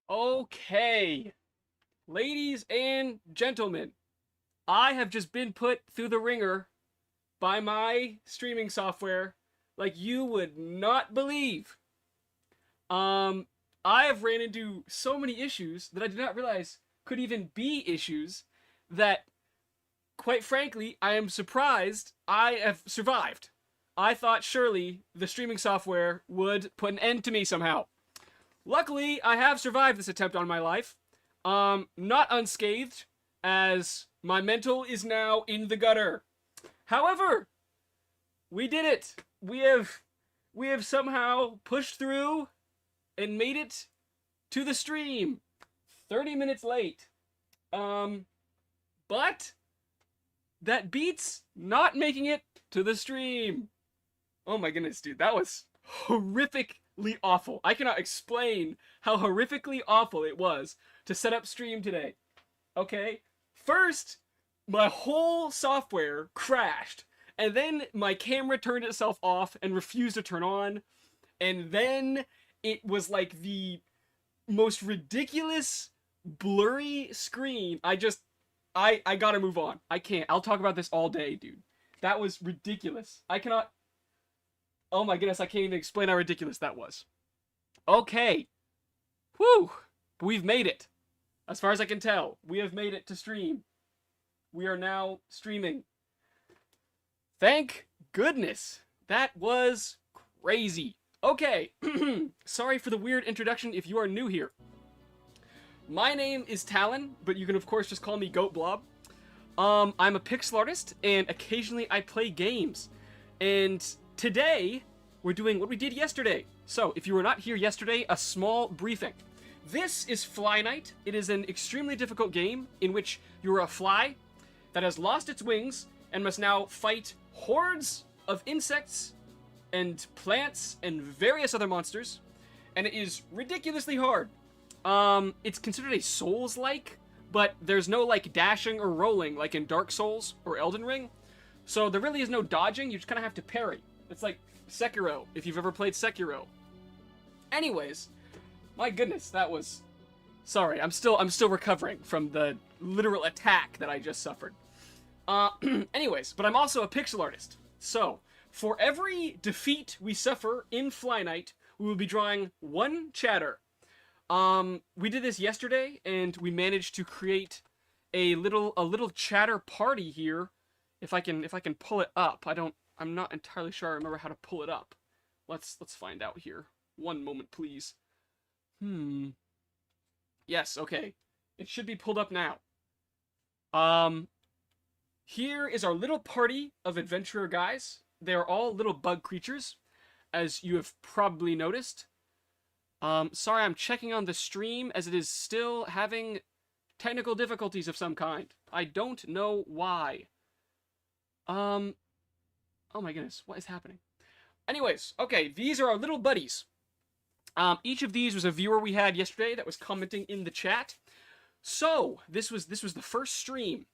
Okay, ladies and gentlemen, I have just been put through the ringer by my streaming software like you would not believe. Um, I have ran into so many issues that I did not realize could even be issues that, quite frankly, I am surprised I have survived. I thought surely the streaming software would put an end to me somehow. Luckily, I have survived this attempt on my life. Not unscathed, as my mental is now in the gutter. However, we did it. We have somehow pushed through and made it to the stream. 30 minutes late. But that beats not making it to the stream. Oh my goodness, dude, that was horrifically awful. I cannot explain how horrifically awful it was to set up stream today. Okay? First, my whole software crashed, and then my camera turned itself off and refused to turn on, and then it was like the most ridiculous blurry screen. I gotta move on. I can't. I'll talk about this all day, dude. That was ridiculous. I cannot. Oh my goodness, I can't even explain how ridiculous that was. Okay. Whew. We've made it. As far as I can tell, we have made it to stream. We are now streaming. Thank goodness. That was crazy. Okay. Sorry for the weird introduction if you are new here. My name is Talon, but you can of course just call me Goat Blob. I'm a pixel artist, and occasionally I play games. And today, we're doing what we did yesterday. So, if you were not here yesterday, a small briefing. This is Fly Night. It is an extremely difficult game in which you're a fly that has lost its wings and must now fight hordes of insects and plants and various other monsters. And it is ridiculously hard. It's considered a Souls-like, but there's no, like, dashing or rolling like in Dark Souls or Elden Ring. So there really is no dodging, you just kind of have to parry. It's like Sekiro, if you've ever played Sekiro. Anyways, my goodness, that was... Sorry, I'm still recovering from the literal attack that I just suffered. Anyways, but I'm also a pixel artist. So, for every defeat we suffer in Fly Night, we will be drawing one chatter. We did this yesterday, and we managed to create a little chatter party here. If I can pull it up. I'm not entirely sure I remember how to pull it up. Let's find out here. One moment, please. Yes, okay. It should be pulled up now. Here is our little party of adventurer guys. They are all little bug creatures, as you have probably noticed. Sorry, I'm checking on the stream as it is still having technical difficulties of some kind. I don't know why. Oh my goodness, what is happening? Anyways, okay, these are our little buddies. Each of these was a viewer we had yesterday that was commenting in the chat. So, this was the first stream.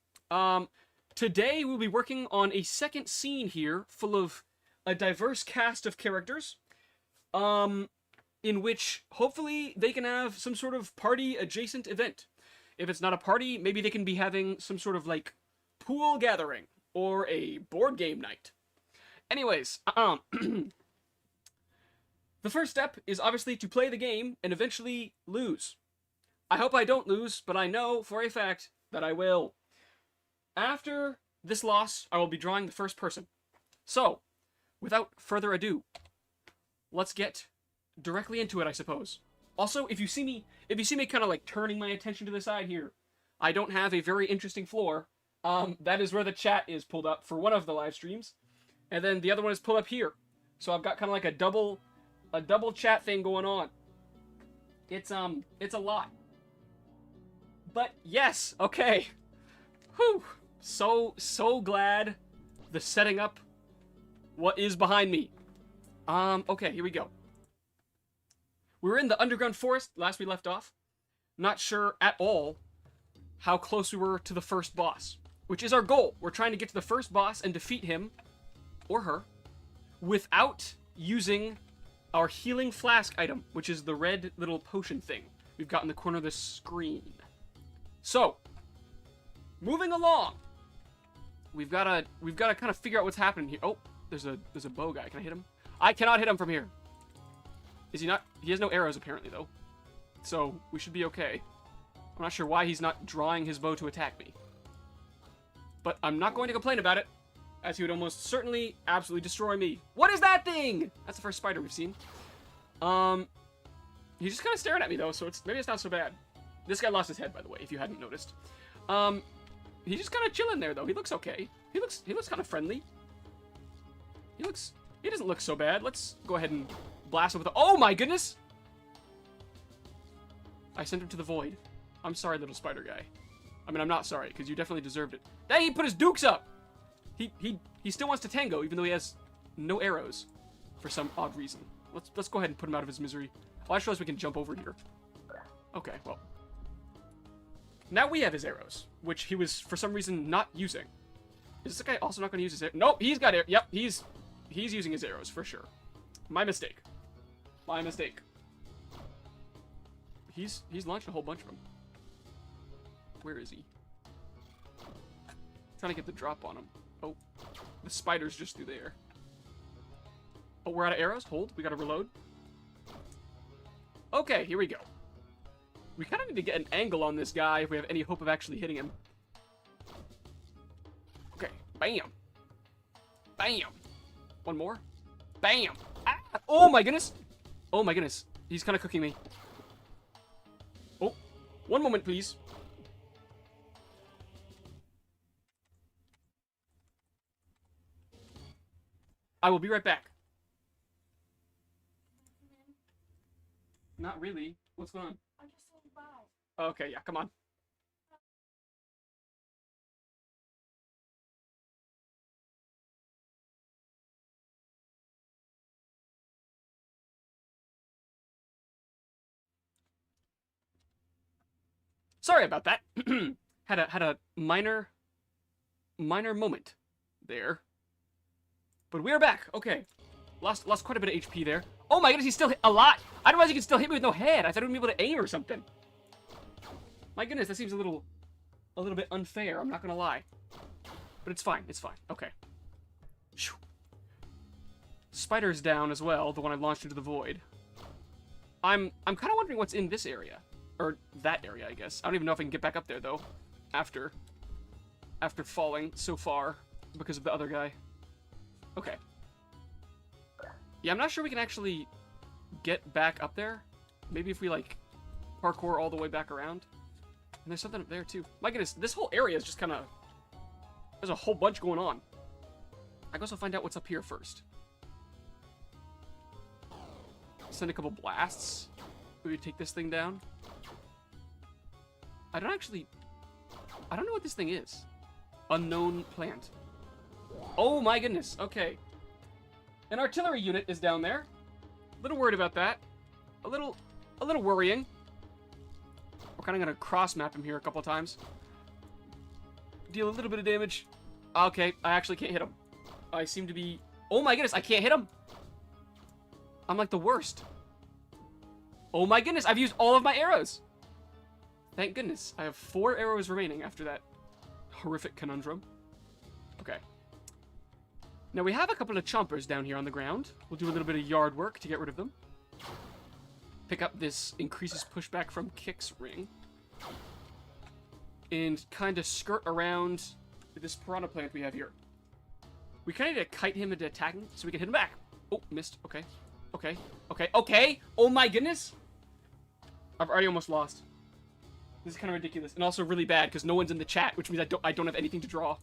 Today we'll be working on a second scene here, full of a diverse cast of characters. In which, hopefully, they can have some sort of party-adjacent event. If it's not a party, maybe they can be having some sort of, like, pool gathering, or a board game night. Anyways, the first step is obviously to play the game and eventually lose. I hope I don't lose, but I know for a fact that I will. After this loss, I will be drawing the first person. So, without further ado, let's get directly into it, I suppose. Also, if you see me kind of like turning my attention to the side here, I don't have a very interesting floor. That is where the chat is pulled up for one of the live streams, and then the other one is pulled up here. So I've got kind of like a double chat thing going on. It's a lot. But yes, okay. Whew. So glad the setting up what is behind me. Okay, here we go. We were in the underground forest last we left off. Not sure at all how close we were to the first boss, which is our goal. We're trying to get to the first boss and defeat him, or her, without using our healing flask item, which is the red little potion thing. we've got in the corner of the screen. So, moving along. We've got to kind of figure out what's happening here. Oh, there's a bow guy. Can I hit him? I cannot hit him from here. Is he not? He has no arrows apparently though. So, we should be okay. I'm not sure why he's not drawing his bow to attack me. But I'm not going to complain about it, as he would almost certainly absolutely destroy me. What is that thing? That's the first spider we've seen. He's just kind of staring at me though, so maybe it's not so bad. This guy lost his head, by the way, if you hadn't noticed. He's just kind of chilling there though. He looks okay. He looks kind of friendly. He doesn't look so bad. Let's go ahead and blast him with oh my goodness! I sent him to the void. I'm sorry, little spider guy. I mean, I'm not sorry, because you definitely deserved it. Hey, he put his dukes up! He still wants to tango, even though he has no arrows. For some odd reason. Let's go ahead and put him out of his misery. Oh, I just realized we can jump over here. Okay, well. Now we have his arrows, which he was, for some reason, not using. Is this guy also not going to use his arrows? Nope, he's got arrows. Yep, he's using his arrows, for sure. My mistake. My mistake. He's launched a whole bunch of them. Where is he? Trying to get the drop on him. Oh, the spider's just through there. Oh, we're out of arrows? Hold, we gotta reload. Okay, here we go. We kind of need to get an angle on this guy if we have any hope of actually hitting him. Okay, bam. Bam. One more. Bam. Ah! Oh my goodness. Oh my goodness. He's kind of cooking me. Oh, one moment, please. I will be right back. Not really. What's going on? I'm just saying bye. Okay, yeah, come on. Sorry about that. had a minor moment there. But we're back. Okay. Lost quite a bit of HP there. Oh my goodness, he's still hit a lot. I didn't realize he could still hit me with no head. I thought he would be able to aim or something. My goodness, that seems a little bit unfair. I'm not gonna lie. But it's fine. It's fine. Okay. Shoo. Spider's down as well. The one I launched into the void. I'm kind of wondering what's in this area. Or that area, I guess. I don't even know if I can get back up there, though. After falling so far because of the other guy. Okay. Yeah, I'm not sure we can actually get back up there. Maybe if we, like, parkour all the way back around. And there's something up there, too. My goodness, this whole area is just kind of... There's a whole bunch going on. I guess I'll find out what's up here first. Send a couple blasts. Maybe take this thing down. I don't know what this thing is. Unknown plant. Oh my goodness, okay. An artillery unit is down there. A little worried about that. A little worrying. We're kind of going to cross-map him here a couple of times. Deal a little bit of damage. Okay, I actually can't hit him. I seem to be... Oh my goodness, I can't hit him! I'm like the worst. Oh my goodness, I've used all of my arrows! Thank goodness. I have 4 arrows remaining after that horrific conundrum. Okay. Now we have a couple of chompers down here on the ground. We'll do a little bit of yard work to get rid of them. Pick up this increases pushback from kicks ring. And kind of skirt around this piranha plant we have here. We kind of need to kite him into attacking so we can hit him back. Oh, missed. Okay. Okay. Okay. Okay. Oh my goodness. I've already almost lost. This is kind of ridiculous. And also really bad because no one's in the chat, which means I don't have anything to draw.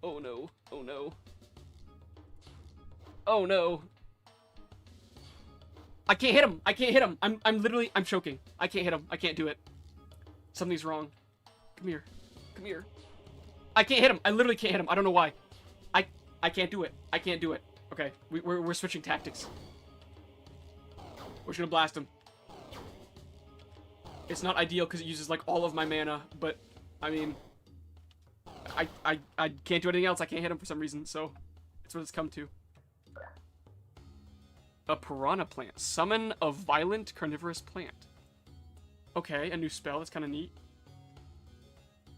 Oh no. Oh no. Oh no. I can't hit him. I can't hit him. I'm choking. I can't hit him. I can't do it. Something's wrong. Come here. Come here. I can't hit him. I literally can't hit him. I don't know why. I can't do it. I can't do it. Okay. We're switching tactics. We're just gonna blast him. It's not ideal because it uses like all of my mana, but I mean, I can't do anything else. I can't hit him for some reason, so it's what it's come to. A piranha plant. Summon a violent carnivorous plant. Okay, a new spell. That's kind of neat.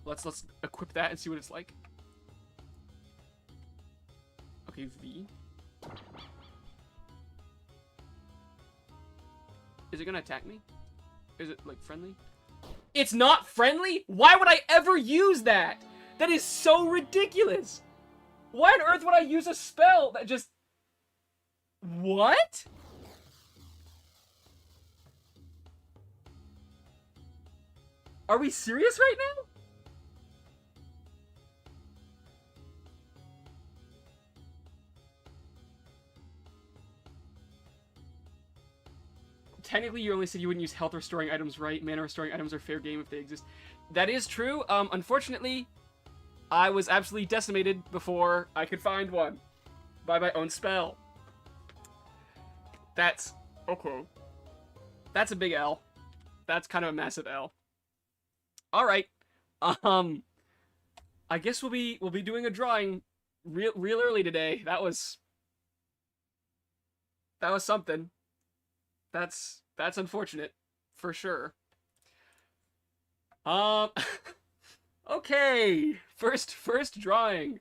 Let's equip that and see what it's like. Okay, V. Is it gonna attack me? Is it, like, friendly? It's not friendly? Why would I ever use that? That is so ridiculous. Why on earth would I use a spell that just... What? Are we serious right now? Technically, you only said you wouldn't use health restoring items, right? Mana restoring items are fair game if they exist. That is true. Unfortunately, I was absolutely decimated before I could find one by my own spell. That's okay. That's a big L. That's kind of a massive L. All right. I guess we'll be doing a drawing real early today. That was something. That's unfortunate, for sure. Okay, first drawing.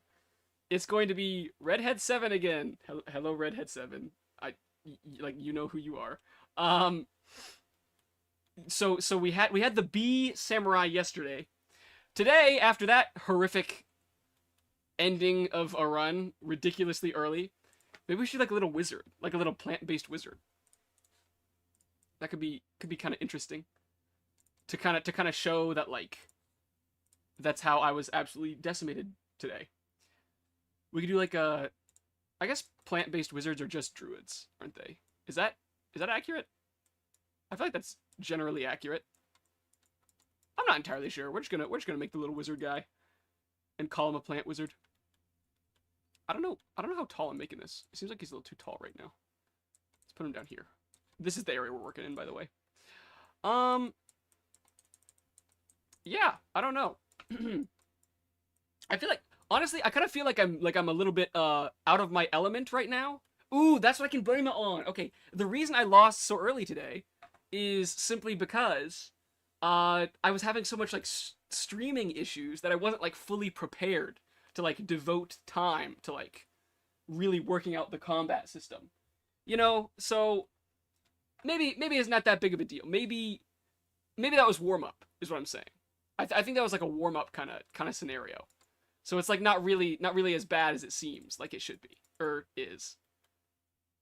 It's going to be Redhead 7 again. Hello, Redhead 7. Like, you know who you are. So we had the bee samurai yesterday. Today, after that horrific ending of a run, ridiculously early, maybe we should like a little wizard, like a little plant-based wizard. That could be kind of interesting to kind of show that, like, that's how I was absolutely decimated today. We could do like a, I guess plant-based wizards are just druids, aren't they? Is that accurate? I feel like that's generally accurate. I'm not entirely sure. We're just gonna make the little wizard guy and call him a plant wizard. I don't know how tall I'm making this. It seems like he's a little too tall right now. Let's put him down here. This is the area we're working in, by the way. Yeah, I don't know. I feel like, honestly, I kind of feel like I'm a little bit out of my element right now. Ooh, that's what I can blame it on. Okay, the reason I lost so early today is simply because I was having so much like streaming issues that I wasn't like fully prepared to like devote time to like really working out the combat system. You know, so maybe it's not that big of a deal. Maybe that was warm up is what I'm saying. I think that was like a warm up kind of scenario. So it's like not really as bad as it seems like it should be or is.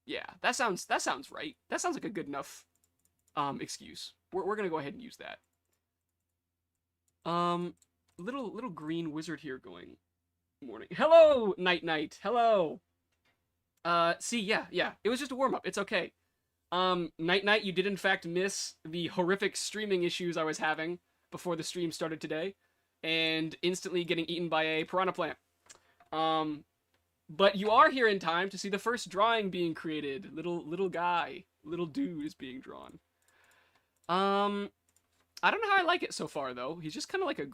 Yeah, that sounds right. That sounds like a good enough excuse. We're gonna go ahead and use that. Little green wizard here going. Morning. Hello, Night. Hello. See, yeah. It was just a warm up. It's okay. Night, you did in fact miss the horrific streaming issues I was having before the stream started today, and instantly getting eaten by a piranha plant. But you are here in time to see the first drawing being created. Little guy, little dude is being drawn. I don't know how I like it so far though. He's just kind of like a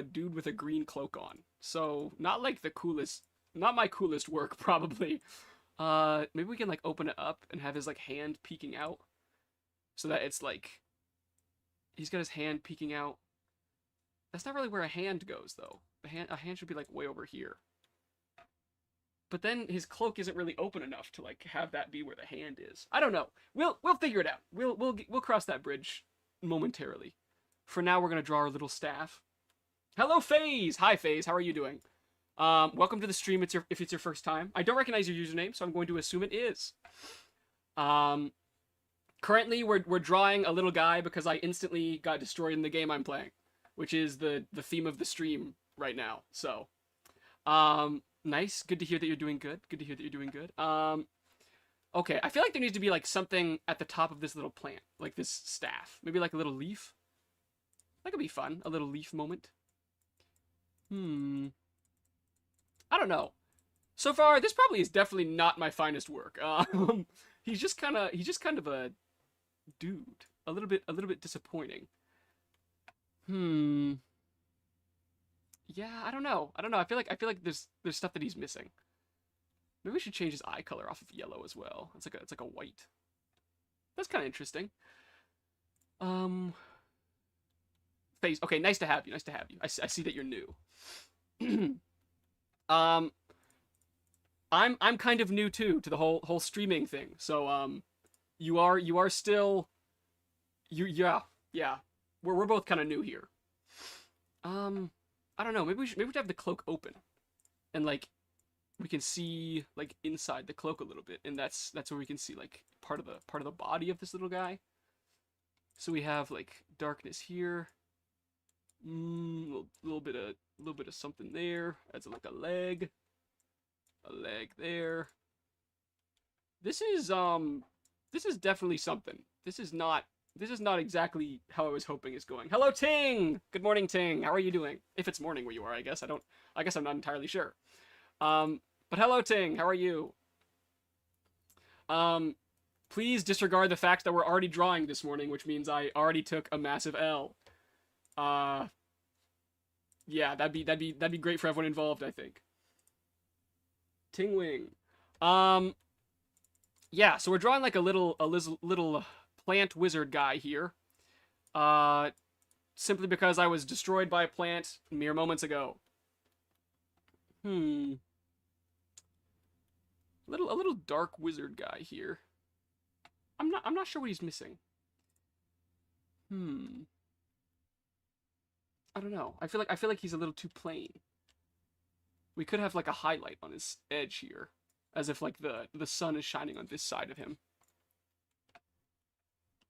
dude with a green cloak on. So not like the coolest, not my coolest work probably. Maybe we can like open it up and have his like hand peeking out, so that it's like he's got his hand peeking out. That's not really where a hand goes though. A hand should be like way over here. But then his cloak isn't really open enough to like have that be where the hand is. I don't know. We'll figure it out. We'll cross that bridge momentarily. For now, we're gonna draw our little staff. Hello, FaZe. Hi, FaZe. How are you doing? Welcome to the stream. If it's your first time. I don't recognize your username, so I'm going to assume it is. Currently, we're drawing a little guy because I instantly got destroyed in the game I'm playing, which is the theme of the stream right now. So, nice. Good to hear that you're doing good. Okay, I feel like there needs to be like something at the top of this little plant, like this staff. Maybe like a little leaf. That could be fun. A little leaf moment. I don't know. So far, this probably is definitely not my finest work. He's just kind of a dude. A little bit disappointing. Yeah, I don't know. I feel like there's stuff that he's missing. Maybe we should change his eye color off of yellow as well. It's like a white. That's kind of interesting. face. Okay, nice to have you. Nice to have you. I see that you're new. um, I'm kind of new too to the whole streaming thing. So you are still yeah. We're both kind of new here. I don't know. Maybe we should have the cloak open, and like we can see like inside the cloak a little bit, and that's where we can see like part of the body of this little guy. So we have like darkness here. Little bit of something there. That's like a leg there. This is definitely something. This is not exactly how I was hoping it's going. Hello, Ting. Good morning, Ting. How are you doing? If it's morning where you are, I guess. I guess I'm not entirely sure. But hello, Ting. How are you? Please disregard the fact that we're already drawing this morning, which means I already took a massive L. Yeah, that'd be great for everyone involved, I think. Tingwing. Yeah, so we're drawing like a little plant wizard guy here. Simply because I was destroyed by a plant mere moments ago. A little dark wizard guy here. I'm not sure what he's missing. I don't know. I feel like he's a little too plain. We could have like a highlight on his edge here, as if like the sun is shining on this side of him.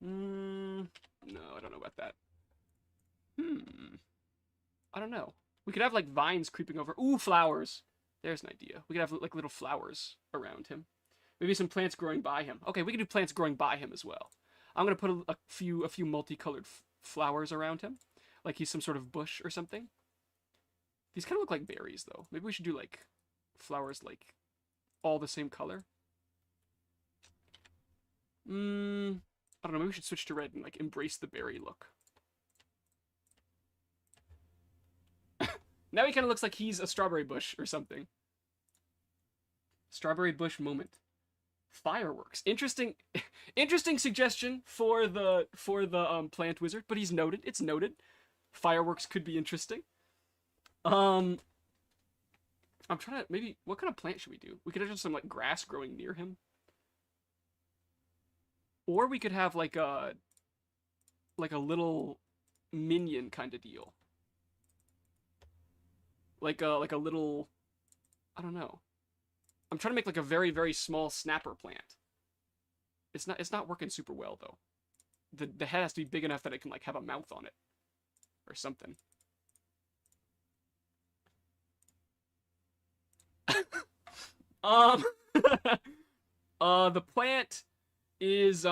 No, I don't know about that. I don't know. We could have like vines creeping over. Ooh, flowers. There's an idea. We could have like little flowers around him. Maybe some plants growing by him. Okay, we can do plants growing by him as well. I'm gonna put a few multicolored flowers around him, like he's some sort of bush or something. These kind of look like berries, though. Maybe we should do like flowers like all the same color. I don't know. Maybe we should switch to red and like embrace the berry look. Now he kind of looks like he's a strawberry bush or something. Strawberry bush moment. Fireworks. Interesting suggestion for the plant wizard, but he's noted. It's noted. Fireworks could be interesting. I'm trying to maybe what kind of plant should we do? We could have just some like grass growing near him. Or we could have like a little minion kind of deal. Like a little, I don't know. I'm trying to make like a very, very small snapper plant. It's not working super well though. The head has to be big enough that it can like have a mouth on it or something. The plant is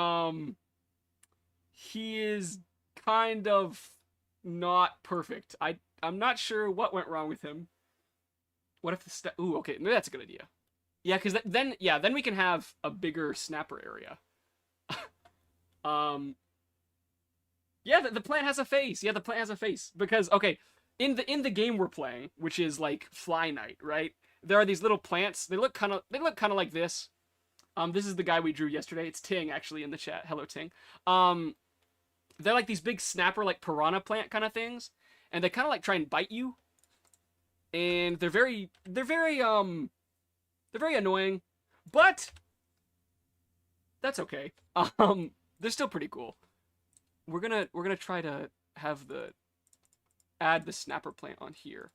he is kind of not perfect. I'm not sure what went wrong with him. What if the ooh, okay, maybe that's a good idea. Yeah, because then we can have a bigger snapper area. Yeah, the plant has a face. Yeah, the plant has a face because okay, in the game we're playing, which is like Fly Night, right? There are these little plants. They look kind of like this. This is the guy we drew yesterday. It's Ting actually in the chat. Hello, Ting. They're like these big snapper like piranha plant kind of things, and they kind of like try and bite you. And they're very annoying, but that's okay. They're still pretty cool. We're gonna try to have add the snapper plant on here.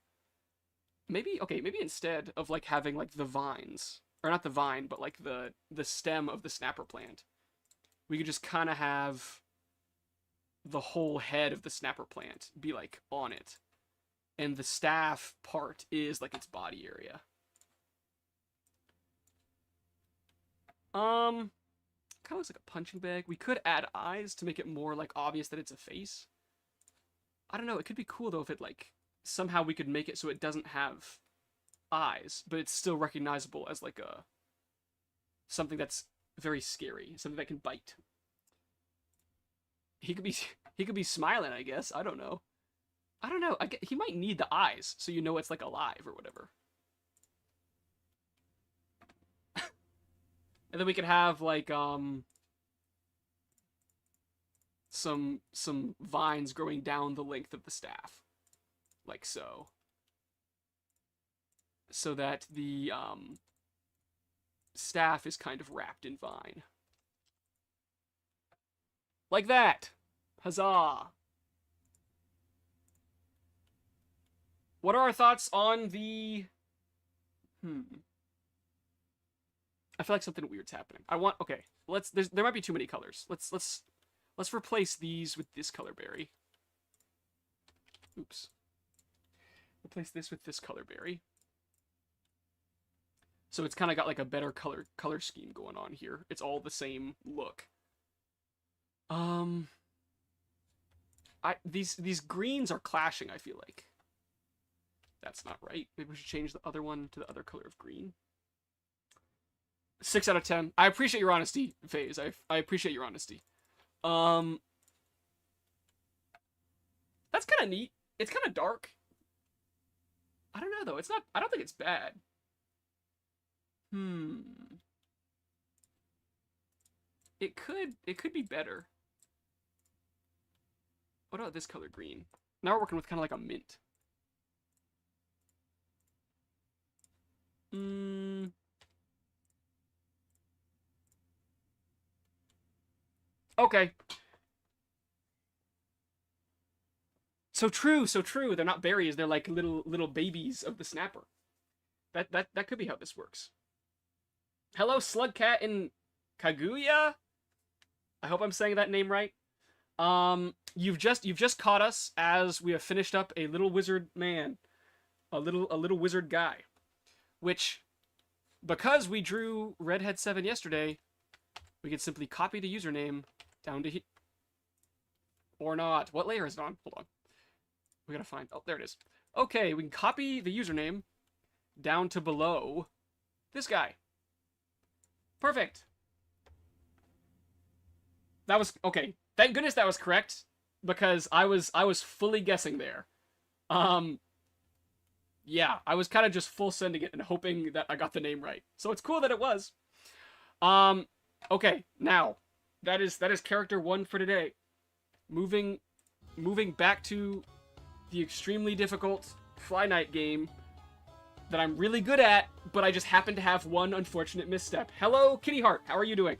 Maybe instead of like having like the vines, or not the vine, but like the stem of the snapper plant, we could just kind of have the whole head of the snapper plant be like on it, and the staff part is like its body area. Kind of looks like a punching bag. We could add eyes to make it more like obvious that it's a face. I don't know. It could be cool though if it like somehow we could make it so it doesn't have eyes, but it's still recognizable as like something that's very scary, something that can bite. He could be smiling, I guess. I don't know. He might need the eyes so you know it's like alive or whatever. And then we could have like some vines growing down the length of the staff, like so. So that the staff is kind of wrapped in vine. Like that. Huzzah. What are our thoughts on the... I feel like something weird's happening. Okay, there might be too many colors. Let's replace these with this color berry. Oops. Replace this with this color berry. So it's kind of got like a better color scheme going on here. It's all the same look. These greens are clashing, I feel like. That's not right. Maybe we should change the other one to the other color of green. 6 out of 10. I appreciate your honesty, FaZe. I appreciate your honesty. That's kind of neat. It's kind of dark. I don't know though. It's not. I don't think it's bad. It could be better. What about this color green? Now we're working with kind of like a mint. Okay. So true. They're not berries. They're like little babies of the snapper. That could be how this works. Hello, Slugcat in Kaguya. I hope I'm saying that name right. You've just caught us as we have finished up a little wizard man, a little wizard guy, which, because we drew Redhead 7 yesterday, we can simply copy the username down to here. Or not. What layer is it on? Hold on. We gotta find... Oh, there it is. Okay, we can copy the username down to below this guy. Perfect. That was... Okay. Thank goodness that was correct, because I was fully guessing there. Yeah, I was kind of just full sending it and hoping that I got the name right. So it's cool that it was. Okay, now... That is character 1 for today. Moving back to the extremely difficult Fly Night game that I'm really good at, but I just happen to have one unfortunate misstep. Hello, Kitty Heart. How are you doing?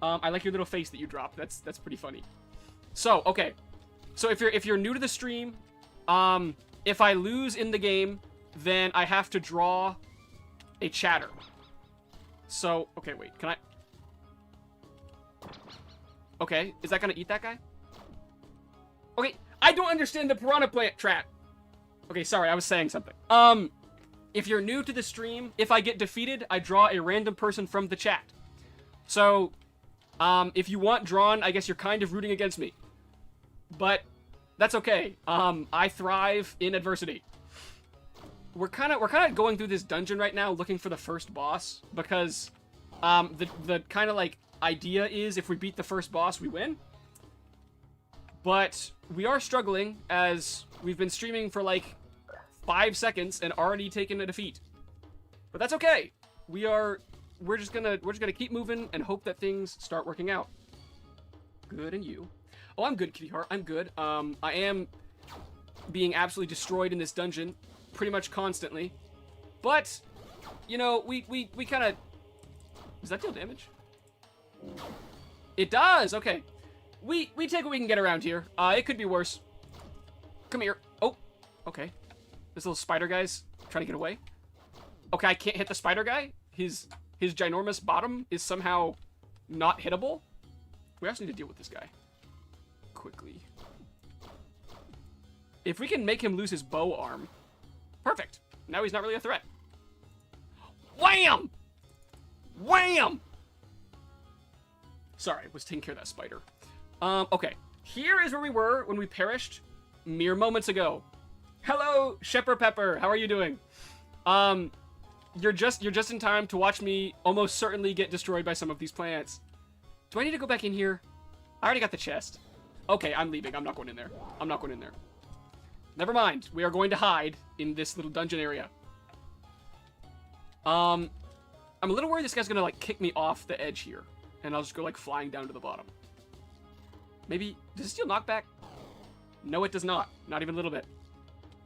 I like your little face that you dropped. That's pretty funny. So, okay. So if you're new to the stream, if I lose in the game, then I have to draw a chatter. So, okay, wait. Can I... Okay, is that gonna eat that guy? Okay, I don't understand the piranha plant trap. Okay, sorry, I was saying something. If you're new to the stream, if I get defeated, I draw a random person from the chat. So, if you want drawn, I guess you're kind of rooting against me. But that's okay. I thrive in adversity. We're kind of going through this dungeon right now, looking for the first boss, because the kind of like idea is if we beat the first boss, we win. But we are struggling, as we've been streaming for like 5 seconds and already taken a defeat. But that's okay. We're just gonna keep moving and hope that things start working out. Good, and you? Oh, I'm good, Kitty Heart. I'm good. I am being absolutely destroyed in this dungeon pretty much constantly. But, you know, we kind of... Does that deal damage? It does! Okay. We take what we can get around here. It could be worse. Come here. Oh, okay. This little spider guy's trying to get away. Okay, I can't hit the spider guy. His ginormous bottom is somehow not hittable. We also need to deal with this guy quickly. If we can make him lose his bow arm, perfect. Now he's not really a threat. Wham! Wham! Sorry, I was taking care of that spider. Okay. Here is where we were when we perished mere moments ago. Hello, Shepherd Pepper. How are you doing? You're just in time to watch me almost certainly get destroyed by some of these plants. Do I need to go back in here? I already got the chest. Okay, I'm leaving. I'm not going in there. I'm not going in there. Never mind. We are going to hide in this little dungeon area. I'm a little worried this guy's gonna like kick me off the edge here, and I'll just go like flying down to the bottom. Maybe, does it steal knockback? No, it does not. Not even a little bit.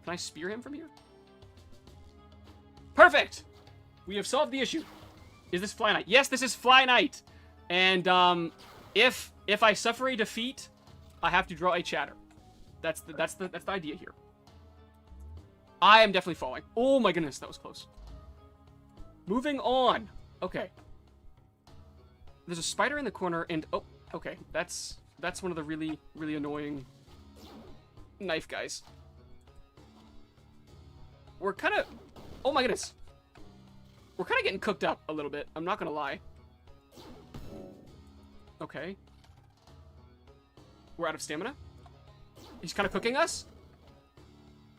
Can I spear him from here? Perfect! We have solved the issue. Is this Fly Knight? Yes, this is Fly Knight. And, if I suffer a defeat, I have to draw a chatter. That's the idea here. I am definitely falling. Oh my goodness, that was close. Moving on. Okay. There's a spider in the corner, and oh, okay, that's one of the really, really annoying knife guys. We're kind of, oh my goodness. We're kind of getting cooked up a little bit. I'm not gonna lie. Okay. We're out of stamina. He's kind of cooking us.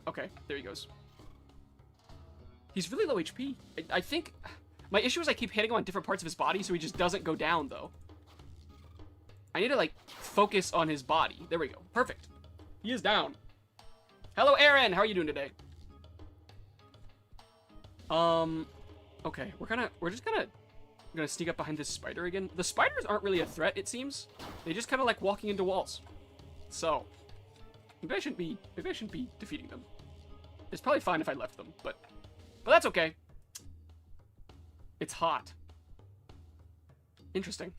Okay, there he goes. He's really low HP. I think my issue is I keep hitting him on different parts of his body, so he just doesn't go down, though. I need to, like, focus on his body. There we go. Perfect. He is down. Hello, Aaron. How are you doing today? Okay. We're just gonna sneak up behind this spider again. The spiders aren't really a threat, it seems. They just kind of like walking into walls. So, maybe I shouldn't be defeating them. It's probably fine if I left them, but that's okay. It's hot. Interesting.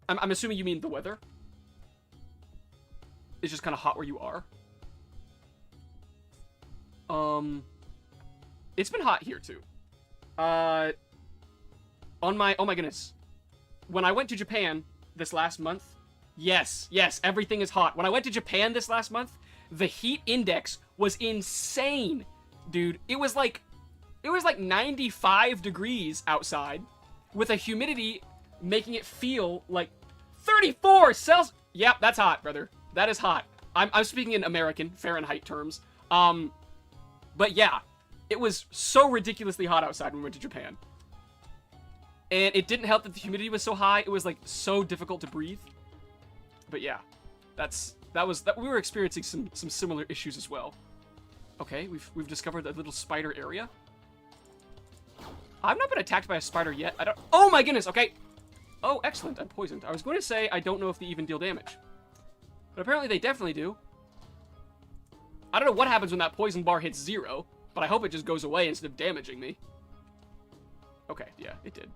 I'm assuming you mean the weather. It's just kind of hot where you are. It's been hot here too. Oh my goodness. When I went to Japan this last month, yes, everything is hot. When I went to Japan this last month, the heat index was insane, dude. It was like 95 degrees outside with a humidity making it feel like 34 Celsius. Yep, that's hot, brother. That is hot. I'm speaking in American Fahrenheit terms. But yeah, it was so ridiculously hot outside when we went to Japan. And it didn't help that the humidity was so high. It was like so difficult to breathe. But yeah, we were experiencing some similar issues as well. Okay, we've discovered a little spider area. I've not been attacked by a spider yet. Oh my goodness, okay. Oh, excellent, I'm poisoned. I was going to say I don't know if they even deal damage. But apparently they definitely do. I don't know what happens when that poison bar hits 0, but I hope it just goes away instead of damaging me. Okay, yeah, it did.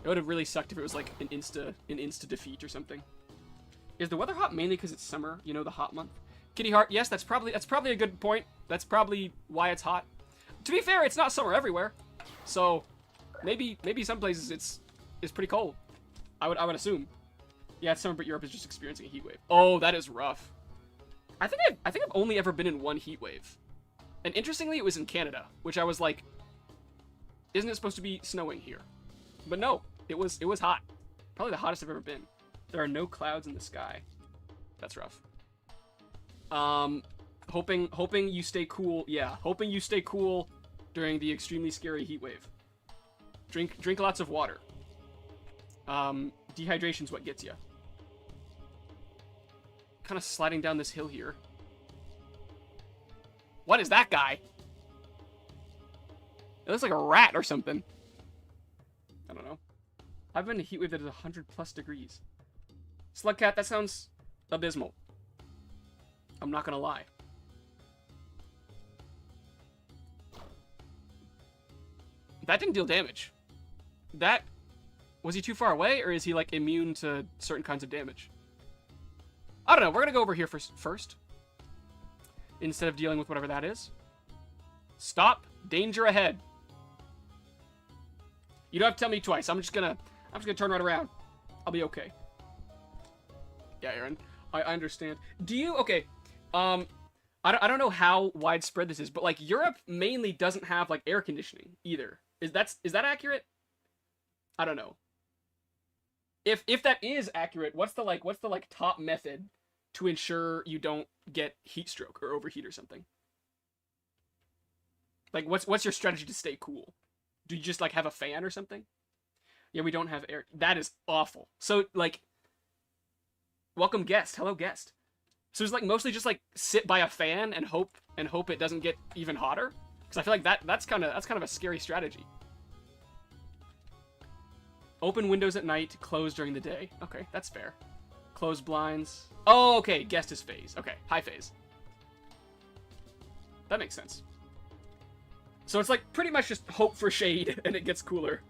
It would have really sucked if it was like an insta defeat or something. Is the weather hot mainly because it's summer? You know, the hot month. Kitty Heart, yes, that's probably a good point. That's probably why it's hot. To be fair, it's not summer everywhere, so maybe some places it's pretty cold. I would assume. Yeah, it's summer, but Europe is just experiencing a heat wave. Oh, that is rough. I think I've only ever been in one heat wave, and interestingly, it was in Canada, which I was like, isn't it supposed to be snowing here? But no, it was hot. Probably the hottest I've ever been. There are no clouds in the sky. That's rough. Hoping you stay cool. Yeah, hoping you stay cool during the extremely scary heat wave. Drink lots of water. Dehydration's what gets you. Kind of sliding down this hill here. What is that guy? It looks like a rat or something. I don't know. I've been in a heat wave that is 100+ degrees. Slugcat, that sounds abysmal. I'm not gonna lie. That didn't deal damage. Was he too far away, or is he like immune to certain kinds of damage? I don't know. We're gonna go over here first. Instead of dealing with whatever that is. Stop. Danger ahead. You don't have to tell me twice. I'm just gonna turn right around. I'll be okay. Yeah, Aaron. I understand. Do you... Okay. I don't know how widespread this is, but like Europe mainly doesn't have like air conditioning either. Is that accurate? I don't know. If that is accurate, what's the top method to ensure you don't get heat stroke or overheat or something? Like what's your strategy to stay cool? Do you just like have a fan or something? Yeah, we don't have air. That is awful. So like, welcome guest. Hello guest. So it's like mostly just like sit by a fan and hope it doesn't get even hotter. Because I feel like that's kind of a scary strategy. Open windows at night, close during the day. Okay, that's fair. Close blinds. Oh, okay. Guest is phase. Okay, high phase. That makes sense. So it's like pretty much just hope for shade, and it gets cooler.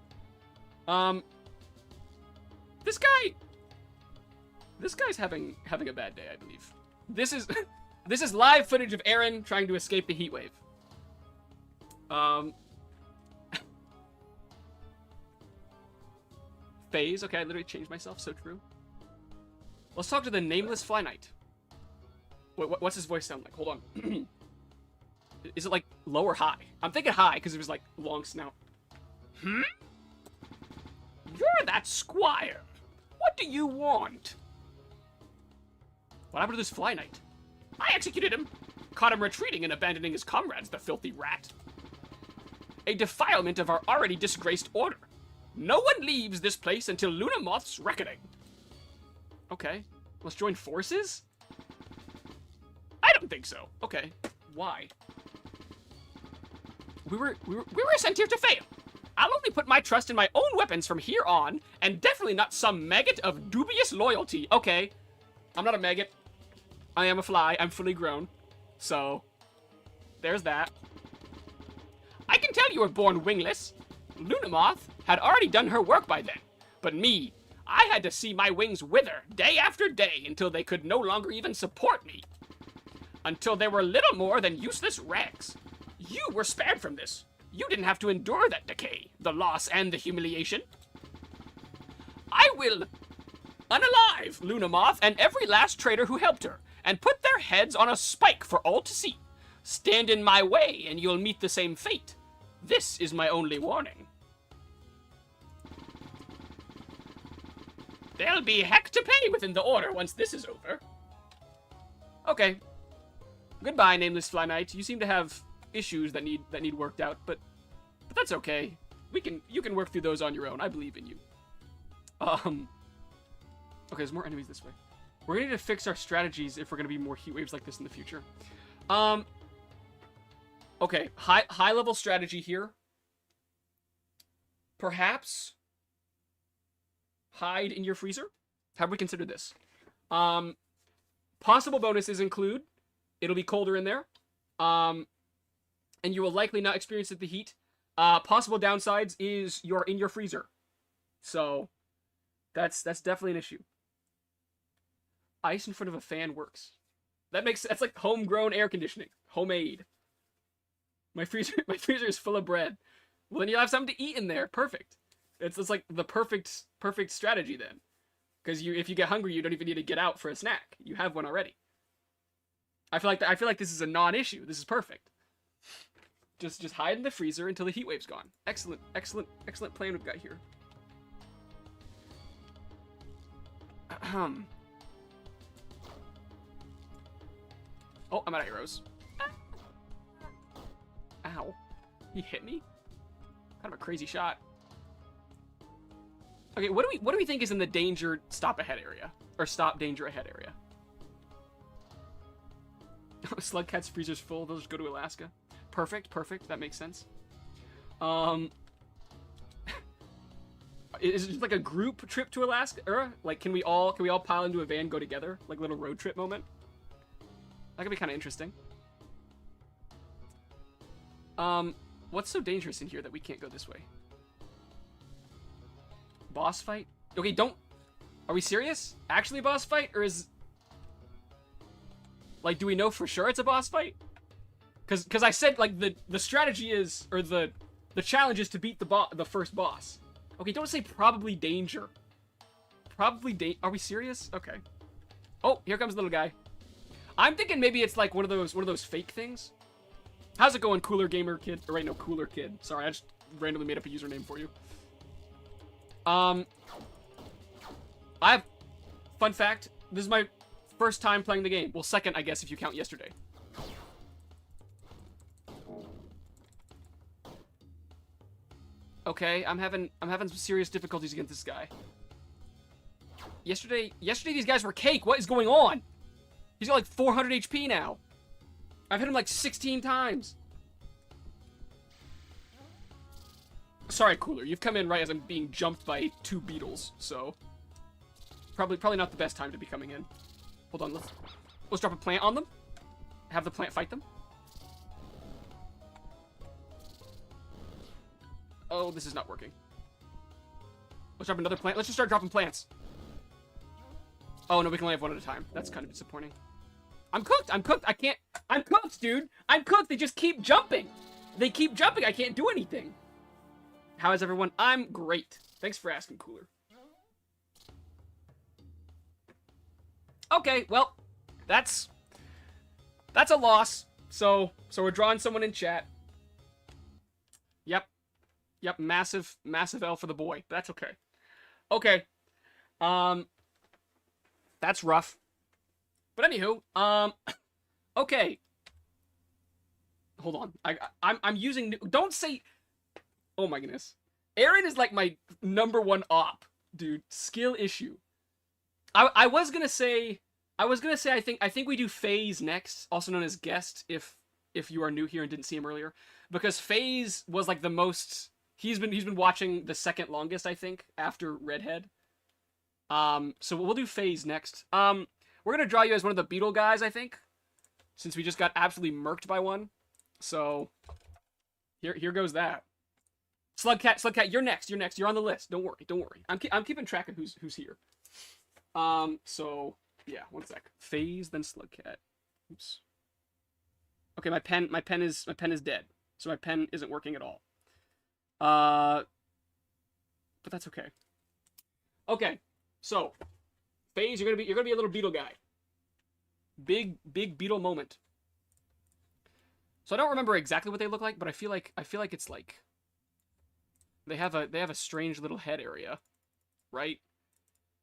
This guy's having a bad day, I believe. This is this is live footage of Aaron trying to escape the heat wave. Phase. Okay, I literally changed myself. So true. Let's talk to the nameless fly knight. What's his voice sound like? Hold on. Is it like low or high? I'm thinking high because it was like long snout. Hmm? You're that squire. What do you want? What happened to this fly knight? I executed him. Caught him retreating and abandoning his comrades, the filthy rat. A defilement of our already disgraced order. No one leaves this place until Luna Moth's reckoning. Okay. Let's join forces? I don't think so. Okay. Why? We were sent here to fail. I'll only put my trust in my own weapons from here on, and definitely not some maggot of dubious loyalty. Okay. I'm not a maggot. I am a fly. I'm fully grown. So, there's that. I can tell you were born wingless. Luna Moth had already done her work by then. But me, I had to see my wings wither day after day until they could no longer even support me. Until they were little more than useless rags. You were spared from this. You didn't have to endure that decay, the loss, and the humiliation. I will unalive Luna Moth and every last traitor who helped her, and put their heads on a spike for all to see. Stand in my way, and you'll meet the same fate. This is my only warning. There'll be heck to pay within the order once this is over. Okay. Goodbye, nameless fly knight. You seem to have issues that need worked out, but that's okay. You can work through those on your own. I believe in you. Okay, there's more enemies this way. We're gonna need to fix our strategies if we're gonna be more heat waves like this in the future. Okay, high level strategy here. Perhaps hide in your freezer. Have we considered this? Possible bonuses include it'll be colder in there. And you will likely not experience the heat. Possible downsides is you're in your freezer. So that's definitely an issue. Ice in front of a fan works. That's like homegrown air conditioning. Homemade. My freezer is full of bread. Well, then you'll have something to eat in there. Perfect. It's like the perfect strategy then. Because if you get hungry, you don't even need to get out for a snack. You have one already. I feel like this is a non-issue. This is perfect. Just hide in the freezer until the heat wave's gone. Excellent plan we've got here. Oh, I'm out of arrows. Ow. He hit me? Kind of a crazy shot. Okay, what do we think is in the danger stop ahead area? Or stop danger ahead area? Slugcat's freezer's full, they'll just go to Alaska. Perfect. That makes sense. Is it just like a group trip to Alaska? Like, can we all pile into a van, go together? Like a little road trip moment? That could be kind of interesting. What's so dangerous in here that we can't go this way? Boss fight? Okay, are we serious? Actually a boss fight? Or is... Like, do we know for sure it's a boss fight? Because I said, like, the strategy is... Or the challenge is to beat the first boss. Okay, don't say probably danger. Are we serious? Okay. Oh, here comes the little guy. I'm thinking maybe it's like one of those fake things. How's it going, Cooler Gamer Kid? Or wait, no, Cooler Kid. Sorry, I just randomly made up a username for you. Fun fact, this is my first time playing the game. Well, second, I guess, if you count yesterday. Okay, I'm having some serious difficulties against this guy. Yesterday these guys were cake. What is going on? He's got like 400 HP now. I've hit him like 16 times. Sorry, Cooler. You've come in right as I'm being jumped by 2 beetles, so... Probably not the best time to be coming in. Hold on, let's drop a plant on them. Have the plant fight them. Oh, this is not working. Let's drop another plant. Let's just start dropping plants. Oh, no, we can only have one at a time. That's kind of disappointing. I'm cooked. I'm cooked. I can't. I'm cooked, dude. I'm cooked. They just keep jumping. They keep jumping. I can't do anything. How is everyone? I'm great. Thanks for asking, Cooler. Okay, well, that's a loss. So we're drawing someone in chat. Yep, massive L for the boy. That's okay. Okay. That's rough. But anywho, okay. Hold on. I'm using don't say. Oh my goodness. Aaron is like my #1 op, dude. Skill issue. I was gonna say I think we do FaZe next, also known as guest, if you are new here and didn't see him earlier, because FaZe was like the most. He's been watching the second longest, I think, after Redhead. So we'll do FaZe next. We're gonna draw you as one of the Beetle guys, I think, since we just got absolutely murked by one. So here goes that. Slugcat, you're next. You're on the list. Don't worry. I'm keeping track of who's here. So yeah, one sec. FaZe, then Slugcat. Oops. Okay, my pen is dead, so my pen isn't working at all. But that's okay. Okay, so FaZe, you're gonna be a little beetle guy. Big beetle moment. So I don't remember exactly what they look like, but I feel like it's like they have a strange little head area, right?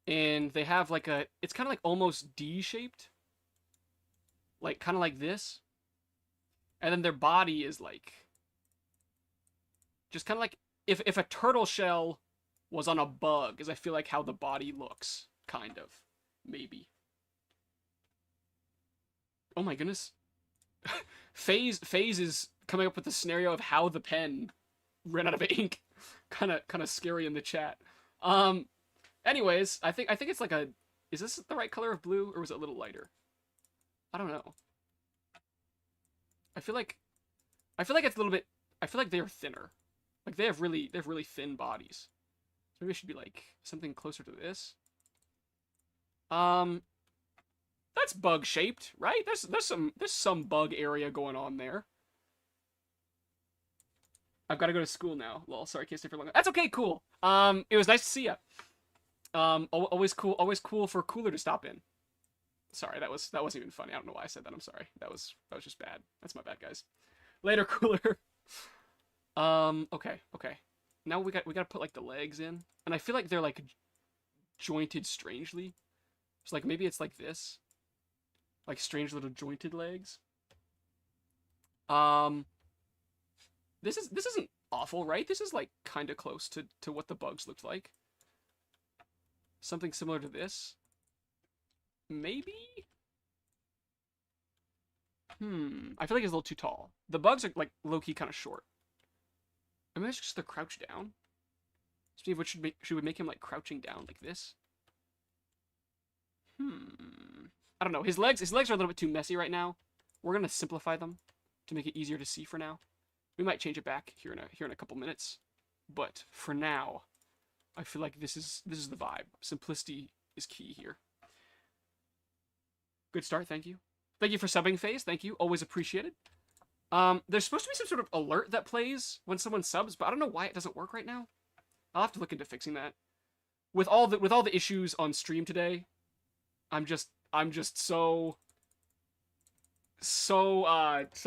And they have like it's kind of like almost D-shaped, like kind of like this, and then their body is like just kind of like if a turtle shell was on a bug, is I feel like how the body looks, kind of, maybe. Oh my goodness. FaZe is coming up with the scenario of how the pen ran out of ink. kind of scary in the chat. Anyways, I think it's like a. Is this the right color of blue, or was it a little lighter? I don't know. I feel like it's a little bit. I feel like they're thinner. Like they have really thin bodies. So maybe it should be like something closer to this. That's bug shaped, right? There's some bug area going on there. I've got to go to school now. Lol, sorry, can't stay for long. That's okay, cool. It was nice to see you. Always cool for Cooler to stop in. Sorry, that wasn't even funny. I don't know why I said that. I'm sorry. That was just bad. That's my bad, guys. Later, Cooler. Okay. Now we got to put like the legs in, and I feel like they're like jointed strangely. So like maybe it's like this, like strange little jointed legs. This isn't awful, right? This is like kind of close to what the bugs looked like. Something similar to this. Maybe? I feel like it's a little too tall. The bugs are like low-key kind of short. I mean, it's just the crouch down. Steve, what should we make him like crouching down like this? I don't know. His legs are a little bit too messy right now. We're gonna simplify them to make it easier to see for now. We might change it back here in a couple minutes, but for now, I feel like this is the vibe. Simplicity is key here. Good start, thank you. Thank you for subbing, FaZe. Thank you, always appreciated. There's supposed to be some sort of alert that plays when someone subs, but I don't know why it doesn't work right now. I'll have to look into fixing that. With all the issues on stream today, I'm just so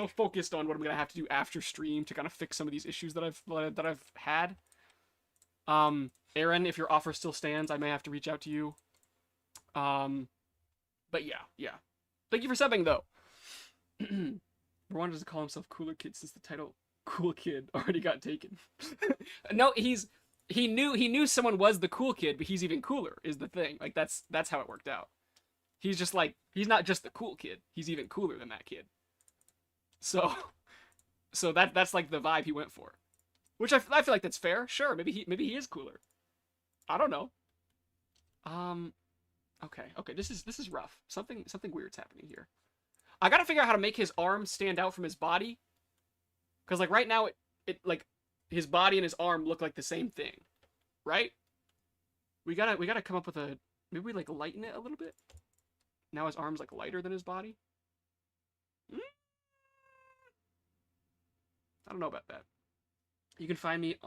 focused on what I'm gonna have to do after stream to kind of fix some of these issues that I've had. Aaron, if your offer still stands, I may have to reach out to you. But yeah. Thank you for subbing though. Rwanda doesn't call himself Cooler Kid since the title Cool Kid already got taken. No, he knew someone was the cool kid, but he's even cooler is the thing. Like that's how it worked out. He's just like, he's not just the cool kid. He's even cooler than that kid. So that's like the vibe he went for. Which I feel like that's fair. Sure, maybe he is cooler. I don't know. Okay, okay, this is rough. Something weird's happening here. I gotta figure out how to make his arm stand out from his body. Because, like, right now, like, his body and his arm look like the same thing. Right? We gotta come up with a... Maybe we, like, lighten it a little bit? Now his arm's, like, lighter than his body? I don't know about that. You can find me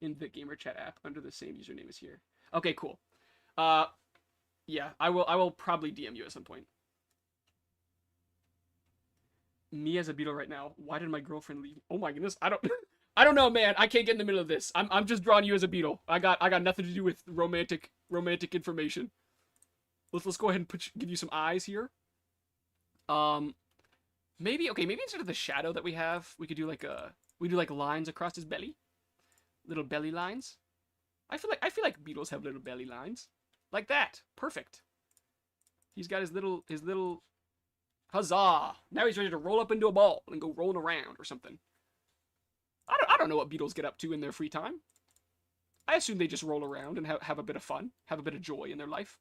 in the Gamer Chat app under the same username as here. Okay, cool. Yeah, I will probably DM you at some point. Me as a beetle right now. Why did my girlfriend leave? Oh my goodness, I don't know, man. I can't get in the middle of this. I'm just drawing you as a beetle. I got nothing to do with romantic information. Let's go ahead and give you some eyes here. Maybe instead of the shadow that we have, we could do like lines across his belly. Little belly lines. I feel like beetles have little belly lines. Like that. Perfect. He's got his little huzzah. Now he's ready to roll up into a ball and go rolling around or something. I don't know what beetles get up to in their free time. I assume they just roll around and have a bit of fun, have a bit of joy in their life.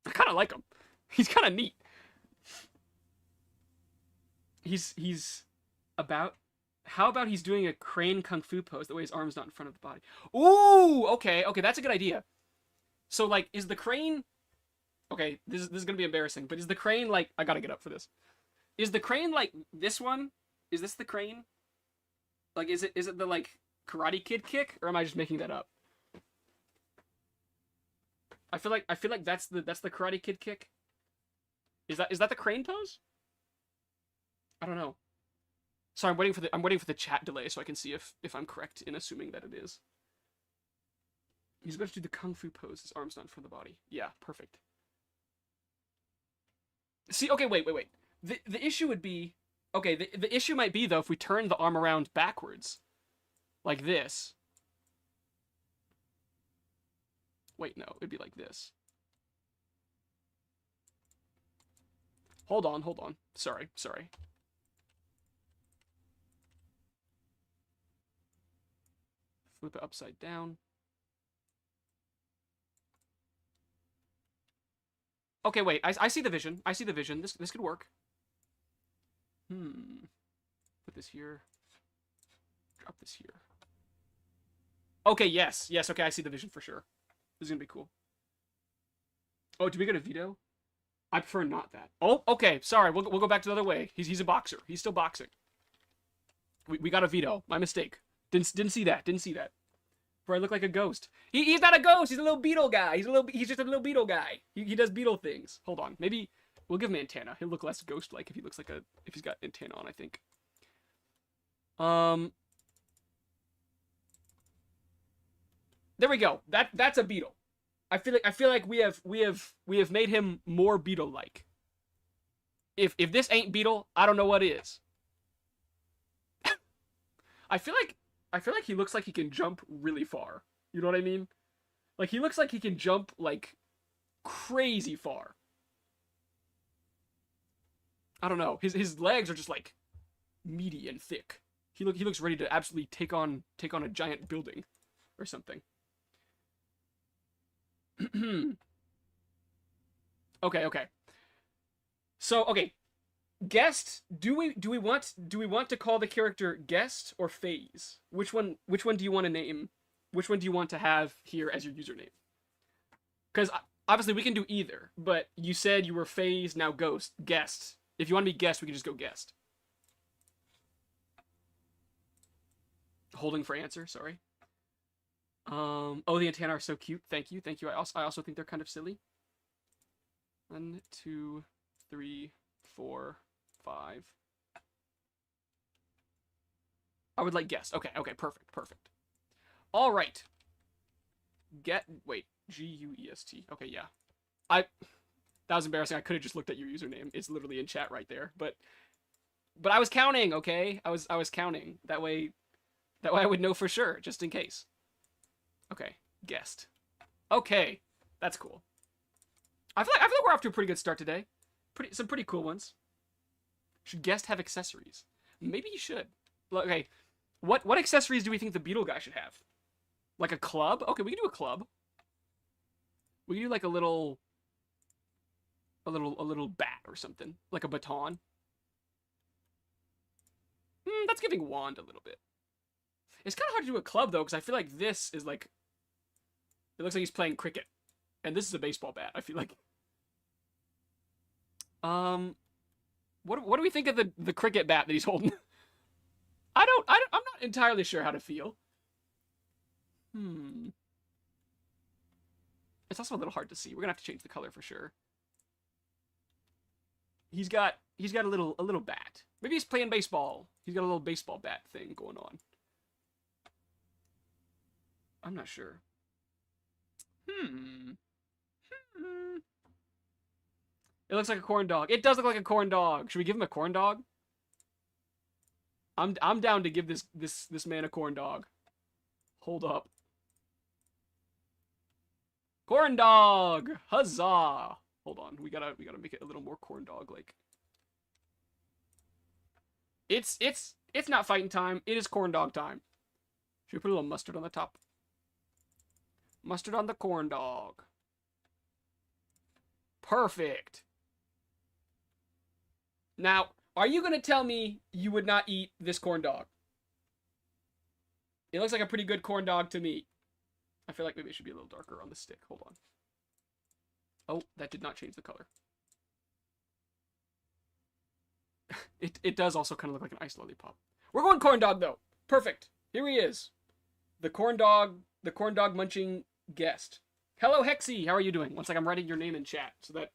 I kind of like him. He's kind of neat. He's about... How about he's doing a crane kung fu pose that way his arm's not in front of the body? Ooh, okay, that's a good idea. So, like, is the crane... Okay, this is gonna be embarrassing, but is the crane, like... I gotta get up for this. Is the crane, like, this one? Is this the crane? Like, is it the, like, Karate Kid kick? Or am I just making that up? I feel like that's the Karate Kid kick. Is that the crane pose? I don't know. Sorry, I'm waiting for the chat delay so I can see if I'm correct in assuming that it is. He's about to do the kung fu pose. His arm's not in front of the body. Yeah, perfect. See, okay, wait. The issue would be... Okay, the issue might be, though, if we turn the arm around backwards. Like this. Wait, no, it'd be like this. Hold on. Sorry. Flip it upside down. Okay, wait. I see the vision. This could work. Put this here. Drop this here. Okay, yes. Okay, I see the vision for sure. This is gonna be cool. Oh, did we get a veto? I prefer not that. Oh, okay. Sorry. We'll go back to the other way. He's a boxer. He's still boxing. We got a veto. My mistake. Didn't see that. Where I look like a ghost. He's not a ghost. He's a little beetle guy. He's just a little beetle guy. He does beetle things. Hold on. Maybe we'll give him antenna. He'll look less ghost-like if he's got antenna on, I think. There we go. That's a beetle. I feel like we have made him more beetle-like. If this ain't beetle, I don't know what is. I feel like he looks like he can jump really far. You know what I mean? Like, he looks like he can jump, like, crazy far. I don't know. His legs are just, like, meaty and thick. He looks ready to absolutely take on a giant building or something. Okay. So, okay. Guest, do we want to call the character Guest or Phase? Which one do you want to name? Which one do you want to have here as your username? Because obviously we can do either, but you said you were Phase, now Ghost, Guest. If you want to be Guest, we can just go Guest. Holding for answer, sorry. Oh, the antennae are so cute. Thank you. I also think they're kind of silly. 1, 2, 3, 4, 5. I would like Guest. Okay, perfect. All right. G-U-E-S-T. Okay, yeah. That was embarrassing. I could have just looked at your username. It's literally in chat right there. But I was counting, okay? I was counting. That way I would know for sure, just in case. Okay, Guest. Okay, that's cool. I feel like we're off to a pretty good start today. Some pretty cool ones. Should Guest have accessories? Maybe you should. Okay, what accessories do we think the beetle guy should have? Like a club? Okay, we can do a club. We can do like a little bat or something, like a baton. That's giving wand a little bit. It's kind of hard to do a club though, because I feel like this is like, it looks like he's playing cricket, and this is a baseball bat. I feel like. What do we think of the cricket bat that he's holding? I'm not entirely sure how to feel. It's also a little hard to see. We're gonna have to change the color for sure. He's got a little bat. Maybe he's playing baseball. He's got a little baseball bat thing going on. I'm not sure. It looks like a corn dog. It does look like a corn dog. Should we give him a corn dog? I'm down to give this man a corn dog. Hold up. Corn dog! Huzzah! Hold on. We gotta make it a little more corn dog like. It's not fighting time. It is corn dog time. Should we put a little mustard on the top? Mustard on the corn dog. Perfect. Now, are you going to tell me you would not eat this corn dog? It looks like a pretty good corn dog to me. I feel like maybe it should be a little darker on the stick. Hold on. Oh, that did not change the color. It does also kind of look like an ice lollipop. We're going corn dog, though. Perfect. Here he is. The corn dog munching guest. Hello, Hexy. How are you doing? Once like I'm writing your name in chat so that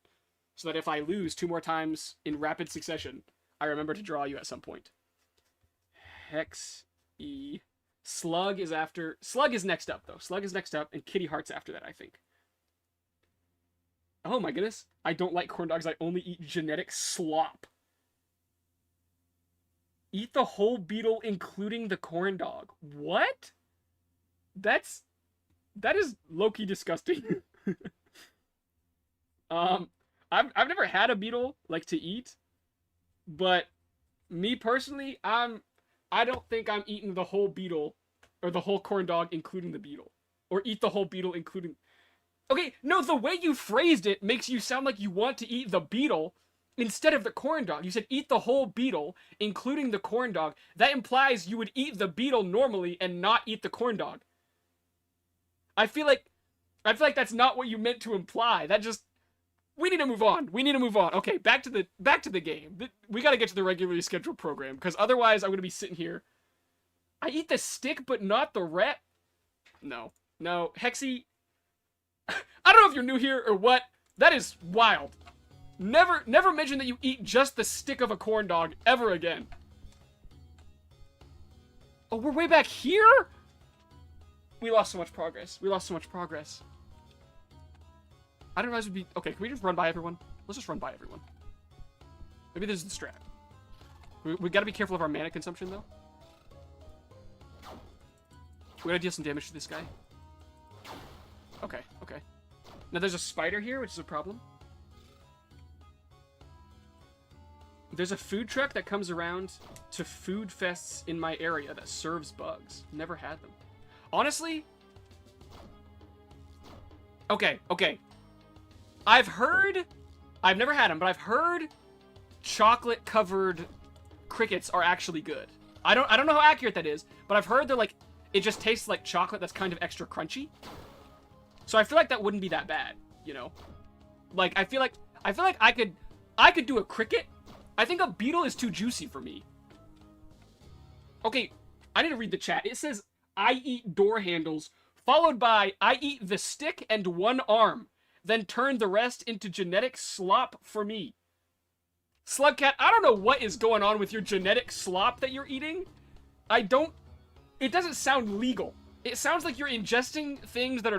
if I lose 2 more times in rapid succession, I remember to draw you at some point. Hex E. Slug is next up, though. Slug is next up, and Kitty Heart's after that, I think. Oh my goodness. I don't like corn dogs. I only eat genetic slop. Eat the whole beetle, including the corn dog. What? That is low-key disgusting. I've never had a beetle like to eat, but me personally, I don't think I'm eating the whole beetle or the whole corn dog including the beetle, or eat the whole beetle including. Okay, no, the way you phrased it makes you sound like you want to eat the beetle instead of the corn dog. You said eat the whole beetle including the corn dog. That implies you would eat the beetle normally and not eat the corn dog. I feel like that's not what you meant to imply. We need to move on. Okay, back to the game. We got to get to the regularly scheduled program, because otherwise I'm going to be sitting here. I eat the stick, but not the ret. No, Hexy. I don't know if you're new here or what. That is wild. Never mention that you eat just the stick of a corn dog ever again. Oh, we're way back here? We lost so much progress. I didn't realize we'd be... Okay, can we just run by everyone? Let's just run by everyone. Maybe this is the strat. We gotta be careful of our mana consumption, though. We gotta deal some damage to this guy. Okay. Now there's a spider here, which is a problem. There's a food truck that comes around to food fests in my area that serves bugs. Never had them. Honestly... Okay. I've never had them, but I've heard chocolate-covered crickets are actually good. I don't know how accurate that is, but I've heard they're like, it just tastes like chocolate that's kind of extra crunchy. So I feel like that wouldn't be that bad, you know? Like, I feel like I could do a cricket. I think a beetle is too juicy for me. Okay, I need to read the chat. It says, I eat door handles, followed by, I eat the stick and one arm, then turn the rest into genetic slop for me. Slugcat, I don't know what is going on with your genetic slop that you're eating. It doesn't sound legal. It sounds like you're ingesting things that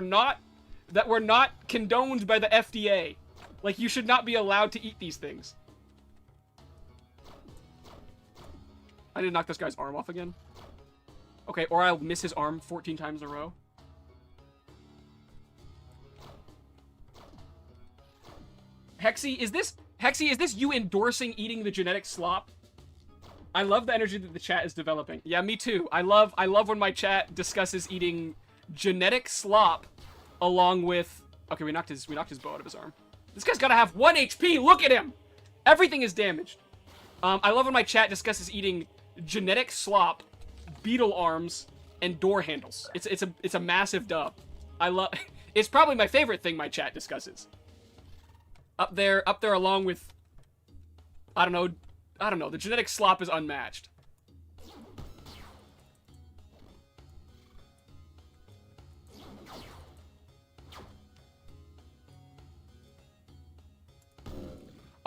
were not condoned by the FDA. Like, you should not be allowed to eat these things. I need to knock this guy's arm off again. Okay, or I'll miss his arm 14 times in a row. Hexy, is this you endorsing eating the genetic slop? I love the energy that the chat is developing. Yeah, me too. I love when my chat discusses eating genetic slop along with Okay, we knocked his bow out of his arm. This guy's gotta have 1 HP. Look at him. Everything is damaged. I love when my chat discusses eating genetic slop, beetle arms, and door handles. It's a massive dub. I love. It's probably my favorite thing my chat discusses. Up there along with. I don't know. The genetic slop is unmatched.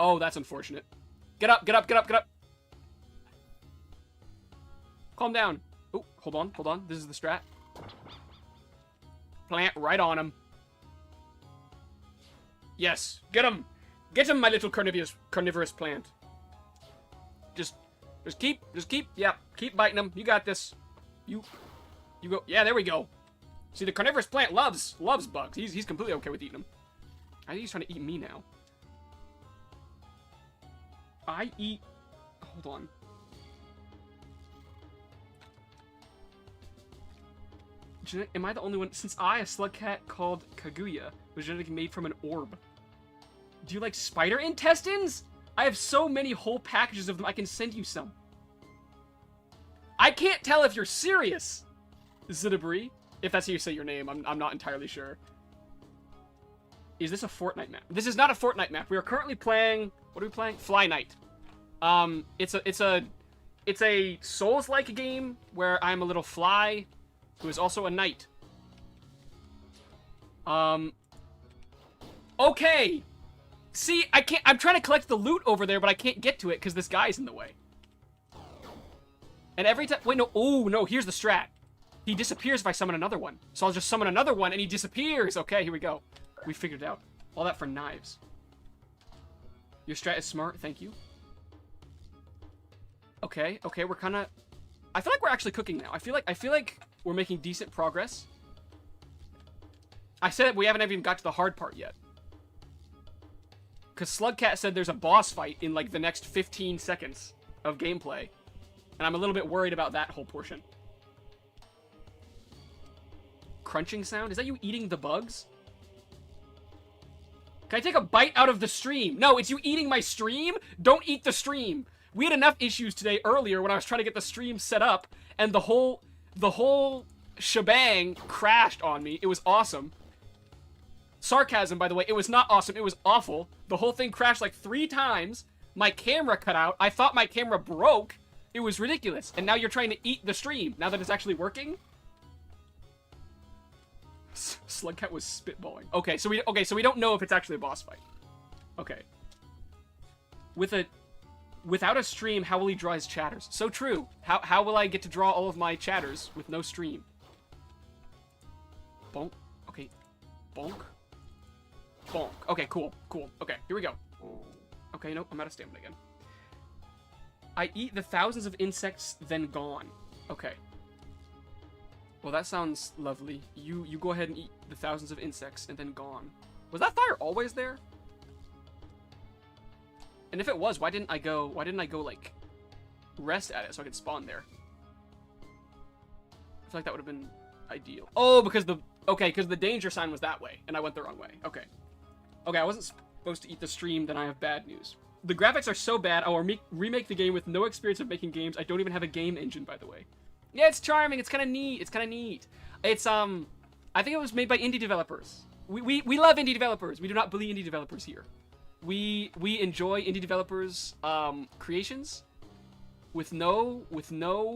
Oh, that's unfortunate. Get up, get up, get up, get up. Calm down. Oh, hold on. This is the strat. Plant right on him. Yes, get him. Get him, my little carnivorous plant. Just keep, yeah, keep biting him. You got this. You go. Yeah, there we go. See, the carnivorous plant loves bugs. He's completely okay with eating them. I think he's trying to eat me now. I eat... Hold on. Am I the only one? Since a slug cat called Kaguya, was genetically made from an orb. Do you like spider intestines? I have so many whole packages of them, I can send you some. I can't tell if you're serious, Zidabri. If that's how you say your name, I'm not entirely sure. Is this a Fortnite map? This is not a Fortnite map. We are currently playing... What are we playing? Fly Night. It's a Souls-like game where I'm a little fly who is also a knight. Okay. See, I can't... I'm trying to collect the loot over there, but I can't get to it because this guy's in the way. And every time... Wait, no. Oh, no. Here's the strat. He disappears if I summon another one. So I'll just summon another one and he disappears. Okay, here we go. We figured it out. All that for knives. Your strat is smart. Thank you. Okay, we're kind of... I feel like we're actually cooking now. I feel like we're making decent progress. I said we haven't even got to the hard part yet. Because Slugcat said there's a boss fight in, like, the next 15 seconds of gameplay. And I'm a little bit worried about that whole portion. Crunching sound? Is that you eating the bugs? Can I take a bite out of the stream? No, it's you eating my stream? Don't eat the stream. We had enough issues today earlier when I was trying to get the stream set up, and the whole shebang crashed on me. It was awesome. Sarcasm, by the way. It was not awesome. It was awful. The whole thing crashed like 3 times. My camera cut out. I thought my camera broke. It was ridiculous. And now you're trying to eat the stream. Now that it's actually working? Slugcat was spitballing. Okay, so we don't know if it's actually a boss fight. Okay. Without a stream, how will he draw his chatters? So true. How will I get to draw all of my chatters with no stream? Bonk. Okay. Bonk. Bonk. Okay, cool. Okay, here we go. Okay, nope, I'm out of stamina again. I eat the thousands of insects, then gone. Okay. Well, that sounds lovely. You go ahead and eat the thousands of insects, and then gone. Was that fire always there? And if it was, why didn't I go, like, rest at it so I could spawn there? I feel like that would have been ideal. Oh, because the danger sign was that way, and I went the wrong way. Okay. Okay, I wasn't supposed to eat the stream, then I have bad news. The graphics are so bad, I will remake the game with no experience of making games. I don't even have a game engine, by the way. Yeah, it's charming, it's kind of neat, It's, I think it was made by indie developers. We love indie developers. We do not bully indie developers here. We enjoy indie developers' creations with no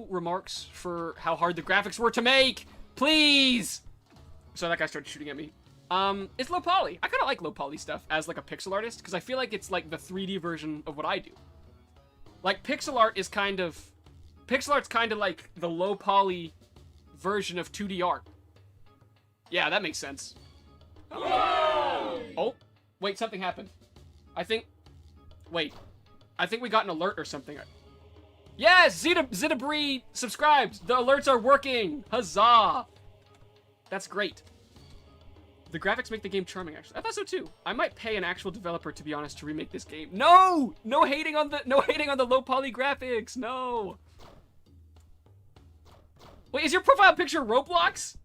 remarks for how hard the graphics were to make. Please. So that guy started shooting at me. It's low poly. I kind of like low poly stuff as like a pixel artist because I feel like it's like the 3D version of what I do. Like pixel art's kind of like the low poly version of 2D art. Yeah, that makes sense. Oh, wait, something happened. I think we got an alert or something. Yes, Zidabri subscribed. The alerts are working. Huzzah. That's great. The graphics make the game charming, actually. I thought so too. I might pay an actual developer, to be honest, to remake this game. No hating on the low poly graphics. No. Wait, is your profile picture Roblox?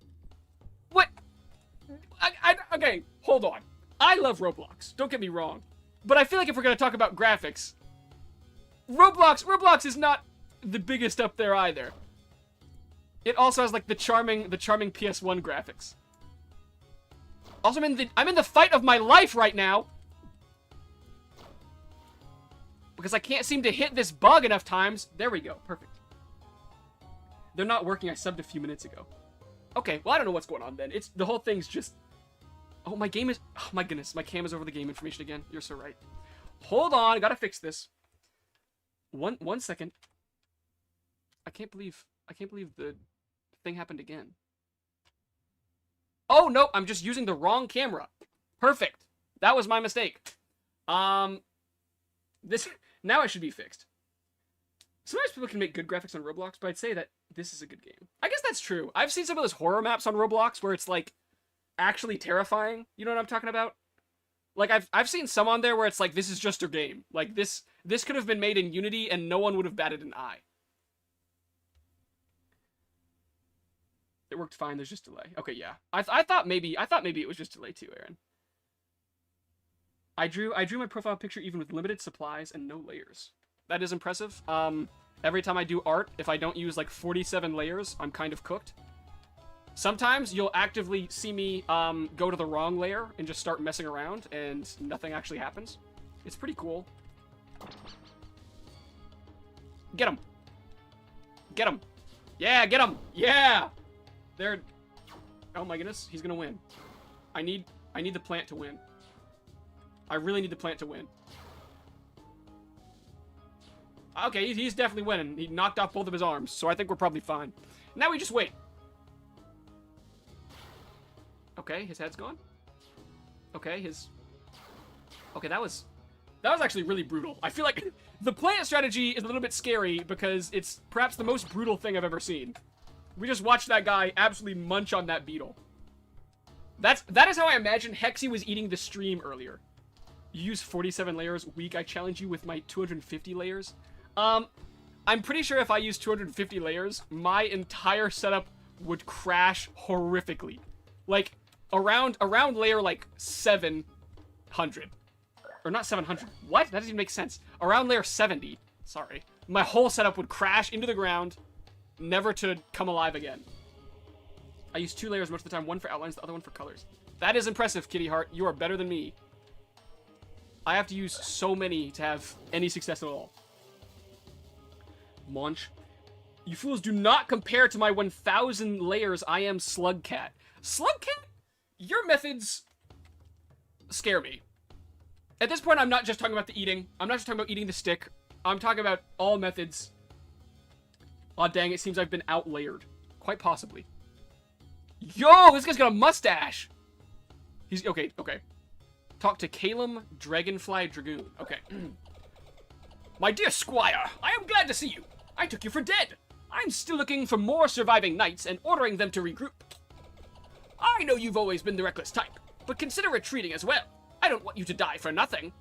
What? Okay, hold on. I love Roblox. Don't get me wrong. But I feel like if we're going to talk about graphics, Roblox is not the biggest up there either. It also has like the charming PS1 graphics. Also, I'm in the fight of my life right now. Because I can't seem to hit this bug enough times. There we go. Perfect. They're not working. I subbed a few minutes ago. Okay, well, I don't know what's going on then. The whole thing's just... Oh, my game is... Oh, my goodness. My cam is over the game information again. You're so right. Hold on. I gotta fix this. One second. I can't believe the thing happened again. Oh, no. I'm just using the wrong camera. Perfect. That was my mistake. This... Now it should be fixed. Sometimes people can make good graphics on Roblox, but I'd say that this is a good game. I guess that's true. I've seen some of those horror maps on Roblox where it's, like, actually terrifying. You know what I'm talking about? Like, I've seen some on there where it's like, this is just a game. Like, this could have been made in Unity and no one would have batted an eye. It worked fine. There's just delay. Okay, yeah. I thought maybe it was just delay too, Aaron. I drew my profile picture even with limited supplies and no layers. That is impressive. Every time I do art, if I don't use like 47 layers, I'm kind of cooked. Sometimes you'll actively see me go to the wrong layer and just start messing around and nothing actually happens. It's pretty cool. Get him. Get him. Yeah, get him. Yeah. They're... Oh my goodness, he's gonna win. I need the plant to win. I really need the plant to win. Okay, he's definitely winning. He knocked off both of his arms, so I think we're probably fine. Now we just wait. Okay, his head's gone. Okay, Okay, that was actually really brutal. I feel like the plant strategy is a little bit scary because it's perhaps the most brutal thing I've ever seen. We just watched that guy absolutely munch on that beetle. That is how I imagine Hexy was eating the stream earlier. You use 47 layers. Weak. I challenge you with my 250 layers. I'm pretty sure if I use 250 layers, my entire setup would crash horrifically. Like, around layer, like, 700. Or not 700. What? That doesn't even make sense. Around layer 70. Sorry. My whole setup would crash into the ground, never to come alive again. I use 2 layers most of the time. One for outlines, the other one for colors. That is impressive, Kitty Heart. You are better than me. I have to use so many to have any success at all. Munch. You fools do not compare to my 1,000 layers I am Slugcat. Slugcat? Your methods scare me. At this point, I'm not just talking about the eating. I'm not just talking about eating the stick. I'm talking about all methods. Aw, dang, it seems I've been out-layered. Quite possibly. Yo, this guy's got a mustache! He's... Okay. Talk to Calum Dragonfly Dragoon. Okay. My dear squire, I am glad to see you. I took you for dead. I'm still looking for more surviving knights and ordering them to regroup. I know you've always been the reckless type, but consider retreating as well. I don't want you to die for nothing.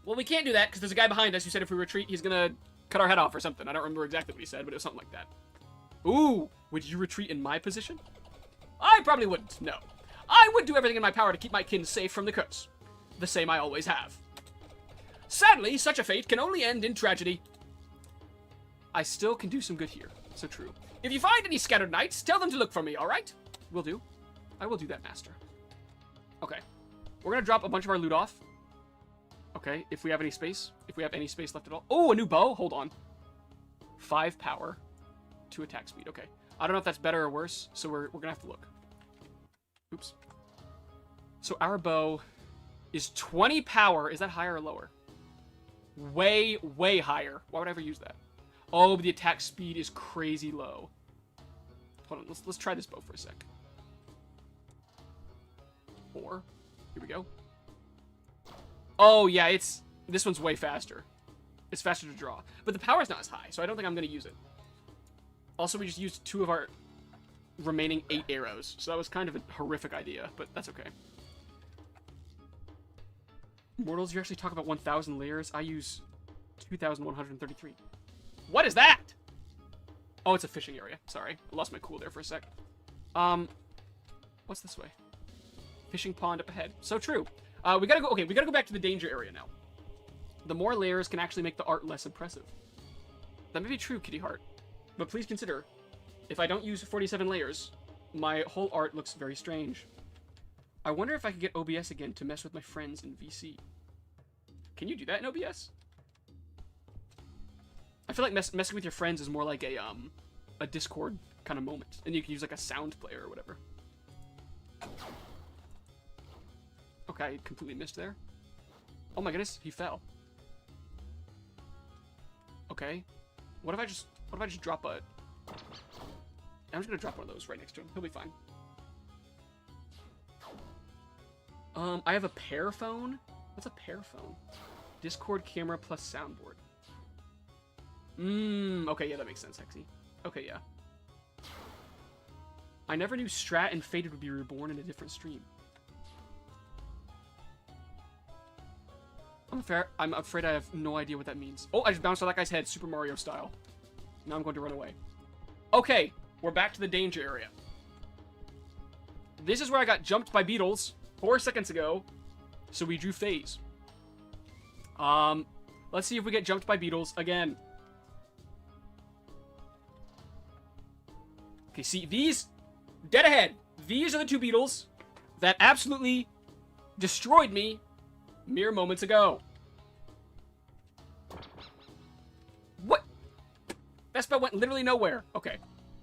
Well, we can't do that because there's a guy behind us who said if we retreat, he's gonna cut our head off or something. I don't remember exactly what he said, but it was something like that. Ooh, would you retreat in my position? I probably wouldn't, no. I would do everything in my power to keep my kin safe from the curse. The same I always have. Sadly, such a fate can only end in tragedy. I still can do some good here. So true. If you find any scattered knights, tell them to look for me, alright? Will do. I will do that, master. Okay. We're gonna drop a bunch of our loot off. Okay, if we have any space. If we have any space left at all. Oh, a new bow. Hold on. 5 power. 2 attack speed. Okay. I don't know if that's better or worse, so we're gonna have to look. Oops. So our bow is 20 power. Is that higher or lower? Way, way higher. Why would I ever use that? Oh, but the attack speed is crazy low. Hold on, let's try this bow for a sec. 4. Here we go. Oh, yeah, this one's way faster. It's faster to draw. But the power's not as high, so I don't think I'm going to use it. Also, we just used 2 of our remaining 8 arrows, so that was kind of a horrific idea, but that's okay. Mortals, you actually talk about 1,000 layers. I use 2,133. What is that? Oh, it's a fishing area. Sorry. I lost my cool there for a sec. What's this way? Fishing pond up ahead. So true. We gotta go back to the danger area now. The more layers can actually make the art less impressive. That may be true, Kitty Heart. But please consider, if I don't use 47 layers, my whole art looks very strange. I wonder if I could get OBS again to mess with my friends in VC. Can you do that in OBS? I feel like messing with your friends is more like a Discord kind of moment. And you can use like a sound player or whatever. Okay, I completely missed there. Oh my goodness, he fell. Okay. What if I just drop a... I'm just gonna drop one of those right next to him. He'll be fine. I have a pair phone. What's a pair phone? Discord camera plus soundboard. Okay, yeah, that makes sense, Hexy. Okay, yeah. I never knew Strat and Faded would be reborn in a different stream. I'm afraid I have no idea what that means. Oh, I just bounced off that guy's head, Super Mario style. Now I'm going to run away. Okay, we're back to the danger area. This is where I got jumped by beetles 4 seconds ago, so we drew phase. Let's see if we get jumped by beetles again. Okay, see, these... Dead ahead. These are the 2 beetles that absolutely destroyed me mere moments ago. What? That spell went literally nowhere. Okay,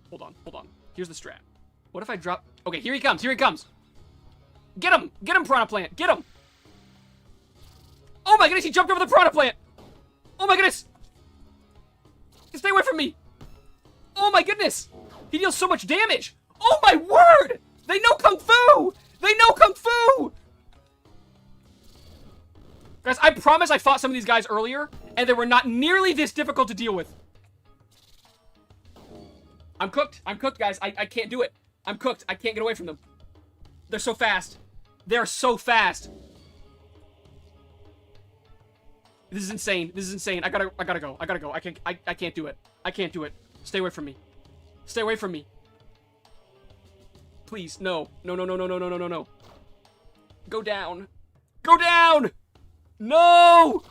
hold on. Here's the strat. What if I drop... Okay, here he comes, Get him, Piranha Plant, get him. Oh my goodness, he jumped over the Piranha Plant. Oh my goodness. Stay away from me. Oh my goodness. He deals so much damage. Oh my word. They know Kung Fu. Guys, I promise I fought some of these guys earlier, and they were not nearly this difficult to deal with. I'm cooked, guys. I can't do it. I'm cooked. I can't get away from them. They're so fast. They're so fast. This is insane. I gotta go. I can't do it. Stay away from me. Please, no. Go down. No!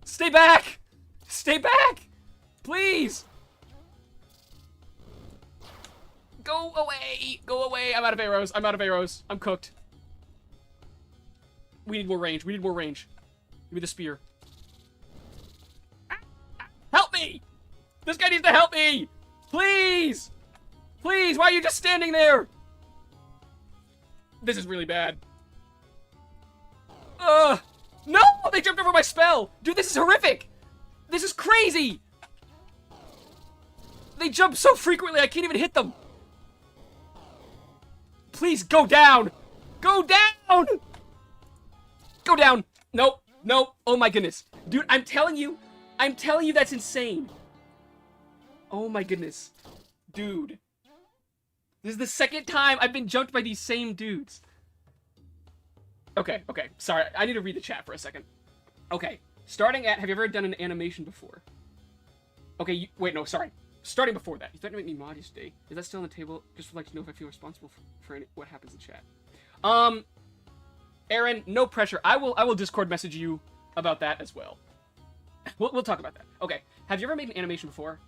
Stay back! Please! Go away! I'm out of arrows. I'm cooked. We need more range. Give me the spear. Help me! This guy needs to help me! Please! Why are you just standing there? This is really bad. No! They jumped over my spell! Dude, this is horrific! This is crazy! They jump so frequently, I can't even hit them! Please, go down! Go down! Nope. Oh my goodness. Dude, I'm telling you that's insane. Oh my goodness. Dude. This is the second time I've been jumped by these same dudes. Okay. Sorry, I need to read the chat for a second. Okay, starting at, have you ever done an animation before? Okay, wait, no, sorry. Starting before that, you threatened to make me mod yesterday. Is that still on the table? Just would like to know if I feel responsible for what happens in chat. Aaron, no pressure. I will Discord message you about that as well. We'll talk about that. Okay, have you ever made an animation before?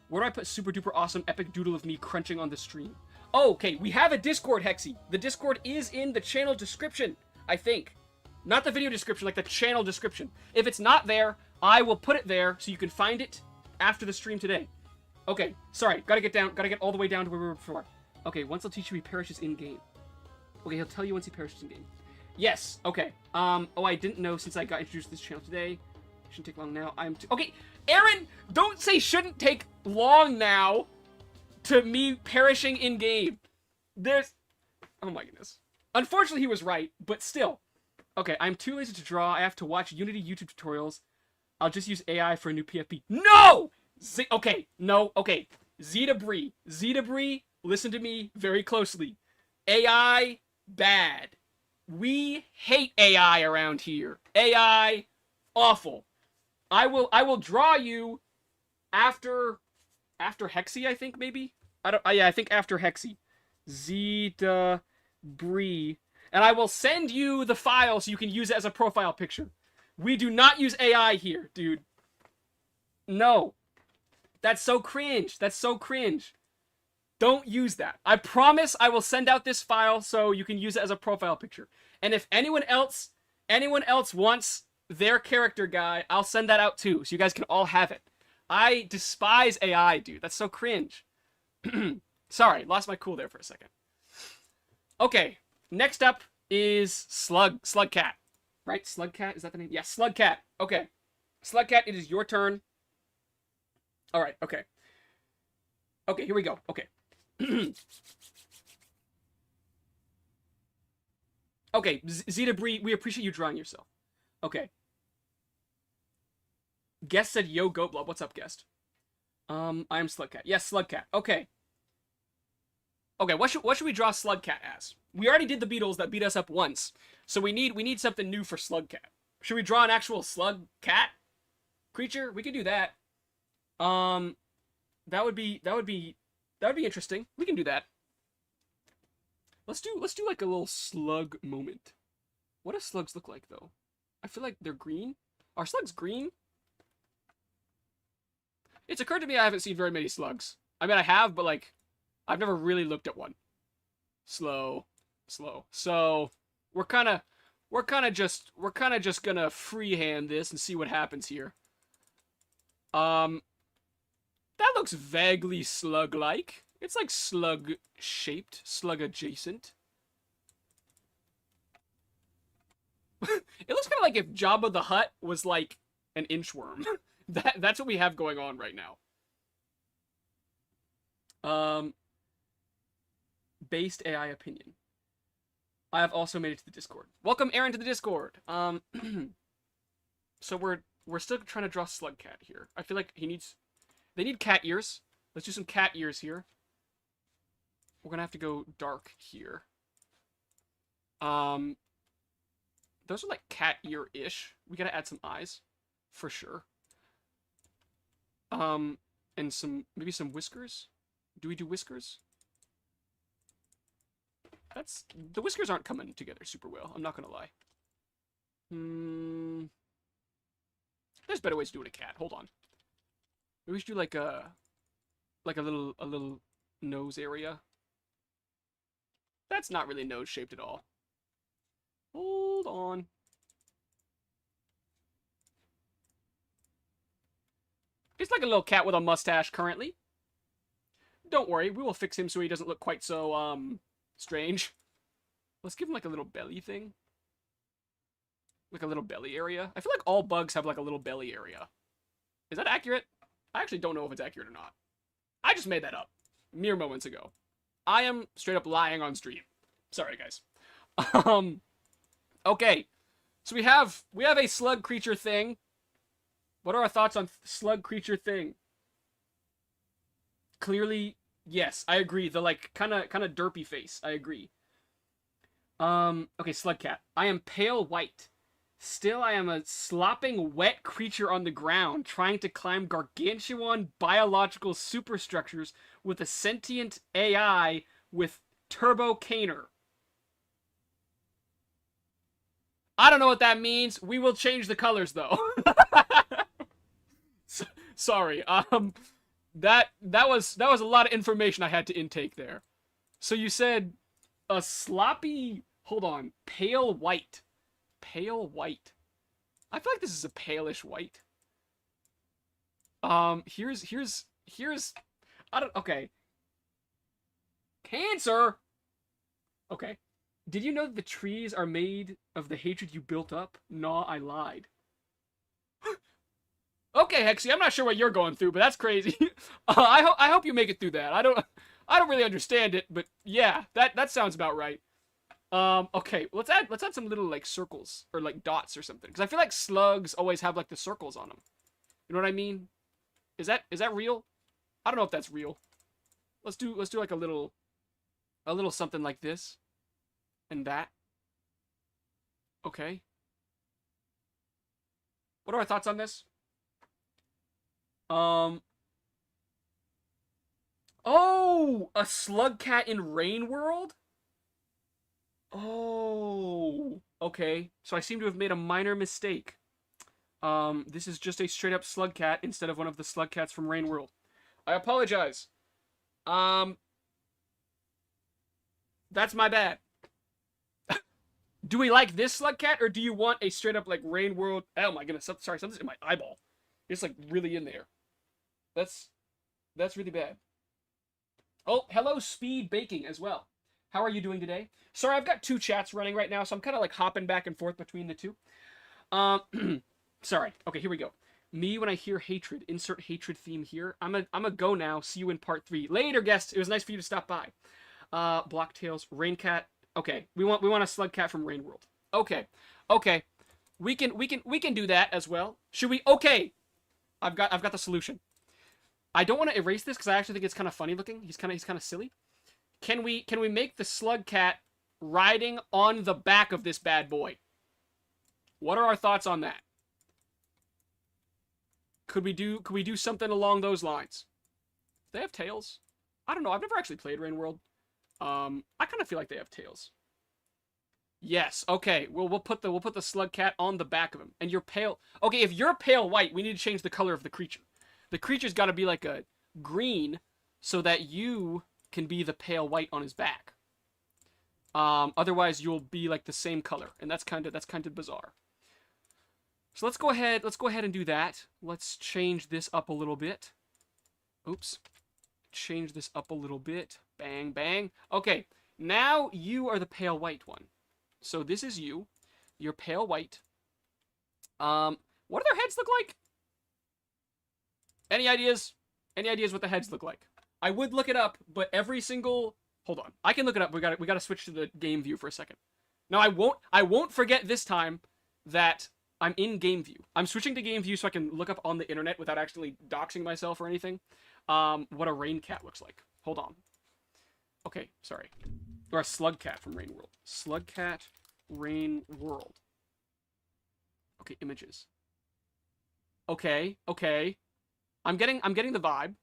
Where do I put super duper awesome epic doodle of me crunching on the stream? Oh, okay, we have a Discord, Hexy. The Discord is in the channel description, I think. Not the video description, like the channel description. If it's not there, I will put it there so you can find it after the stream today. Okay, sorry, gotta get all the way down to where we were before. Okay, once I'll teach you he perishes in-game. Okay, he'll tell you once he perishes in-game. Yes, okay. Oh, I didn't know since I got introduced to this channel today. Shouldn't take long now. Okay, Aaron, don't say shouldn't take long now to me perishing in-game. Oh my goodness. Unfortunately, he was right, but still. Okay, I'm too lazy to draw. I have to watch Unity YouTube tutorials. I'll just use AI for a new PFP. No! Okay, no, okay. Z-Debris, listen to me very closely. AI, bad. We hate AI around here. AI, awful. I will draw you after Hexy, I think, maybe? Yeah, I think after Hexy. Bree, and I will send you the file so you can use it as a profile picture. We do not use AI here, dude. No. That's so cringe. That's so cringe. Don't use that. I promise I will send out this file so you can use it as a profile picture. And if anyone else wants their character guy, I'll send that out too, so you guys can all have it. I despise AI, dude. That's so cringe. Sorry, lost my cool there for a second. Okay, next up is Slugcat. Right? Slugcat? Is that the name? Yeah, Slugcat. Okay. Slugcat, it is your turn. Alright, okay. Okay, here we go. Okay. Okay, Zeta Bree, we appreciate you drawing yourself. Okay. Guest said, yo, Goatblob. What's up, guest? I am Slugcat. Yes, Slugcat. Okay. Okay, what should we draw Slugcat as? We already did the Beatles that beat us up once, so we need something new for Slugcat. Should we draw an actual slug cat creature? We could do that. That would be interesting. We can do that. Let's do like a little slug moment. What do slugs look like though? I feel like they're green. Are slugs green? It's occurred to me I haven't seen very many slugs. I mean, I have, but like, I've never really looked at one. Slow. So we're kind of just gonna freehand this and see what happens here. That looks vaguely slug-like. It's like slug-shaped, slug-adjacent. It looks kind of like if Jabba the Hutt was like an inchworm. That's what we have going on right now. Based AI opinion. I have also made it to the Discord. Welcome, Aaron, to the Discord. So we're still trying to draw Slugcat here. I feel like they need cat ears. Let's do some cat ears here. We're gonna have to go dark here. Those are like cat ear-ish. We gotta add some eyes, for sure. And maybe some whiskers. Do we do whiskers? The whiskers aren't coming together super well. I'm not gonna lie. There's better ways to do it a cat. Hold on. Maybe we should do like a little nose area. That's not really nose shaped at all. Hold on. It's like a little cat with a mustache currently. Don't worry, we will fix him so he doesn't look quite so strange. Let's give him like a little belly thing. Like a little belly area. I feel like all bugs have like a little belly area. Is that accurate? I actually don't know if it's accurate or not. I just made that up mere moments ago. I am straight up lying on stream. Sorry, guys. Okay. So we have a slug creature thing. What are our thoughts on slug creature thing? Clearly, yes, I agree. The like kind of derpy face. I agree. Okay, Slugcat. I am pale white. Still, I am a slopping, wet creature on the ground, trying to climb gargantuan biological superstructures with a sentient AI with Turbo Caner. I don't know what that means. We will change the colors, though. Sorry. That was a lot of information I had to intake there. So you said a sloppy... Hold on. Pale white. Pale white. I feel like this is a palish white. Here's I don't... Okay. Cancer! Okay. Did you know that the trees are made of the hatred you built up? Nah, I lied. Okay, Hexy, I'm not sure what you're going through, but that's crazy. I hope you make it through that. I don't really understand it, but yeah, that sounds about right. Okay, let's add some little like circles or like dots or something, because I feel like slugs always have like the circles on them. You know what I mean? Is that real? I don't know if that's real. Let's do like a little something like this and that. Okay. What are our thoughts on this? Oh, a slug cat in Rain World? Oh, okay. So I seem to have made a minor mistake. This is just a straight up slug cat instead of one of the slug cats from Rain World. I apologize. Um, that's my bad. Do we like this slug cat, or do you want a straight up like Rain World? Oh my goodness, sorry, something's in my eyeball. It's like really in there. That's that's really bad. Oh, hello, Speed Baking as well. How are you doing today? Sorry, I've got two chats running right now, so I'm kind of like hopping back and forth between the two. Sorry. Okay, here we go. Me when I hear hatred. Insert hatred theme here. I'm a go now. See you in part 3. Later, guest. It was nice for you to stop by. Blocktails, Raincat. Okay, we want a slug cat from Rain World. Okay, okay, we can do that as well. Should we? Okay, I've got the solution. I don't want to erase this because I actually think it's kind of funny looking. He's kind of silly. Can we make the slug cat riding on the back of this bad boy? What are our thoughts on that? Could we do something along those lines? Do they have tails? I don't know. I've never actually played Rain World. I kind of feel like they have tails. Yes. Okay. Well, we'll put the slug cat on the back of him. And you're pale. Okay, if you're pale white, we need to change the color of the creature. The creature's got to be like a green, so that you can be the pale white on his back. Otherwise, you'll be like the same color, and that's kind of bizarre. So let's go ahead and do that. Let's change this up a little bit. Oops. Change this up a little bit. Bang, bang. Okay, now you are the pale white one. So this is you. You're pale white. What do their heads look like? Any ideas? Any ideas what the heads look like? I would look it up, but every single... Hold on. I can look it up. We got to switch to the game view for a second. No, I won't forget this time that I'm in game view. I'm switching to game view so I can look up on the internet without actually doxing myself or anything. What a rain cat looks like. Hold on. Okay, sorry. Or a slug cat from Rain World. Slug cat, Rain World. Okay, images. Okay, okay. I'm getting the vibe.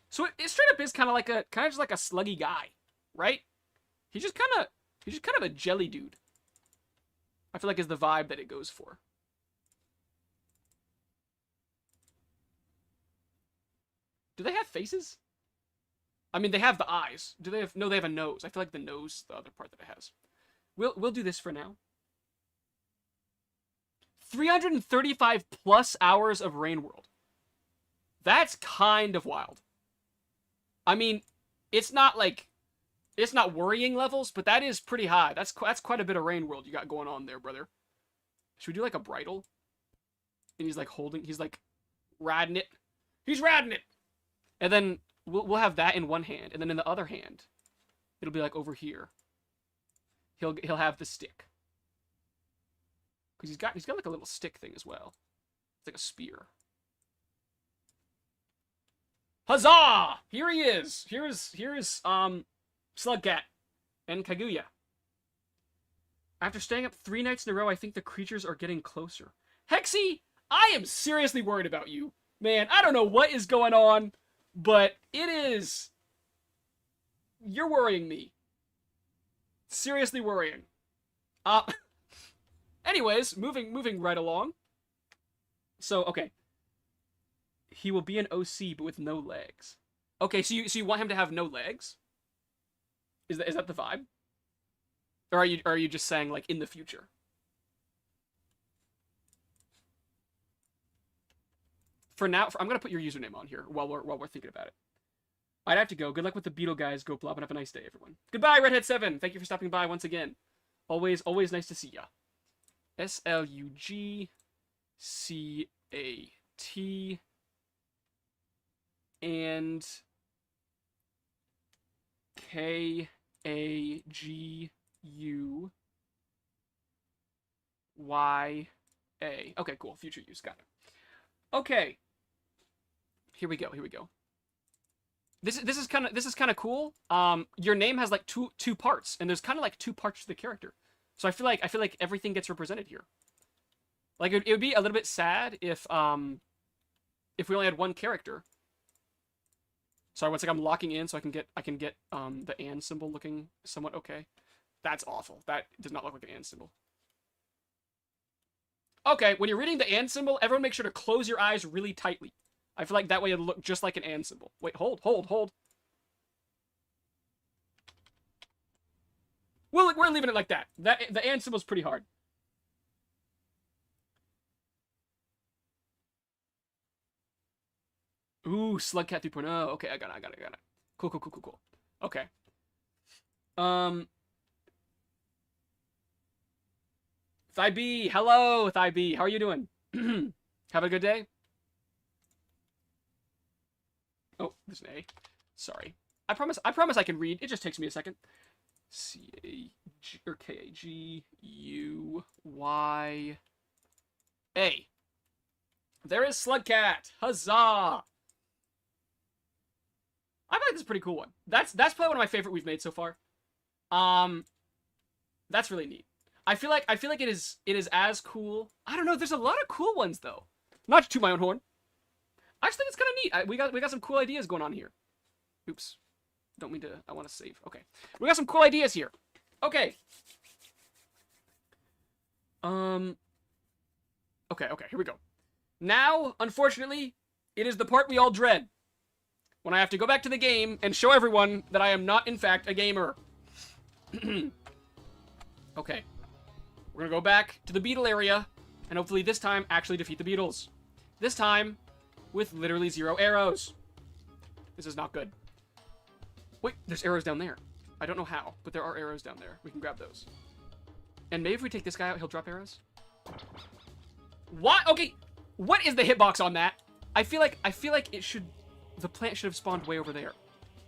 So it straight up is kind of just like a sluggy guy, right? He's just kind of a jelly dude. I feel like is the vibe that it goes for. Do they have faces? I mean, they have the eyes. Do they have... No, they have a nose. I feel like the nose is the other part that it has. We'll do this for now. 335 plus hours of Rain World. That's kind of wild. I mean, it's not worrying levels, but that is pretty high. That's quite a bit of Rain World you got going on there, brother. Should we do like a bridle? And he's like riding it. He's riding it. And then we'll have that in one hand, and then in the other hand, it'll be like over here. He'll have the stick. Cuz he's got like a little stick thing as well. It's like a spear. Huzzah! Here he is. Here is Slugcat and Kaguya. After staying up 3 nights in a row, I think the creatures are getting closer. Hexy, I am seriously worried about you. Man, I don't know what is going on, but it is... You're worrying me. Seriously worrying. Anyways, moving right along. So, okay. He will be an OC, but with no legs. Okay, so you want him to have no legs? Is that the vibe? Or are you just saying like in the future? For now, I'm gonna put your username on here while we're thinking about it. I'd have to go. Good luck with the Beetle guys. Go blob and have a nice day, everyone. Goodbye, Redhead7. Thank you for stopping by once again. Always nice to see ya. SLUGCAT and KAGUYA. Okay, cool. Future use. Got it. Okay. Here we go. This is kind of cool. Your name has like two parts, and there's kind of like 2 parts to the character. So I feel like everything gets represented here. Like it would be a little bit sad if we only had 1 character. Sorry, one second, I'm locking in so I can get the and symbol looking somewhat okay. That's awful. That does not look like an and symbol. Okay, when you're reading the and symbol, everyone make sure to close your eyes really tightly. I feel like that way it'll look just like an and symbol. Wait, hold. We're leaving it like that. The and symbol's pretty hard. Ooh, Slugcat 3.0. Okay, I got it. Cool. Okay. Thigh B, hello, Thigh B. How are you doing? Have a good day? Oh, there's an A. Sorry. I promise I can read. It just takes me a second. C-A-G or K-A-G-U-Y-A. There is Slugcat. Huzzah! I feel like this is a pretty cool one. That's probably one of my favorite we've made so far. That's really neat. I feel like it is as cool. I don't know. There's a lot of cool ones though. Not to toot my own horn. I just think it's kind of neat. We got some cool ideas going on here. Oops. Don't mean to. I want to save. Okay. We got some cool ideas here. Okay. Okay. Here we go. Now, unfortunately, it is the part we all dread. When I have to go back to the game and show everyone that I am not, in fact, a gamer. Okay. We're gonna go back to the beetle area, and hopefully this time actually defeat the beetles. This time, with literally 0 arrows. This is not good. Wait, there's arrows down there. I don't know how, but there are arrows down there. We can grab those. And maybe if we take this guy out, he'll drop arrows? What? Okay, what is the hitbox on that? I feel like it should... The plant should have spawned way over there.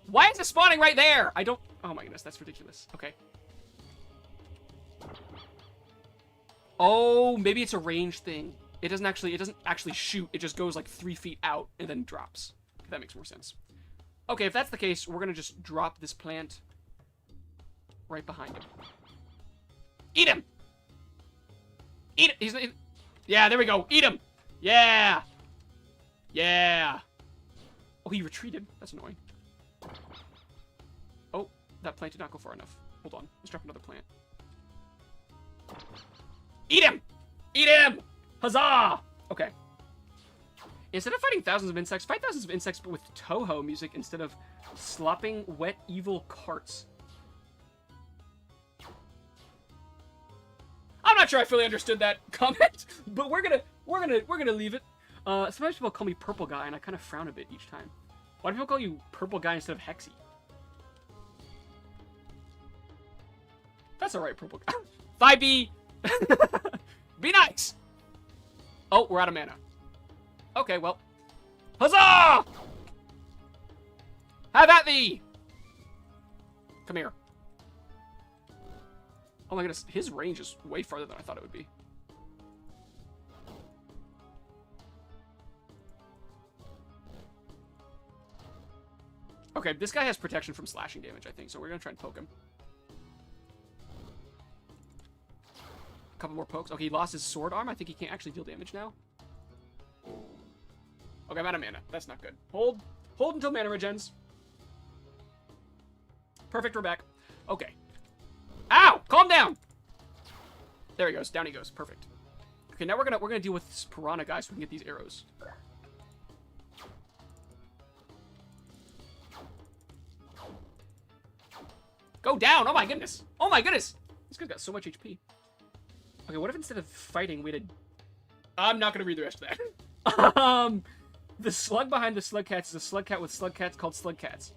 Why is it spawning right there? I don't... Oh my goodness, that's ridiculous. Okay. Oh, maybe it's a range thing. It doesn't actually shoot. It just goes like 3 feet out and then drops. If that makes more sense. Okay, if that's the case, we're gonna just drop this plant right behind him. Eat him! Eat it! Yeah, there we go. Eat him! Yeah! Yeah! Oh, he retreated. That's annoying. Oh, that plant did not go far enough. Hold on. Let's drop another plant. Eat him! Eat him! Huzzah! Okay. Instead of fighting thousands of insects, fight thousands of insects but with Toho music instead of slopping wet evil carts. I'm not sure I fully understood that comment, but we're gonna leave it. Sometimes people call me Purple Guy, and I kind of frown a bit each time. Why do people call you Purple Guy instead of Hexy? That's alright, Purple Guy. Bye, B! Be nice! Oh, we're out of mana. Okay, well. Huzzah! Have at thee! Come here. Oh my goodness, his range is way farther than I thought it would be. Okay, this guy has protection from slashing damage, I think, so we're gonna try and poke him. A couple more pokes. Okay, he lost his sword arm. I think he can't actually deal damage now. Okay, I'm out of mana. That's not good. Hold until mana regens. Perfect, we're back. Okay. Ow! Calm down! There he goes. Down he goes. Perfect. Okay, now we're gonna deal with this piranha guy so we can get these arrows. Go down! Oh my goodness! Oh my goodness! This guy's got so much HP. Okay, what if instead of fighting we had... I'm not gonna read the rest of that. The slug behind the Slugcats is a Slugcat with Slugcats called Slugcats.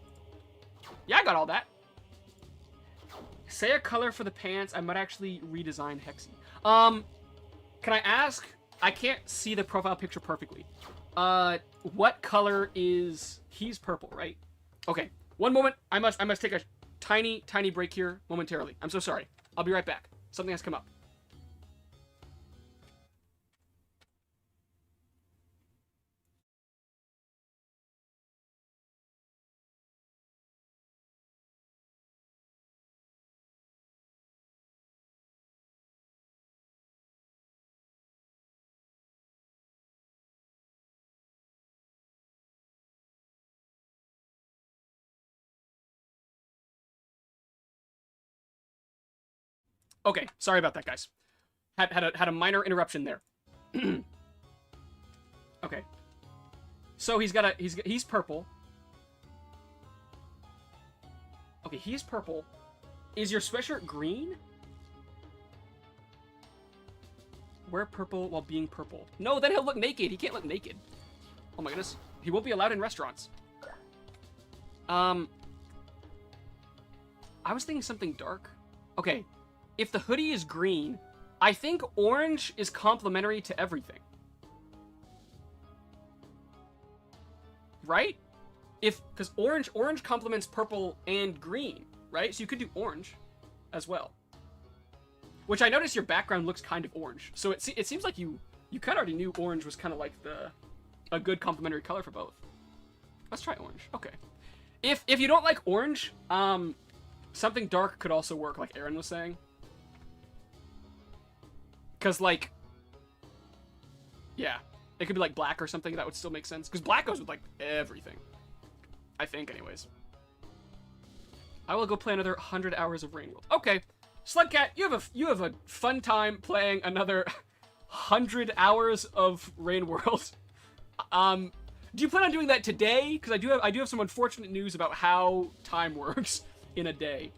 Yeah, I got all that. Say a color for the pants. I might actually redesign Hexy. Can I ask? I can't see the profile picture perfectly. What color is... He's purple, right? Okay, one moment. I must take a tiny break here momentarily. I'm so sorry. I'll be right back. Something has come up. Okay, sorry about that, guys. Had a minor interruption there. Okay. So he's purple. Okay, he's purple. Is your sweatshirt green? Wear purple while being purple. No, then he'll look naked. He can't look naked. Oh my goodness. He won't be allowed in restaurants. I was thinking something dark. Okay, if the hoodie is green, I think orange is complementary to everything. Right? Because orange complements purple and green, right? So you could do orange as well. Which I notice your background looks kind of orange. So it seems like you kind of already knew orange was kind of like a good complementary color for both. Let's try orange. Okay. If you don't like orange, something dark could also work, like Aaron was saying. Because, like, yeah, it could be like black or something. That would still make sense. Because black goes with, like, everything. I think, anyways. I will go play another 100 hours of Rain World. Okay. Slugcat, you have a fun time playing another 100 hours of Rain World. Do you plan on doing that today? Because I do have some unfortunate news about how time works in a day.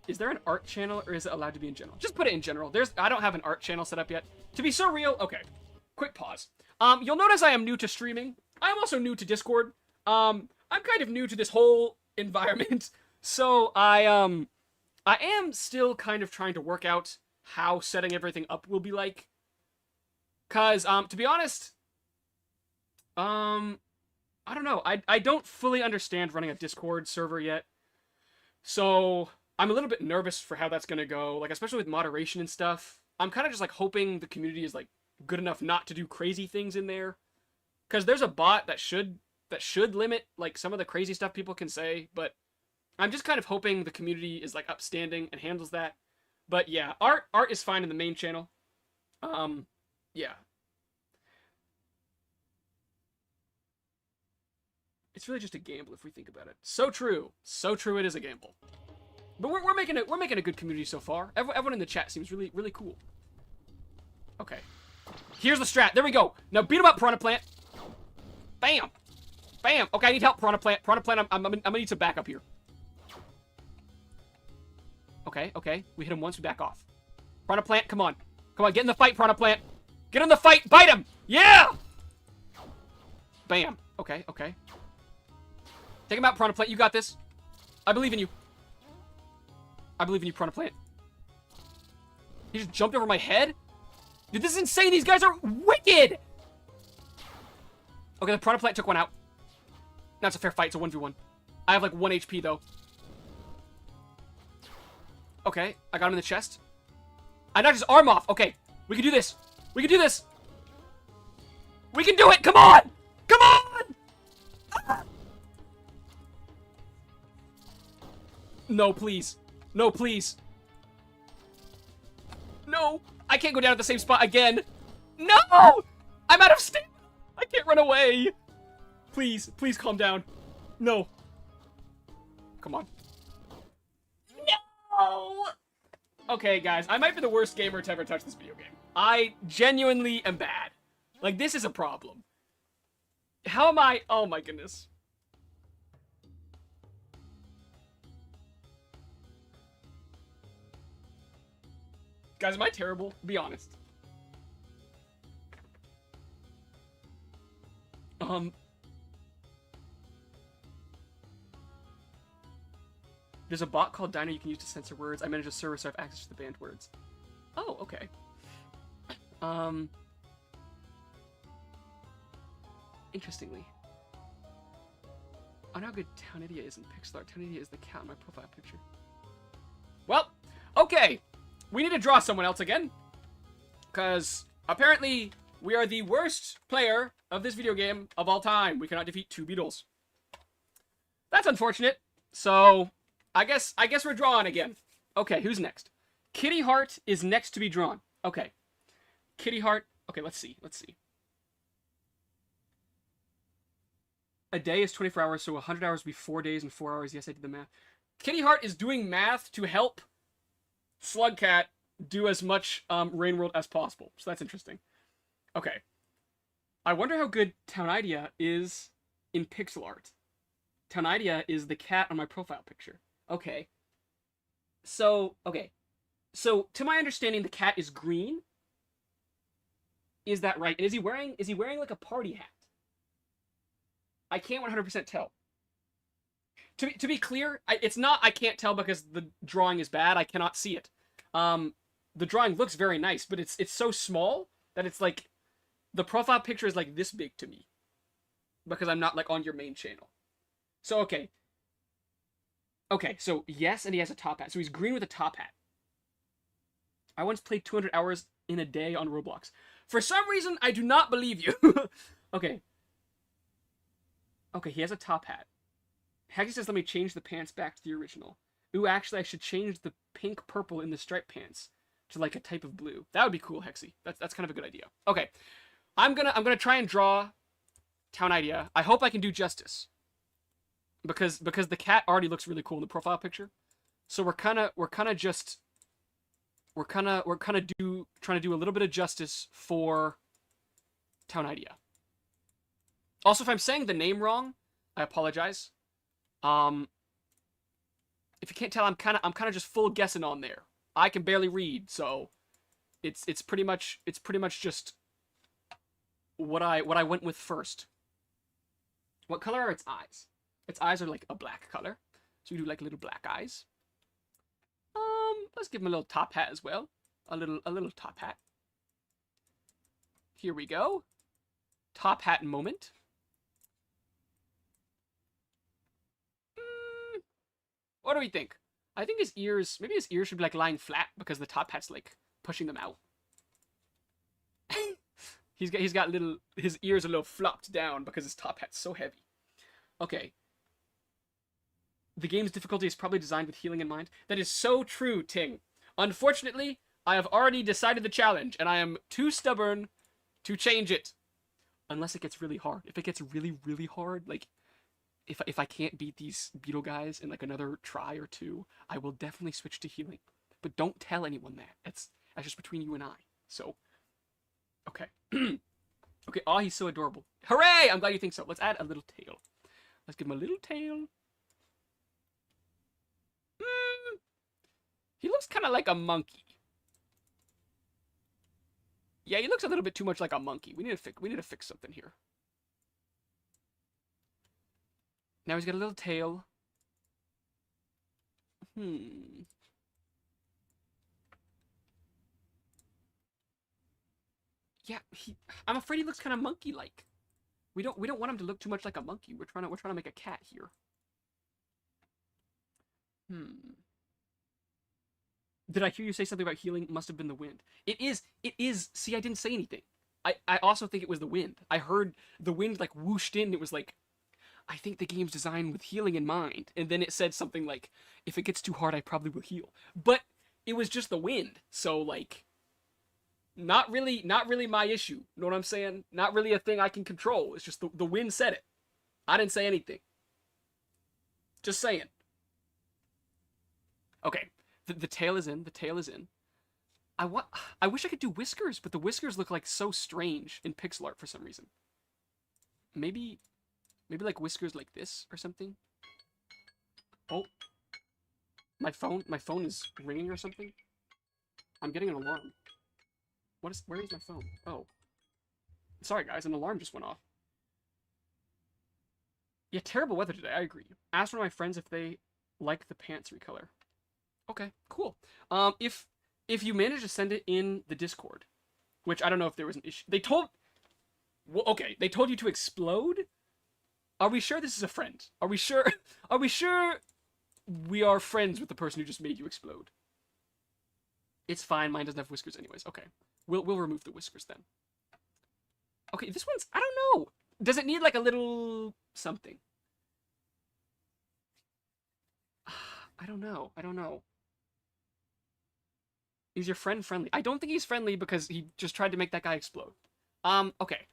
Is there an art channel, or is it allowed to be in general? Just put it in general. I don't have an art channel set up yet. To be so real, okay. Quick pause. You'll notice I am new to streaming. I'm also new to Discord. I'm kind of new to this whole environment. So I am still kind of trying to work out how setting everything up will be like. Cause, to be honest, I don't know. I don't fully understand running a Discord server yet. So I'm a little bit nervous for how that's gonna go, like, especially with moderation and stuff. I'm kind of just, like, hoping the community is, like, good enough not to do crazy things in there. Because there's a bot that should limit, like, some of the crazy stuff people can say, but I'm just kind of hoping the community is, like, upstanding and handles that. But, yeah, art is fine in the main channel. Yeah. It's really just a gamble if we think about it. So true. So true, it is a gamble. But we're making a good community so far. Everyone in the chat seems really, really cool. Okay. Here's the strat. There we go. Now beat him up, Piranha Plant. Bam. Bam. Okay, I need help, Piranha Plant. Piranha Plant, I'm gonna need some backup here. Okay, okay. We hit him once, we back off. Piranha Plant, come on. Come on, get in the fight, Piranha Plant. Get in the fight. Bite him. Yeah! Bam. Okay, okay. Take him out, Piranha Plant. You got this. I believe in you. I believe in you, Piranha Plant. He just jumped over my head? Dude, this is insane. These guys are wicked! Okay, the Piranha Plant took one out. That's a fair fight. It's a 1v1. I have like 1 HP, though. Okay, I got him in the chest. I knocked his arm off. Okay, we can do this. We can do this. We can do it. Come on! Come on! Ah! No, please. No, please. No! I can't go down at the same spot again. No! I'm out of stamina. I can't run away. Please, please calm down. No. Come on. No! Okay, guys, I might be the worst gamer to ever touch this video game. I genuinely am bad. Like, this is a problem. How am I? Oh my goodness. Guys, am I terrible? Be honest. There's a bot called Dino you can use to censor words. I manage a server so I have access to the banned words. Oh, okay. Interestingly. I know how good Townidia is in Pixel art. Townidia is the cat in my profile picture. Well, okay. We need to draw someone else again. Because apparently we are the worst player of this video game of all time. We cannot defeat 2 beetles. That's unfortunate. So I guess we're drawing again. Okay, who's next? Kitty Heart is next to be drawn. Okay. Kitty Heart. Okay, let's see. Let's see. A day is 24 hours, so 100 hours would be 4 days and 4 hours. Yes, I did the math. Kitty Heart is doing math to help Slugcat do as much Rain World as possible. So that's interesting. Okay. I wonder how good Townidea is in pixel art. Townidea is the cat on my profile picture. Okay. So, okay. So, to my understanding, the cat is green. Is that right? And is he wearing like a party hat? I can't 100% tell. To be clear, it's not I can't tell because the drawing is bad. I cannot see it. The drawing looks very nice, but it's so small that it's like the profile picture is like this big to me because I'm not like on your main channel. So okay. Okay, so yes, and he has a top hat. So he's green with a top hat. I once played 200 hours in a day on Roblox. For some reason, I do not believe you. Okay. Okay, he has a top hat. Hexy says, let me change the pants back to the original. Ooh, actually, I should change the pink purple in the striped pants to like a type of blue. That would be cool, Hexy. That's kind of a good idea. Okay. I'm gonna try and draw Townidea. I hope I can do justice. Because the cat already looks really cool in the profile picture. So we're trying to do a little bit of justice for Townidea. Also, if I'm saying the name wrong, I apologize. If you can't tell, I'm kind of just full guessing on there. I can barely read, so it's pretty much just what I went with first. What color are its eyes? Its eyes are like a black color, so we do like little black eyes. Let's give him a little top hat as well. A little top hat. Here we go. Top hat moment. What do we think? I think his ears, maybe his ears should be like lying flat because the top hat's like pushing them out. He's got his ears are a little flopped down because his top hat's so heavy. Okay. The game's difficulty is probably designed with healing in mind. That is so true, Ting. Unfortunately, I have already decided the challenge, and I am too stubborn to change it. Unless it gets really hard. If it gets really, really hard, like, if I can't beat these beetle guys in, like, another try or two, I will definitely switch to healing. But don't tell anyone that. That's just between you and I. So, okay. Okay, oh, he's so adorable. Hooray! I'm glad you think so. Let's add a little tail. Let's give him a little tail. He looks kind of like a monkey. Yeah, he looks a little bit too much like a monkey. We need to fix something here. Now he's got a little tail. Yeah, I'm afraid he looks kind of monkey-like. We don't want him to look too much like a monkey. We're trying to make a cat here. Did I hear you say something about healing? Must have been the wind. It is. See, I didn't say anything. I also think it was the wind. I heard the wind like whooshed in. It was like, I think the game's designed with healing in mind. And then it said something like, if it gets too hard, I probably will heal. But it was just the wind. So like, not really my issue. You know what I'm saying? Not really a thing I can control. It's just the wind said it. I didn't say anything. Just saying. Okay. The tail is in. The tail is in. I wish I could do whiskers, but the whiskers look like so strange in pixel art for some reason. Maybe like whiskers like this or something. Oh. My phone is ringing or something. I'm getting an alarm. Where is my phone? Oh. Sorry guys, an alarm just went off. Yeah, terrible weather today, I agree. Asked one of my friends if they like the pants recolor. Okay, cool. If you manage to send it in the Discord, which I don't know if there was an issue. They told you to explode? Are we sure this is a friend? Are we sure we are friends with the person who just made you explode? It's fine, mine doesn't have whiskers anyways. Okay. We'll remove the whiskers then. Okay, this one's, I don't know. Does it need like a little something? I don't know. Is your friend friendly? I don't think he's friendly because he just tried to make that guy explode. Okay.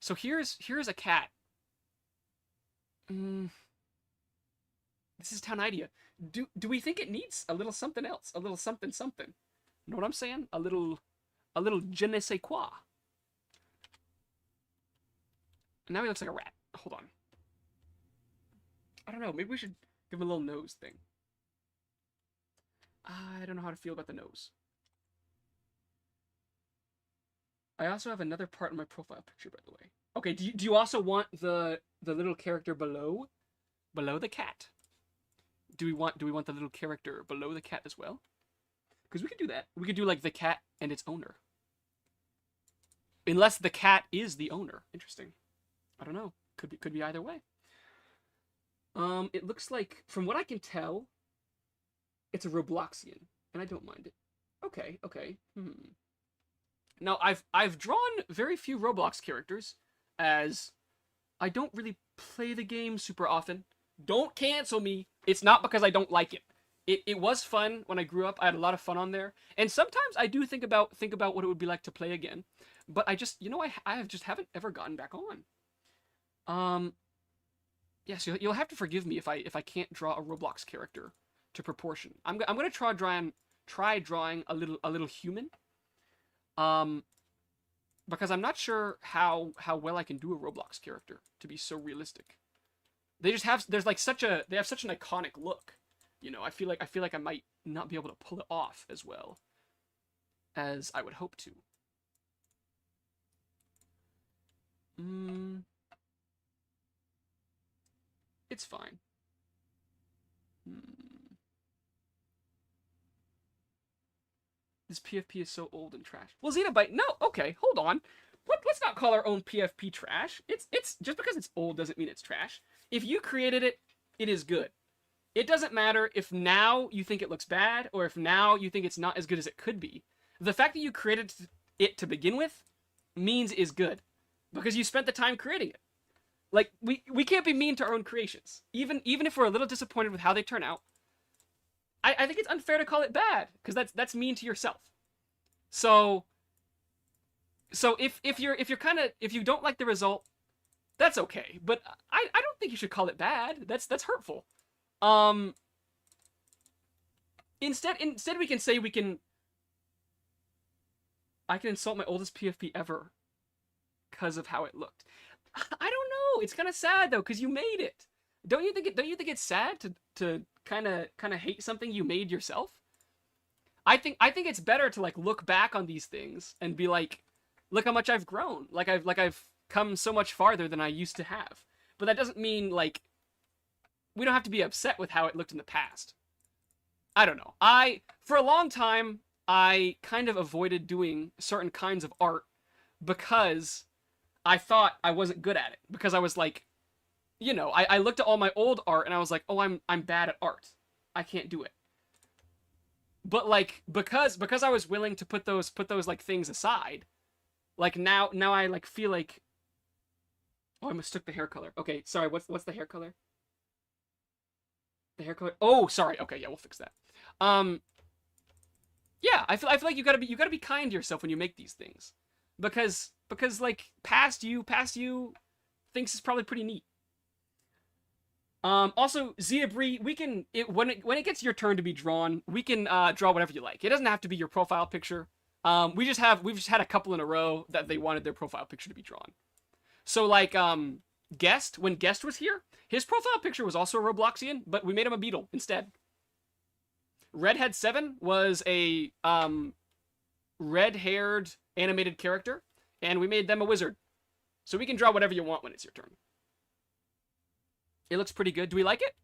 So here's a cat. This is town idea. Do we think it needs a little something else? A little something something. You know what I'm saying? A little je ne sais quoi. Now he looks like a rat. Hold on. I don't know. Maybe we should give him a little nose thing. I don't know how to feel about the nose. I also have another part in my profile picture, by the way. Okay, do you also want the little character below the cat? Do we want the little character below the cat as well? Because we could do that. We could do like the cat and its owner. Unless the cat is the owner. Interesting. I don't know. Could be either way. It looks like, from what I can tell, it's a Robloxian, and I don't mind it. Okay. Now I've drawn very few Roblox characters, as I don't really play the game super often. Don't cancel me. It's not because I don't like it. It was fun when I grew up. I had a lot of fun on there, and sometimes I do think about what it would be like to play again. But I just, I just haven't ever gotten back on. Yeah, so you'll have to forgive me if I can't draw a Roblox character to proportion. I'm gonna try drawing a little human. Because I'm not sure how well I can do a Roblox character to be so realistic. They have such an iconic look. I feel like I might not be able to pull it off as well as I would hope to. It's fine. This PFP is so old and trash. Well, Xenobyte, no, okay, hold on. Let's not call our own PFP trash. It's just because it's old doesn't mean it's trash. If you created it, it is good. It doesn't matter if now you think it looks bad or if now you think it's not as good as it could be. The fact that you created it to begin with means is good because you spent the time creating it. Like, we can't be mean to our own creations. Even if we're a little disappointed with how they turn out, I think it's unfair to call it bad because that's mean to yourself. So if you don't like the result, that's okay. But I don't think you should call it bad. That's hurtful. Instead we can say I can insult my oldest PFP ever because of how it looked. I don't know. It's kind of sad though because you made it. Don't you think it's sad to kind of hate something you made yourself? I think it's better to like look back on these things and be like, look how much I've grown. Like I've come so much farther than I used to have. But that doesn't mean like we don't have to be upset with how it looked in the past. I don't know. For a long time I kind of avoided doing certain kinds of art because I thought I wasn't good at it. Because I was like, I looked at all my old art and I was like, oh, I'm bad at art. I can't do it. But like because I was willing to put those like things aside, like now I like feel like, oh, I mistook the hair color. Okay, sorry. What's the hair color? The hair color. Oh, sorry. Okay, yeah, we'll fix that. Yeah, I feel like you gotta be kind to yourself when you make these things, because like past you thinks it's probably pretty neat. Also, Zeabree, when it gets your turn to be drawn, we can draw whatever you like. It doesn't have to be your profile picture. We've just had a couple in a row that they wanted their profile picture to be drawn. So like Guest, when Guest was here, his profile picture was also a Robloxian, but we made him a beetle instead. Redhead7 was a red-haired animated character, and we made them a wizard. So we can draw whatever you want when it's your turn. It looks pretty good. Do we like it?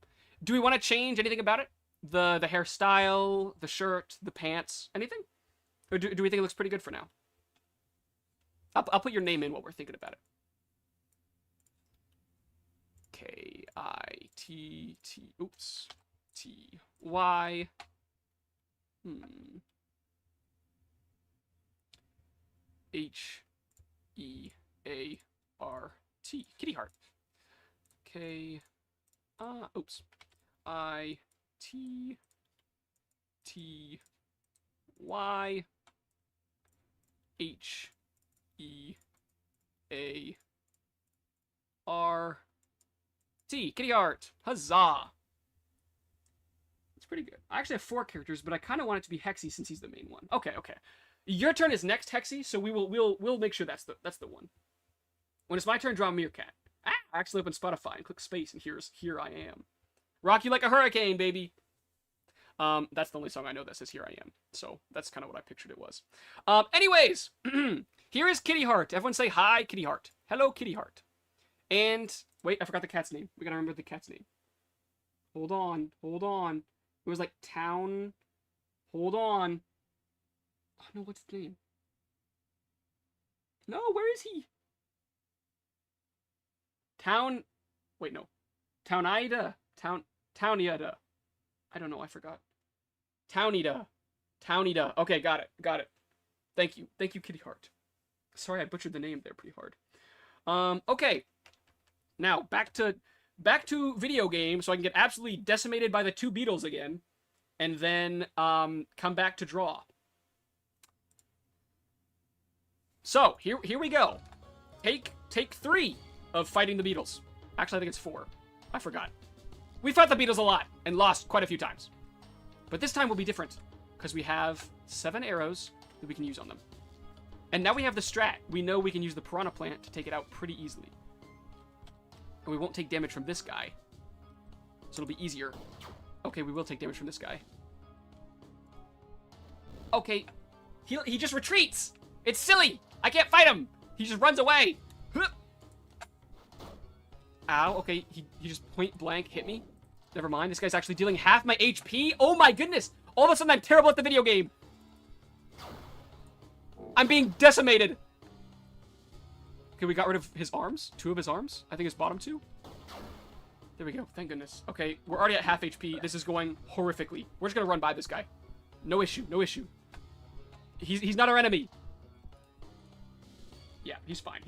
Do we want to change anything about it? The hairstyle, the shirt, the pants, anything? Or do we think it looks pretty good for now? I'll put your name in while we're thinking about it. K-I-T-T... Oops. T-Y... H-E-A-R-T. Kitty heart. Oops. I-T-T-Y H-E-A-R-T. Kitty heart. Huzzah. pretty good. I actually have 4 characters, but I kind of want it to be Hexy since he's the main one. Okay, okay. Your turn is next, Hexy, so we'll make sure that's the one. When it's my turn, draw a meerkat. I actually open Spotify and click space, and here I am. Rock you like a hurricane, baby. That's the only song I know that says Here I Am. So that's kind of what I pictured it was. Anyways, here is Kitty Heart. Everyone say hi, Kitty Heart. Hello, Kitty Heart. And wait, I forgot the cat's name. We gotta remember the cat's name. Hold on. It was like Town. Hold on. Oh no, what's his name? No, where is he? Town. Wait, no. Townida. Townida. I don't know, I forgot. Townida. Okay, got it. Thank you, Kitty Heart. Sorry, I butchered the name there pretty hard. Okay. Now, back to video game, so I can get absolutely decimated by the 2 beetles again, and then come back to draw. So here we go. Take 3 of fighting the beetles. Actually, I think it's 4. I forgot. We fought the beetles a lot and lost quite a few times, but this time will be different because we have 7 arrows that we can use on them, and now we have the strat. We know we can use the piranha plant to take it out pretty easily. And we won't take damage from this guy. So it'll be easier. Okay, we will take damage from this guy. Okay. He just retreats! It's silly! I can't fight him! He just runs away! Ow, okay. He just point blank hit me. Never mind, this guy's actually dealing half my HP? Oh my goodness! All of a sudden I'm terrible at the video game! I'm being decimated! Okay, we got rid of his arms. 2 of his arms. I think his bottom 2. There we go. Thank goodness. Okay, we're already at half HP. This is going horrifically. We're just gonna run by this guy. No issue. He's not our enemy. Yeah, he's fine.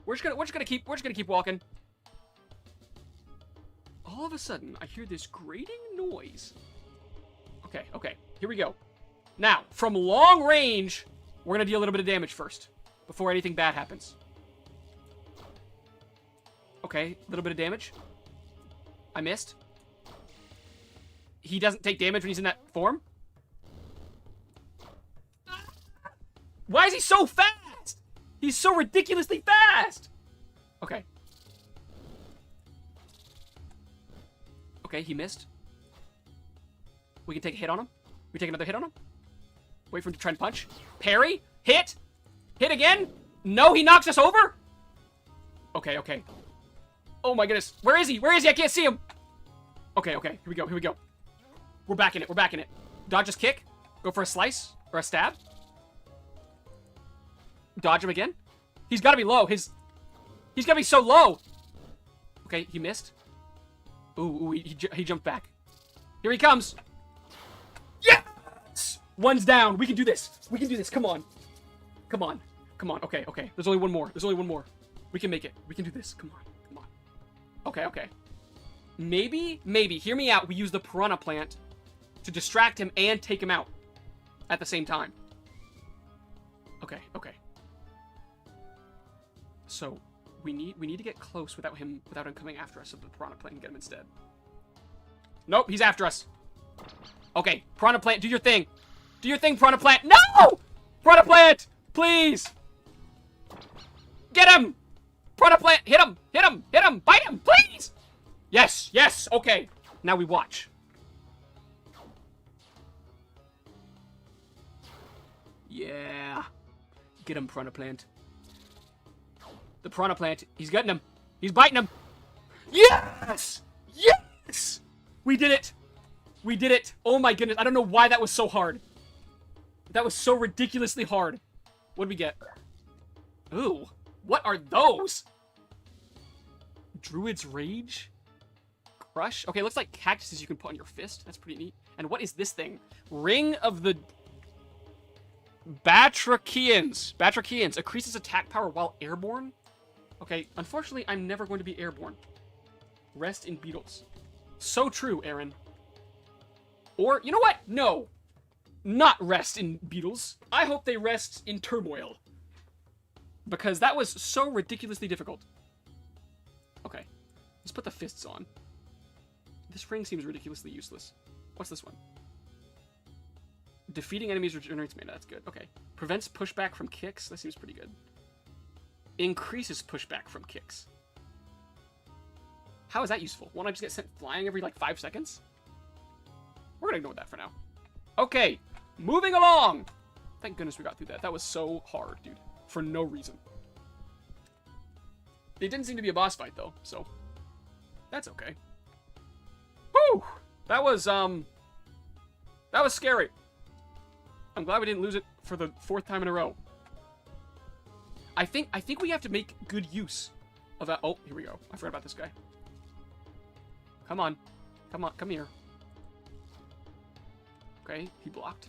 We're just gonna keep walking. All of a sudden, I hear this grating noise. Okay, here we go. Now, from long range, we're gonna deal a little bit of damage first, before anything bad happens. Okay, a little bit of damage. I missed. He doesn't take damage when he's in that form. Why is he so fast? He's so ridiculously fast! Okay. Okay, he missed. We can take a hit on him. We take another hit on him. Wait for him to try and punch. Parry. Hit. Hit again. No, he knocks us over. Okay. Oh my goodness. Where is he? I can't see him. Okay. Here we go. We're back in it. Dodge his kick. Go for a slice or a stab. Dodge him again. He's got to be low. He's got to be so low. Okay, he missed. Ooh, he jumped back. Here he comes. Yes! One's down. We can do this. Come on. Okay. There's only one more. We can make it. We can do this. Come on. Okay. Maybe, hear me out. We use the piranha plant to distract him and take him out at the same time. Okay. So, we need to get close without him coming after us, so the piranha plant can get him instead. Nope, he's after us. Okay, piranha plant, do your thing. Do your thing, piranha plant. No! Piranha plant, please. Get him. Piranha plant, hit him. Bite him, please. Yes, okay. Now we watch. Yeah. Get him, piranha plant. The piranha plant, he's getting him. He's biting him. Yes! We did it. Oh my goodness. I don't know why that was so hard. That was so ridiculously hard. What did we get? Ooh. What are those? Druid's Rage? Crush? Okay, it looks like cactuses you can put on your fist. That's pretty neat. And what is this thing? Ring of the Batrachians. Increases attack power while airborne? Okay, unfortunately, I'm never going to be airborne. Rest in beetles. So true, Aaron. Or, you know what? No. Not rest in beetles. I hope they rest in turmoil. Because that was so ridiculously difficult. Okay. Let's put the fists on. This ring seems ridiculously useless. What's this one? Defeating enemies regenerates mana. That's good. Okay. Prevents pushback from kicks. That seems pretty good. Increases pushback from kicks. How is that useful? Won't I just get sent flying every, like, 5 seconds? We're gonna ignore that for now. Okay. Moving along! Thank goodness we got through that. That was so hard, dude. For no reason. It didn't seem to be a boss fight, though, so... That's okay. Whew! That was scary. I'm glad we didn't lose it for the 4th time in a row. I think we have to make good use of that. Oh, here we go. I forgot about this guy. Come on. Come on. Come here. Okay, he blocked.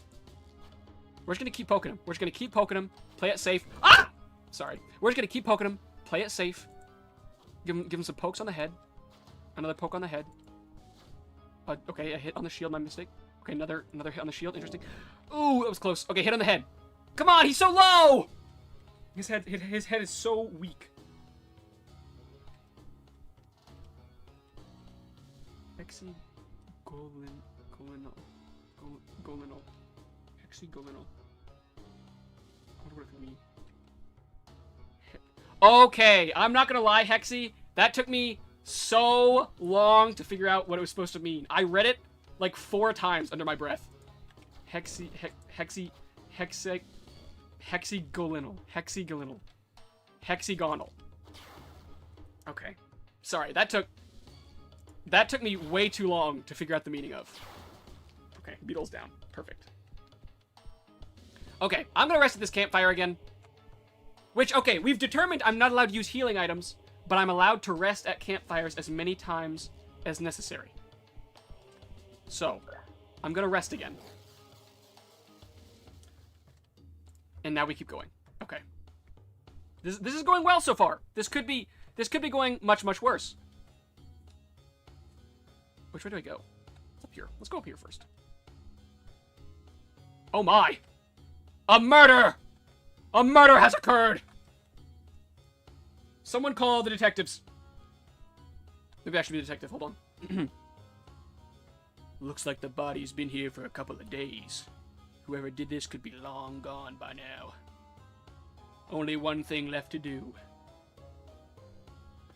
We're just going to keep poking him. We're just going to keep poking him. Play it safe. Ah! Sorry. We're just going to keep poking him. Play it safe. Give him some pokes on the head. Another poke on the head. Okay, a hit on the shield, my mistake. Okay, another hit on the shield. Interesting. Ooh, that was close. Okay, hit on the head. Come on, he's so low! His head is so weak. Hexagonal. Hexagonal. I wonder what it could mean. Okay, I'm not gonna lie, Hexy. That took me so long to figure out what it was supposed to mean. I read it like 4 times under my breath. Hexagonal. Okay. Sorry, that took me way too long to figure out the meaning of. Okay, beetles down. Perfect. Okay, I'm gonna rest at this campfire again. Which, okay, we've determined I'm not allowed to use healing items, but I'm allowed to rest at campfires as many times as necessary. So, I'm gonna rest again. And now we keep going. Okay. This is going well so far. This could be going much, much worse. Which way do I go? Up here. Let's go up here first. Oh my! A murder! A murder has occurred! Someone call the detectives. Maybe I should be the detective. Hold on. Looks like the body's been here for a couple of days. Whoever did this could be long gone by now. Only one thing left to do.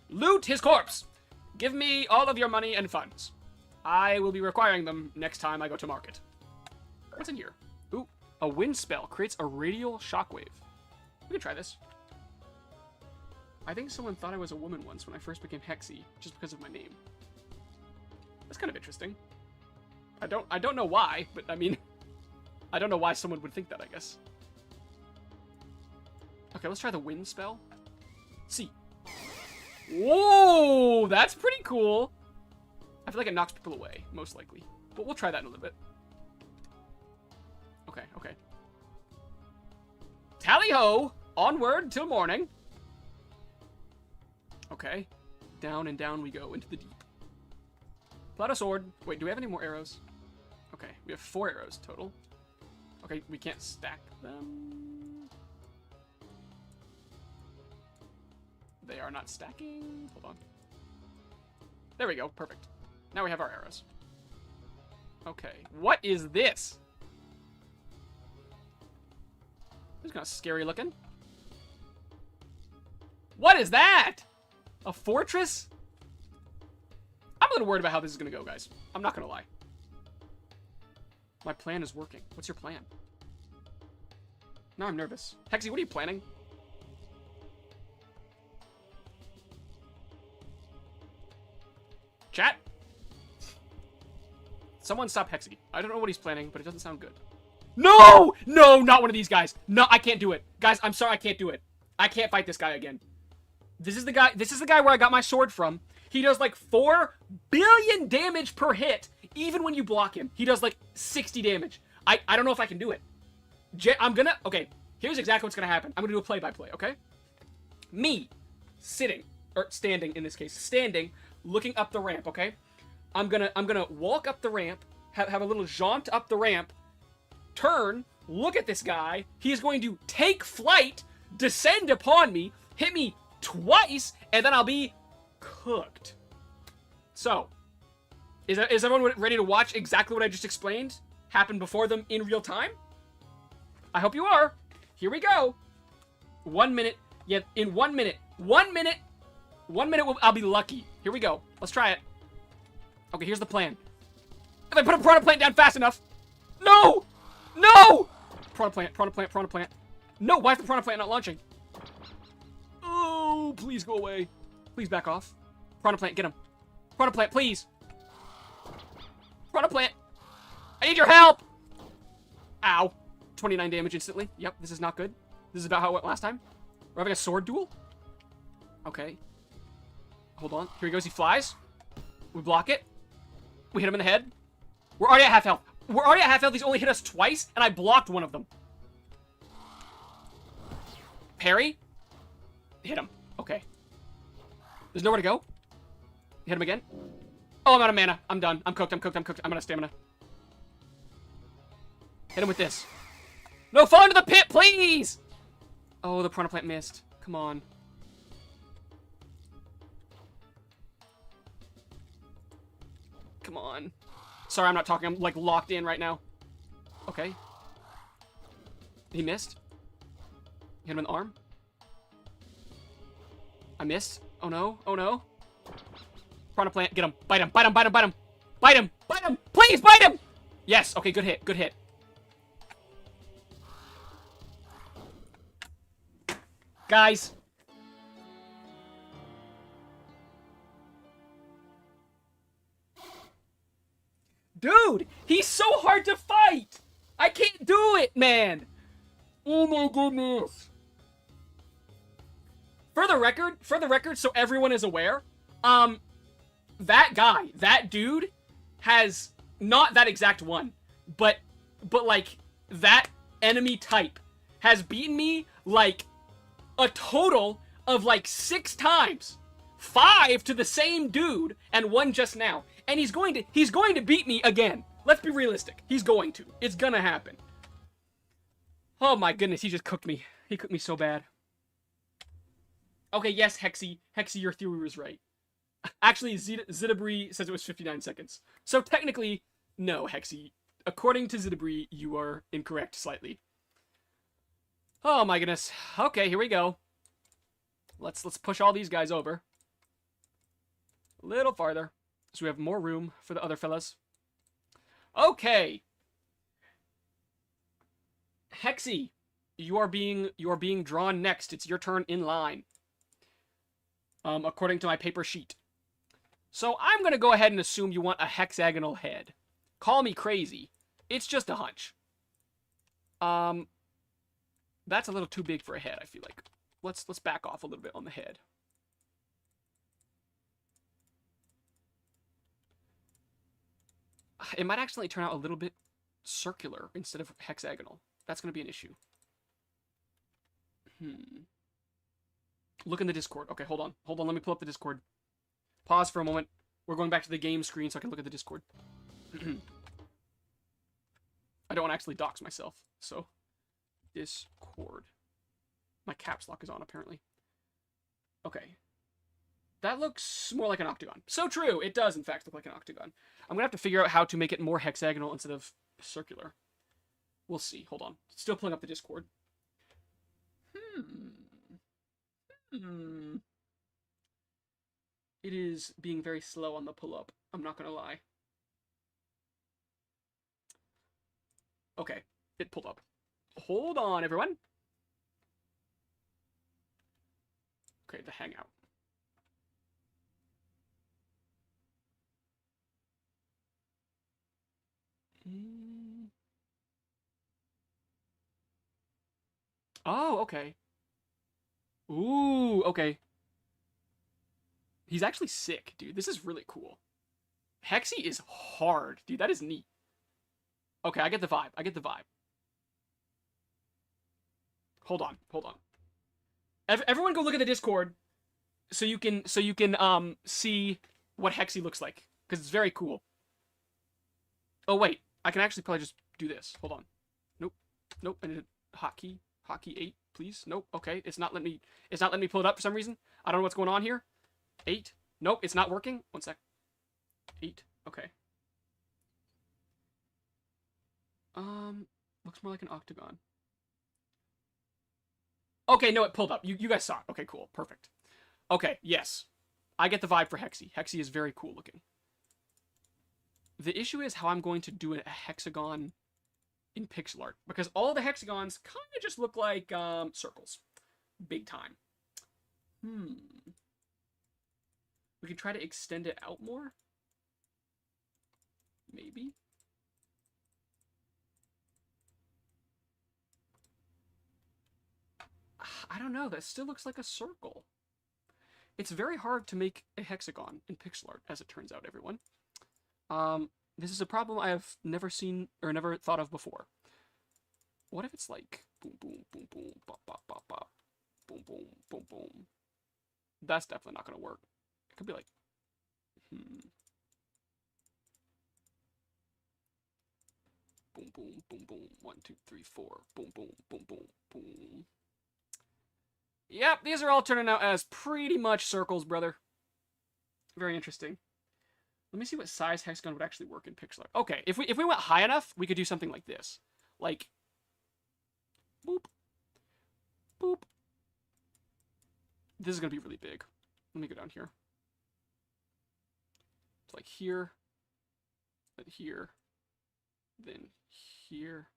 Loot his corpse! Give me all of your money and funds. I will be requiring them next time I go to market. What's in here? Ooh, a wind spell creates a radial shockwave. We can try this. I think someone thought I was a woman once when I first became Hexy, just because of my name. That's kind of interesting. I don't know why, but I mean, I don't know why someone would think that, I guess. Okay, let's try the wind spell. See. Whoa, that's pretty cool. I feel like it knocks people away, most likely. But we'll try that in a little bit. Okay, okay. Tally-ho! Onward till morning. Okay. Down and down we go into the deep. Pull out a sword. Wait, do we have any more arrows? Okay, we have 4 arrows total. Okay, we can't stack them. They are not stacking. Hold on. There we go. Perfect. Now we have our arrows. Okay. What is this? This is kind of scary looking. What is that? A fortress? I'm a little worried about how this is going to go, guys. I'm not going to lie. My plan is working. What's your plan? Now I'm nervous. Hexy, what are you planning? Chat? Someone stop Hexy. I don't know what he's planning, but it doesn't sound good. No! No, not one of these guys. No, I can't do it. Guys, I'm sorry, I can't do it. I can't fight this guy again. This is the guy where I got my sword from. He does like 4 billion damage per hit, even when you block him. He does like 60 damage. I don't know if I can do it. Okay, here's exactly what's gonna happen. I'm gonna do a play-by-play, okay? Me, sitting, or standing in this case, standing, looking up the ramp, okay? I'm gonna walk up the ramp, have a little jaunt up the ramp, turn, look at this guy. He is going to take flight, descend upon me, hit me twice, and then I'll be cooked. So, is everyone ready to watch exactly what I just explained happen before them in real time? I hope you are. Here we go. 1 minute. Yeah, in 1 minute. 1 minute. 1 minute, I'll be lucky. Here we go. Let's try it. Okay, here's the plan. If I put a piranha plant down fast enough. No! No! Piranha plant, piranha plant, piranha plant. No, why is the piranha plant not launching? Oh, please go away. Please back off. Piranha plant, get him. Piranha plant, please. Piranha plant. I need your help. Ow. 29 damage instantly. Yep, this is not good. This is about how it went last time. We're having a sword duel. Okay. Hold on. Here he goes. He flies. We block it. We hit him in the head. We're already at half health. We're already at half health. He's only hit us twice, and I blocked one of them. Parry. Hit him. Okay. There's nowhere to go. Hit him again. Oh, I'm out of mana. I'm done. I'm cooked. I'm cooked. I'm cooked. I'm out of stamina. Hit him with this. No, fall into the pit, please! Oh, the piranha plant missed. Come on. Come on. Sorry, I'm not talking. I'm, like, locked in right now. Okay. He missed. Hit him in the arm. I missed. Oh, no. Oh, no. Piranha plant. Get him. Bite him. Bite him. Bite him. Bite him. Bite him. Bite him. Please, bite him! Yes. Okay, good hit. Good hit. Guys. Dude, he's so hard to fight. I can't do it, man. Oh my goodness. For the record, so everyone is aware, that guy, that dude, has not that exact one, but like that enemy type has beaten me like a total of like 6 times. 5 to the same dude and 1 just now. And he's going to beat me again. Let's be realistic. He's going to. It's gonna happen. Oh my goodness, he just cooked me. He cooked me so bad. Okay, yes, Hexy. Hexy, your theory was right. Actually, Zidabri says it was 59 seconds. So technically, no, Hexy. According to Zidabri, you are incorrect slightly. Oh my goodness. Okay, here we go. Let's push all these guys over. A little farther. So we have more room for the other fellas. Okay. Hexy, you are being drawn next. It's your turn in line. According to my paper sheet. So I'm going to go ahead and assume you want a hexagonal head. Call me crazy. It's just a hunch. That's a little too big for a head, I feel like. Let's back off a little bit on the head. It might actually turn out a little bit circular instead of hexagonal. That's going to be an issue. Look in the Discord. Okay, hold on. Hold on, let me pull up the Discord. Pause for a moment. We're going back to the game screen so I can look at the Discord. I don't want to actually dox myself, so... Discord. My caps lock is on, apparently. Okay. That looks more like an octagon. So true! It does, in fact, look like an octagon. I'm gonna have to figure out how to make it more hexagonal instead of circular. We'll see. Hold on. Still pulling up the Discord. It is being very slow on the pull-up. I'm not gonna lie. Okay. It pulled up. Hold on, everyone. Okay, the hangout. Oh, okay. Ooh, okay. He's actually sick, dude. This is really cool. Hexy is hard, dude. That is neat. Okay, I get the vibe. I get the vibe. Hold on, hold on. Everyone go look at the Discord so you can see what Hexy looks like, because it's very cool. Oh wait, I can actually probably just do this. Hold on. Nope. Nope. I need a hotkey. Hotkey 8, please. Nope. Okay, it's not letting me pull it up for some reason. I don't know what's going on here. 8. Nope, it's not working. 1 sec. 8. Okay. Looks more like an octagon. Okay, no, it pulled up. You guys saw it. Okay, cool. Perfect. Okay, yes. I get the vibe for Hexy. Hexy is very cool looking. The issue is how I'm going to do a hexagon in pixel art, because all the hexagons kind of just look like circles. Big time. We can try to extend it out more. Maybe. I don't know. That still looks like a circle. It's very hard to make a hexagon in pixel art, as it turns out, everyone. This is a problem I have never seen or never thought of before. What if it's like boom, boom, boom, boom, bop, bop, bop, bop, boom, boom, boom, boom? That's definitely not going to work. It could be like, boom, boom, boom, boom, 1, 2, 3, 4, boom, boom, boom, boom, boom. Yep, these are all turning out as pretty much circles, brother. Very interesting. Let me see what size hexagon would actually work in pixel art. Okay, if we went high enough, we could do something like this. Like, boop, boop. This is going to be really big. Let me go down here. It's like here, then here, then here.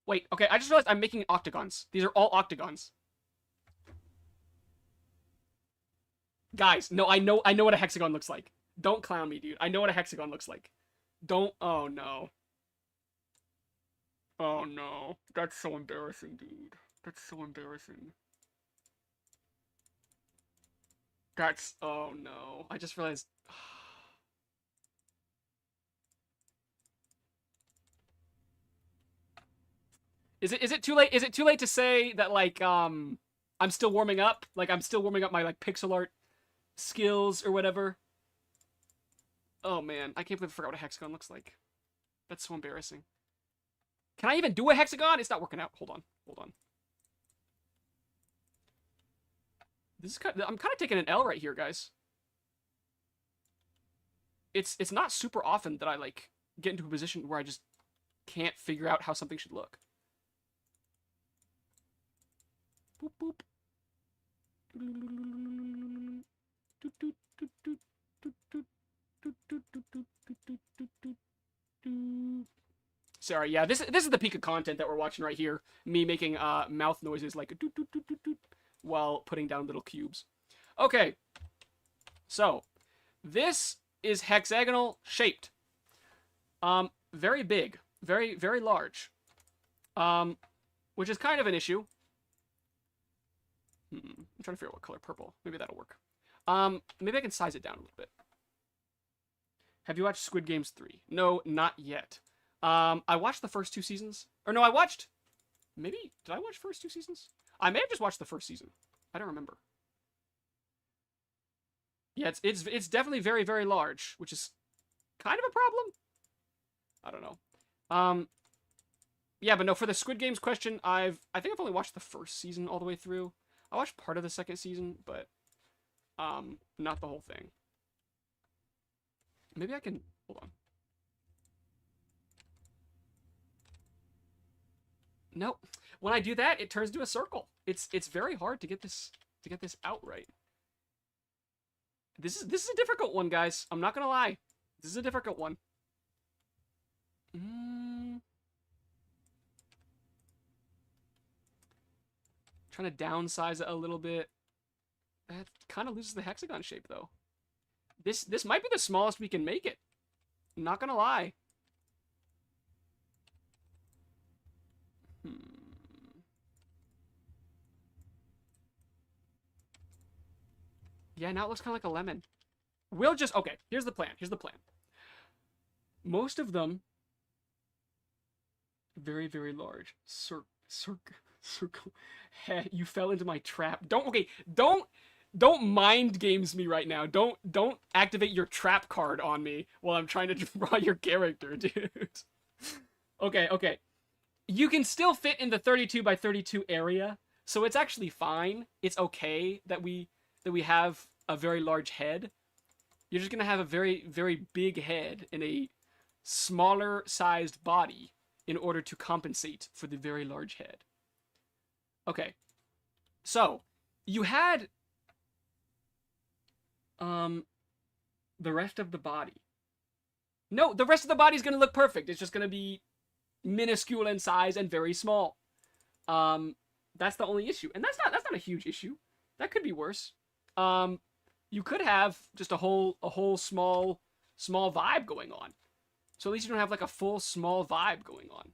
Wait, okay, I just realized I'm making octagons. These are all octagons. Guys, no, I know what a hexagon looks like. Don't clown me, dude. I know what a hexagon looks like. Don't. Oh, no. Oh, no. That's so embarrassing, dude. That's so embarrassing. That's... Oh, no. I just realized... Is it too late? Is it too late to say that, like, I'm still warming up? Like, I'm still warming up my, like, pixel art skills or whatever? Oh, man. I can't believe I forgot what a hexagon looks like. That's so embarrassing. Can I even do a hexagon? It's not working out. Hold on. Hold on. This is I'm kind of taking an L right here, guys. It's not super often that I, like, get into a position where I just can't figure out how something should look. Boop, boop. Sorry, yeah, this is the peak of content that we're watching right here. Me making mouth noises like doot, doot, doot, doot, doot, while putting down little cubes. Okay, so this is hexagonal shaped. Very big, very, very large. Which is kind of an issue. I'm trying to figure out what color purple. Maybe that'll work. Maybe I can size it down a little bit. Have you watched Squid Games 3? No, not yet. I watched the first 2 seasons. Or no, I watched... Maybe... Did I watch first 2 seasons? I may have just watched the first season. I don't remember. Yeah, it's definitely very, very large, which is kind of a problem. I don't know. Yeah, but no, for the Squid Games question, I think I've only watched the first season all the way through. I watched part of the second season, but not the whole thing. Maybe I can... Hold on. Nope. When I do that, it turns into a circle. It's very hard to get this out right. This is a difficult one, guys. I'm not gonna lie. This is a difficult one. Trying to downsize it a little bit. That kind of loses the hexagon shape, though. This might be the smallest we can make it. I'm not gonna lie. Yeah, now it looks kind of like a lemon. We'll just... Okay, here's the plan. Here's the plan. Most of them... Very, very large. Circle. You fell into my trap. Don't mind games me right now. Don't activate your trap card on me while I'm trying to draw your character, dude. Okay. You can still fit in the 32 by 32 area, so it's actually fine. It's okay that we have a very large head. You're just going to have a very, very big head and a smaller sized body in order to compensate for the very large head. Okay. So, you had the rest of the body. No, the rest of the body is going to look perfect. It's just going to be minuscule in size and very small. That's the only issue. And that's not a huge issue. That could be worse. You could have just a whole small vibe going on. So at least you don't have like a full small vibe going on.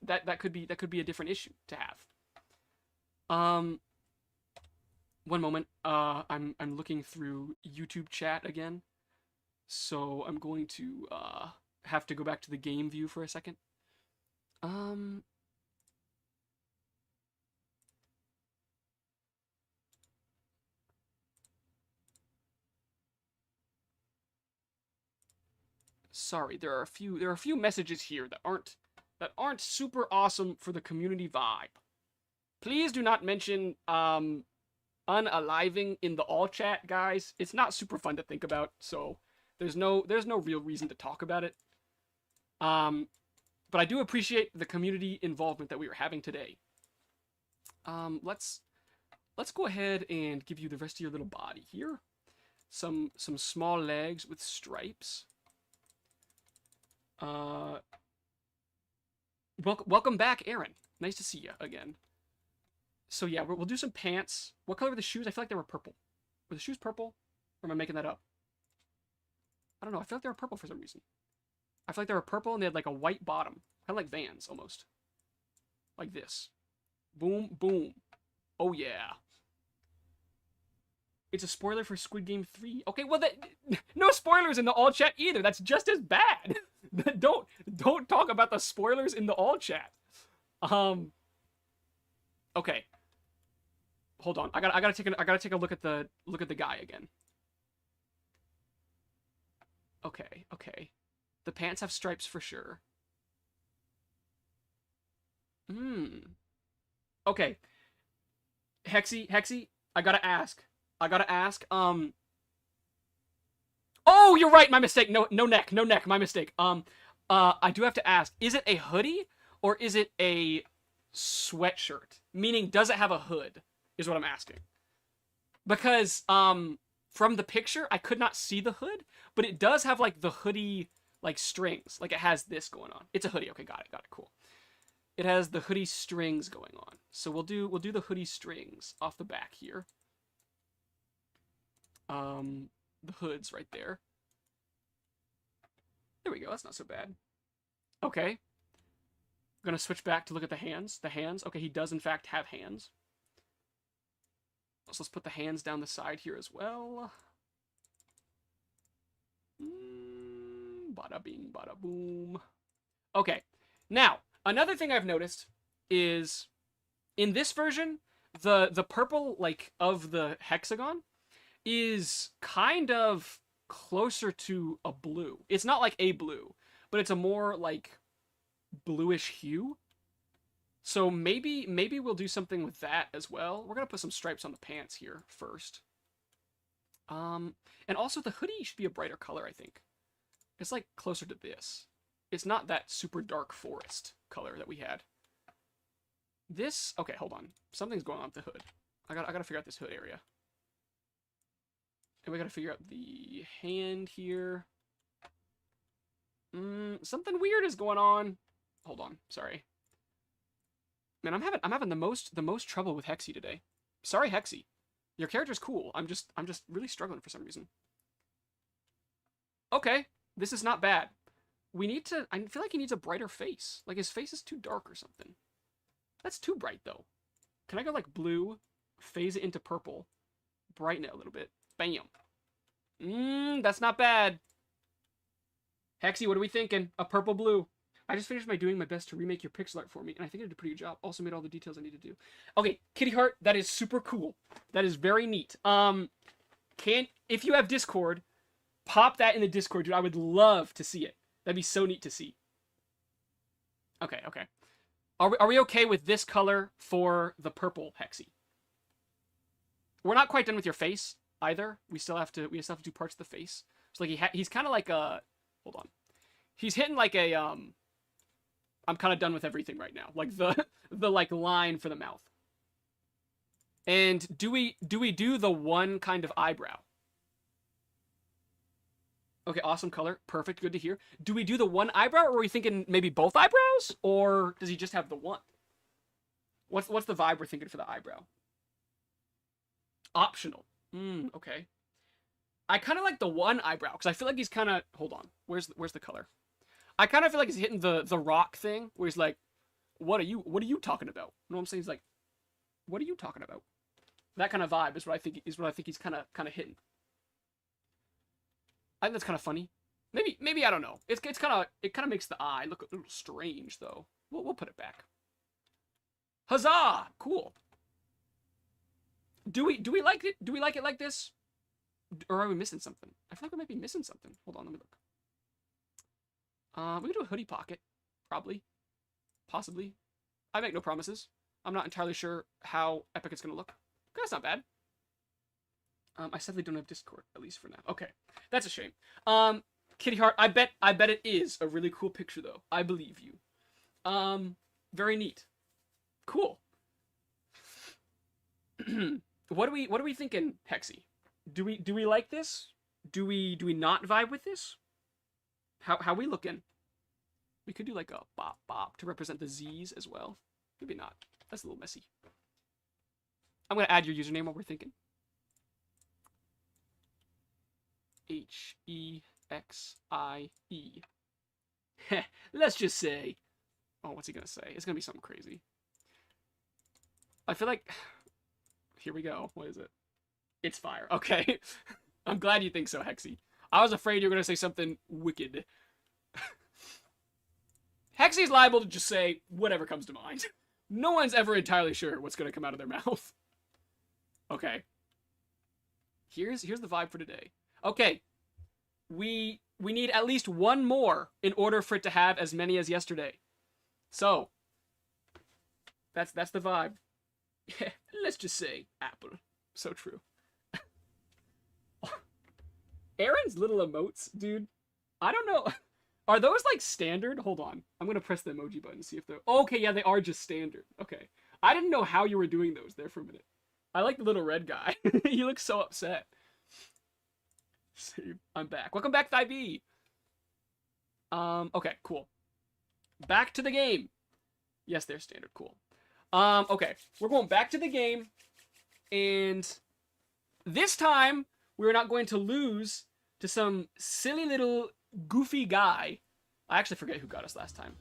that could be a different issue to have. One moment. I'm looking through YouTube chat again. So I'm going to have to go back to the game view for a second. Sorry, there are a few messages here that aren't super awesome for the community vibe. Please do not mention unaliving in the all chat, guys. It's not super fun to think about, so there's no real reason to talk about it. But I do appreciate the community involvement that we are having today. Let's go ahead and give you the rest of your little body here. Some small legs with stripes. Welcome back, Aaron. Nice to see you again. So yeah, we'll do some pants. What color were the shoes? I feel like they were purple. Were the shoes purple? Or am I making that up? I don't know. I feel like they were purple for some reason. I feel like they were purple and they had like a white bottom. Kind of like Vans, almost. Like this. Boom, boom. Oh yeah. It's a spoiler for Squid Game 3. Okay, well, no spoilers in the all chat either. That's just as bad. Don't talk about the spoilers in the all chat. Okay. Hold on. I gotta take a look at the guy again. Okay. The pants have stripes for sure. Okay. Hexy, I gotta ask. Oh, you're right, my mistake. No neck, my mistake. I do have to ask, is it a hoodie or is it a sweatshirt? Meaning, does it have a hood, is what I'm asking. Because, from the picture, I could not see the hood, but it does have, like, the hoodie, like, strings. Like, it has this going on. It's a hoodie. Okay, got it, cool. It has the hoodie strings going on. So we'll do the hoodie strings off the back here. The hood's right there. There we go, that's not so bad. Okay. I'm gonna switch back to look at the hands. The hands, okay, he does in fact have hands. So let's put the hands down the side here as well. Bada bing, bada boom. Okay, now, another thing I've noticed is, in this version, the purple, like, of the hexagon is kind of closer to a blue. It's not like a blue, but it's a more, like, bluish hue. So maybe we'll do something with that as well. We're gonna put some stripes on the pants here first. And also the hoodie should be a brighter color, I think. It's, like, closer to this. It's not that super dark forest color that we had. This, okay, hold on. Something's going on with the hood. I gotta figure out this hood area. And we gotta figure out the hand here. Something weird is going on. Hold on, sorry. Man, I'm having the most trouble with Hexy today. Sorry, Hexy. Your character's cool. I'm just really struggling for some reason. Okay, this is not bad. I feel like he needs a brighter face. Like, his face is too dark or something. That's too bright, though. Can I go, like, blue, phase it into purple, brighten it a little bit? Bam. That's not bad. Hexy, what are we thinking? A purple blue. I just finished doing my best to remake your pixel art for me, and I think I did a pretty good job. Also made all the details I need to do. Okay, Kitty Heart, that is super cool. That is very neat. If you have Discord, pop that in the Discord, dude. I would love to see it. That'd be so neat to see. Okay. Are we okay with this color for the purple Hexy? We're not quite done with your face, either. We still have to do parts of the face. So like he's kind of like a, hold on. He's hitting like a I'm kind of done with everything right now. Like the like line for the mouth. And do we do the one kind of eyebrow? Okay, awesome color. Perfect. Good to hear. Do we do the one eyebrow, or are we thinking maybe both eyebrows? Or does he just have the one? What's the vibe we're thinking for the eyebrow? Optional. Okay. I kind of like the one eyebrow, because I feel like he's kind of... Hold on. Where's the color? I kind of feel like he's hitting the rock thing, where he's like, what are you talking about? You know what I'm saying? He's like, what are you talking about? That kind of vibe is what I think he's kind of hitting. I think that's kind of funny. Maybe I don't know. It kind of makes the eye look a little strange though. We'll put it back. Huzzah! Cool. Do we like it? Do we like it like this? Or are we missing something? I feel like we might be missing something. Hold on, let me look. We could do a hoodie pocket, probably, possibly. I make no promises. I'm not entirely sure how epic it's gonna look. That's not bad. I sadly don't have Discord, at least for now. Okay, that's a shame. Kitty Heart, I bet it is a really cool picture though. I believe you. Very neat. Cool. What are we thinking, Hexy? Do we like this? Do we not vibe with this? How we looking? We could do like a bop bop to represent the Z's as well. Maybe not. That's a little messy. I'm gonna add your username while we're thinking. HEXIE. Let's just say. Oh, what's he gonna say? It's gonna be something crazy. I feel like. Here we go. What is it? It's fire. Okay. I'm glad you think so, Hexy. I was afraid you were gonna say something wicked. Hexy's liable to just say whatever comes to mind. No one's ever entirely sure what's gonna come out of their mouth. Okay. Here's the vibe for today. Okay. We need at least one more in order for it to have as many as yesterday. So that's the vibe. Let's just say apple. So true. Aaron's little emotes, dude. I don't know. Are those like standard? Hold on. I'm gonna press the emoji button to see if they're... Okay, yeah, they are just standard. Okay. I didn't know how you were doing those there for a minute. I like the little red guy. He looks so upset. Save. I'm back. Welcome back, Thigh. Okay, cool. Back to the game. Yes, they're standard. Cool. Okay. We're going back to the game. And this time, we're not going to lose to some silly little goofy guy. I actually forget who got us last time.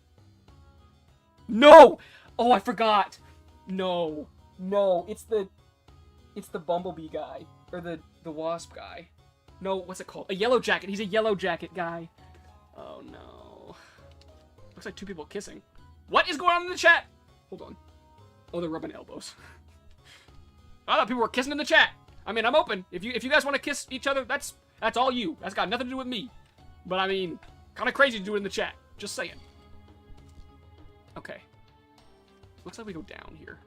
No! Oh, I forgot. No. No, it's the bumblebee guy. Or the wasp guy. No, what's it called? A yellow jacket. He's a yellow jacket guy. Oh, no. Looks like two people kissing. What is going on in the chat? Hold on. Oh, they're rubbing elbows. I thought people were kissing in the chat. I mean, I'm open. If you guys want to kiss each other, that's all you. That's got nothing to do with me. But I mean, kind of crazy to do it in the chat. Just saying. Okay. Looks like we go down here.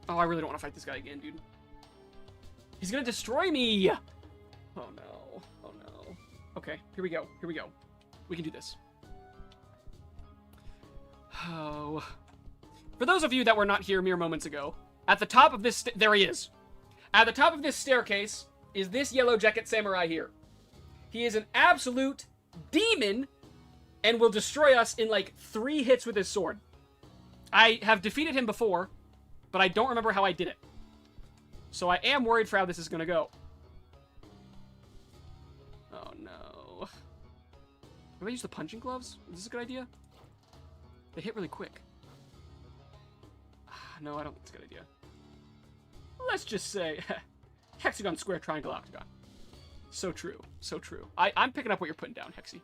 Oh, I really don't want to fight this guy again, dude. He's gonna destroy me! Oh no. Oh no. Okay, here we go. Here we go. We can do this. Oh. For those of you that were not here mere moments ago, at the top of this... There he is. At the top of this staircase is this yellow jacket samurai here. He is an absolute demon and will destroy us in like 3 hits with his sword. I have defeated him before, but I don't remember how I did it. So I am worried for how this is going to go. Oh, no. Maybe I use the punching gloves? Is this a good idea? They hit really quick. No, I don't think it's a good idea. Let's just say... Hexagon, square, triangle, octagon. So true. So true. I'm picking up what you're putting down, Hexy.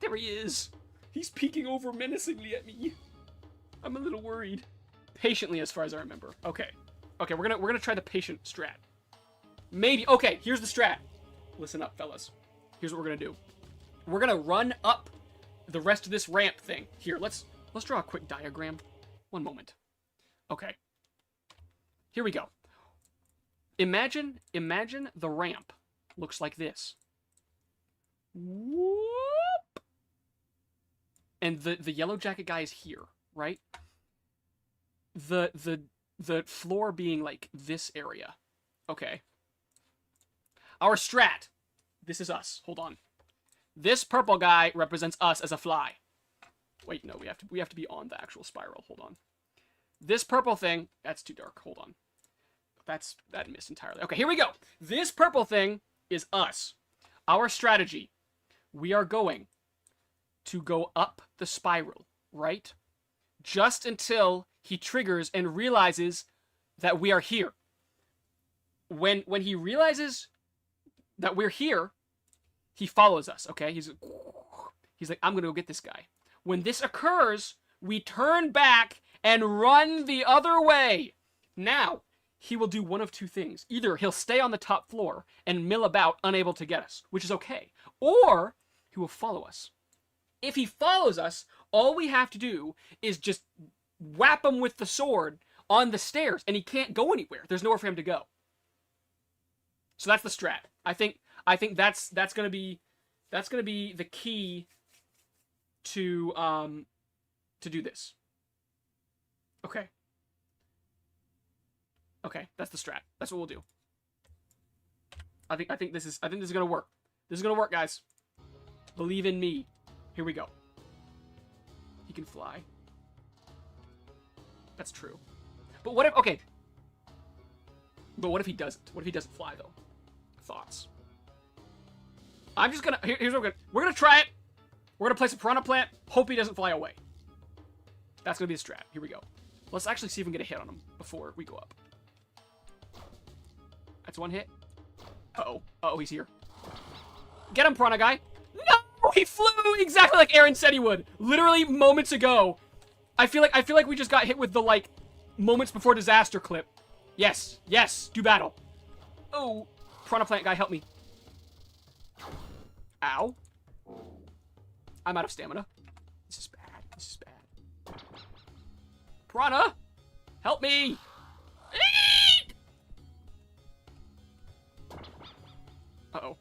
There he is. He's peeking over menacingly at me. I'm a little worried. Patiently, as far as I remember. Okay. Okay, we're gonna try the patient strat. Maybe. Okay, here's the strat. Listen up, fellas. Here's what we're gonna do. We're gonna run up the rest of this ramp thing. Here, let's draw a quick diagram. One moment. Okay. Here we go. Imagine the ramp looks like this. Whoop! And the yellow jacket guy is here, right? The floor being like this area. Okay. Our strat. This is us. Hold on. This purple guy represents us as a fly. Wait, no, we have to be on the actual spiral. Hold on. This purple thing, that's too dark. Hold on. That missed entirely. Okay, here we go. This purple thing is us. Our strategy. We are going to go up the spiral, right? Just until he triggers and realizes that we are here. When he realizes that we're here, he follows us, okay? He's like, I'm gonna go get this guy. When this occurs, we turn back and run the other way. Now, he will do one of two things. Either he'll stay on the top floor and mill about, unable to get us, which is okay. Or he will follow us. If he follows us, all we have to do is just whap him with the sword on the stairs, and he can't go anywhere. There's nowhere for him to go. So that's the strat. I think that's gonna be the key to do this. Okay. Okay, that's the strat. That's what we'll do. I think this is gonna work. This is gonna work, guys. Believe in me. Here we go. He can fly. That's true. But what if... Okay. But what if he doesn't? What if he doesn't fly, though? Thoughts. I'm just gonna... Here's what we're gonna try it. We're gonna place a piranha plant. Hope he doesn't fly away. That's gonna be a strat. Here we go. Let's actually see if we can get a hit on him before we go up. That's one hit. Uh-oh. Uh-oh, he's here. Get him, piranha guy. No! He flew exactly like Aaron said he would. Literally moments ago. I feel like we just got hit with the, like, moments before disaster clip. Yes. Yes. Do battle. Oh. Piranha plant guy, help me. Ow. I'm out of stamina. This is bad. This is bad. Piranha! Help me! Uh-oh.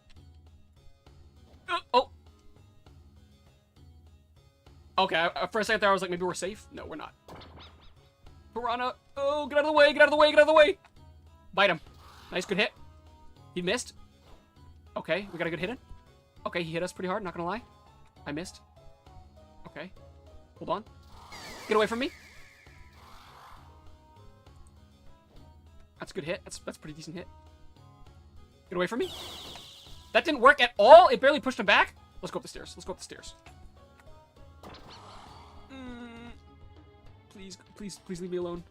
Oh! Okay, for a second there I was like, maybe we're safe? No, we're not. Piranha! Oh, get out of the way! Get out of the way! Get out of the way! Bite him. Nice, good hit. He missed. Okay, we got a good hit in. Okay, he hit us pretty hard, not gonna lie. I missed. Okay. Hold on. Get away from me. That's a good hit. That's a pretty decent hit. Get away from me. That didn't work at all. It barely pushed him back. Let's go up the stairs. Let's go up the stairs. Please, please, please leave me alone.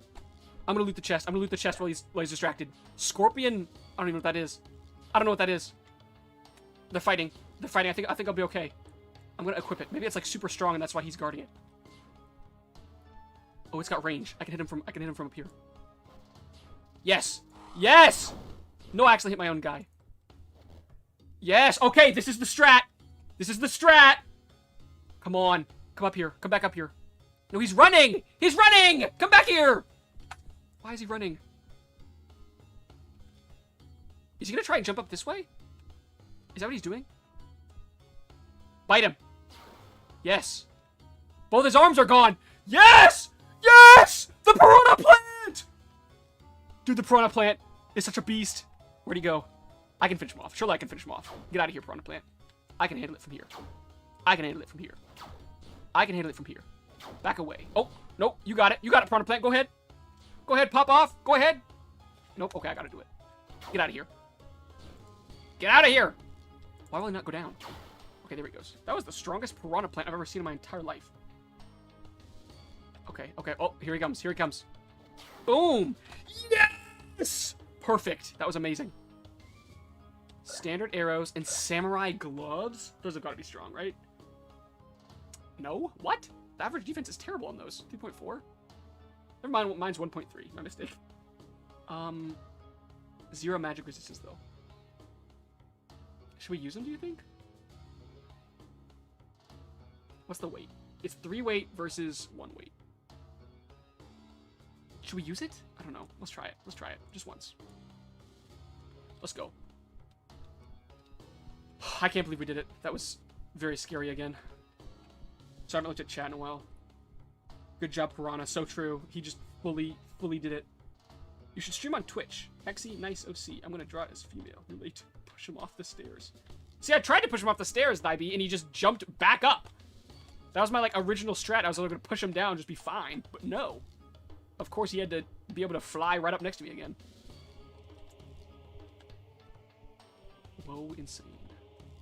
I'm gonna loot the chest. I'm gonna loot the chest while he's distracted. Scorpion. I don't even know what that is. I don't know what that is. They're fighting. They're fighting. I think I'll be okay. I'm gonna equip it. Maybe it's like super strong and that's why he's guarding it. Oh, it's got range. I can hit him from up here. Yes. Yes! No, I actually hit my own guy. Yes. Okay, this is the strat. This is the strat. Come on. Come up here. Come back up here. No, he's running! He's running! Come back here! Why is he running? Is he gonna try and jump up this way? Is that what he's doing? Bite him. Yes. Both his arms are gone. Yes! Yes! The piranha plant! Dude, the piranha plant is such a beast. Where'd he go? I can finish him off. Surely I can finish him off. Get out of here, piranha plant. I can handle it from here. I can handle it from here. I can handle it from here. Back away. Oh, nope. You got it. You got it, piranha plant. Go ahead. Go ahead. Pop off. Go ahead. Nope. Okay, I gotta do it. Get out of here. Get out of here! Why will he not go down? Okay, there he goes. That was the strongest piranha plant I've ever seen in my entire life. Okay, okay. Oh, here he comes. Here he comes. Boom! Yes! Perfect. That was amazing. Standard arrows and samurai gloves? Those have got to be strong, right? No? What? The average defense is terrible on those. 2.4? Never mind, mine's 1.3. My mistake. 0 magic resistance, though. Should we use them, do you think? What's the weight? It's 3 weight versus 1 weight. Should we use it? I don't know. Let's try it. Let's try it. Just once. Let's go. I can't believe we did it. That was very scary again. Sorry, I haven't looked at chat in a while. Good job, Piranha. So true. He just fully did it. You should stream on Twitch. Hexy, nice OC. I'm gonna draw it as female. Relate. Push him off the stairs. See, I tried to push him off the stairs, Nibee, and he just jumped back up. That was my, like, original strat. I was gonna push him down, just be fine. But no. Of course, he had to be able to fly right up next to me again. Whoa, insane.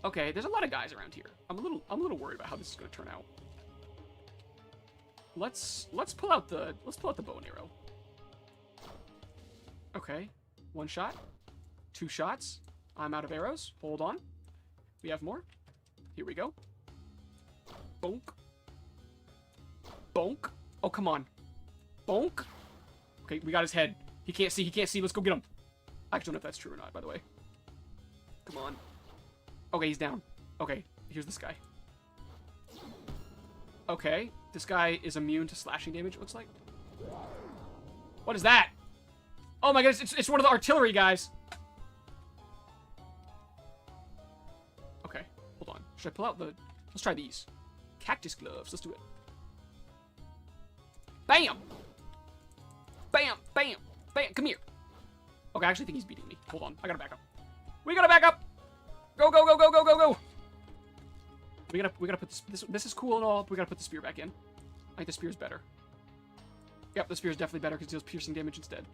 Okay, there's a lot of guys around here. I'm a little worried about how this is gonna turn out. Let's pull out the bow and arrow. Okay, 1 shot, 2 shots. I'm out of arrows. Hold on. We have more. Here we go. Bonk. Bonk. Oh, come on. Bonk. Okay, we got his head. He can't see. He can't see. Let's go get him. I actually don't know if that's true or not, by the way. Come on. Okay, he's down. Okay, here's this guy. Okay, this guy is immune to slashing damage, it looks like. What is that? Oh my goodness, it's one of the artillery guys. Okay, hold on. Should I pull out the... Let's try these. Cactus gloves. Let's do it. Bam! Bam! Bam! Bam! Come here. Okay, I actually think he's beating me. Hold on. I gotta back up. We gotta back up! Go, go, go, go, go, go, go! We gotta put this is cool and all, but we gotta put the spear back in. I think the spear's better. Yep, the spear's definitely better because it deals piercing damage instead.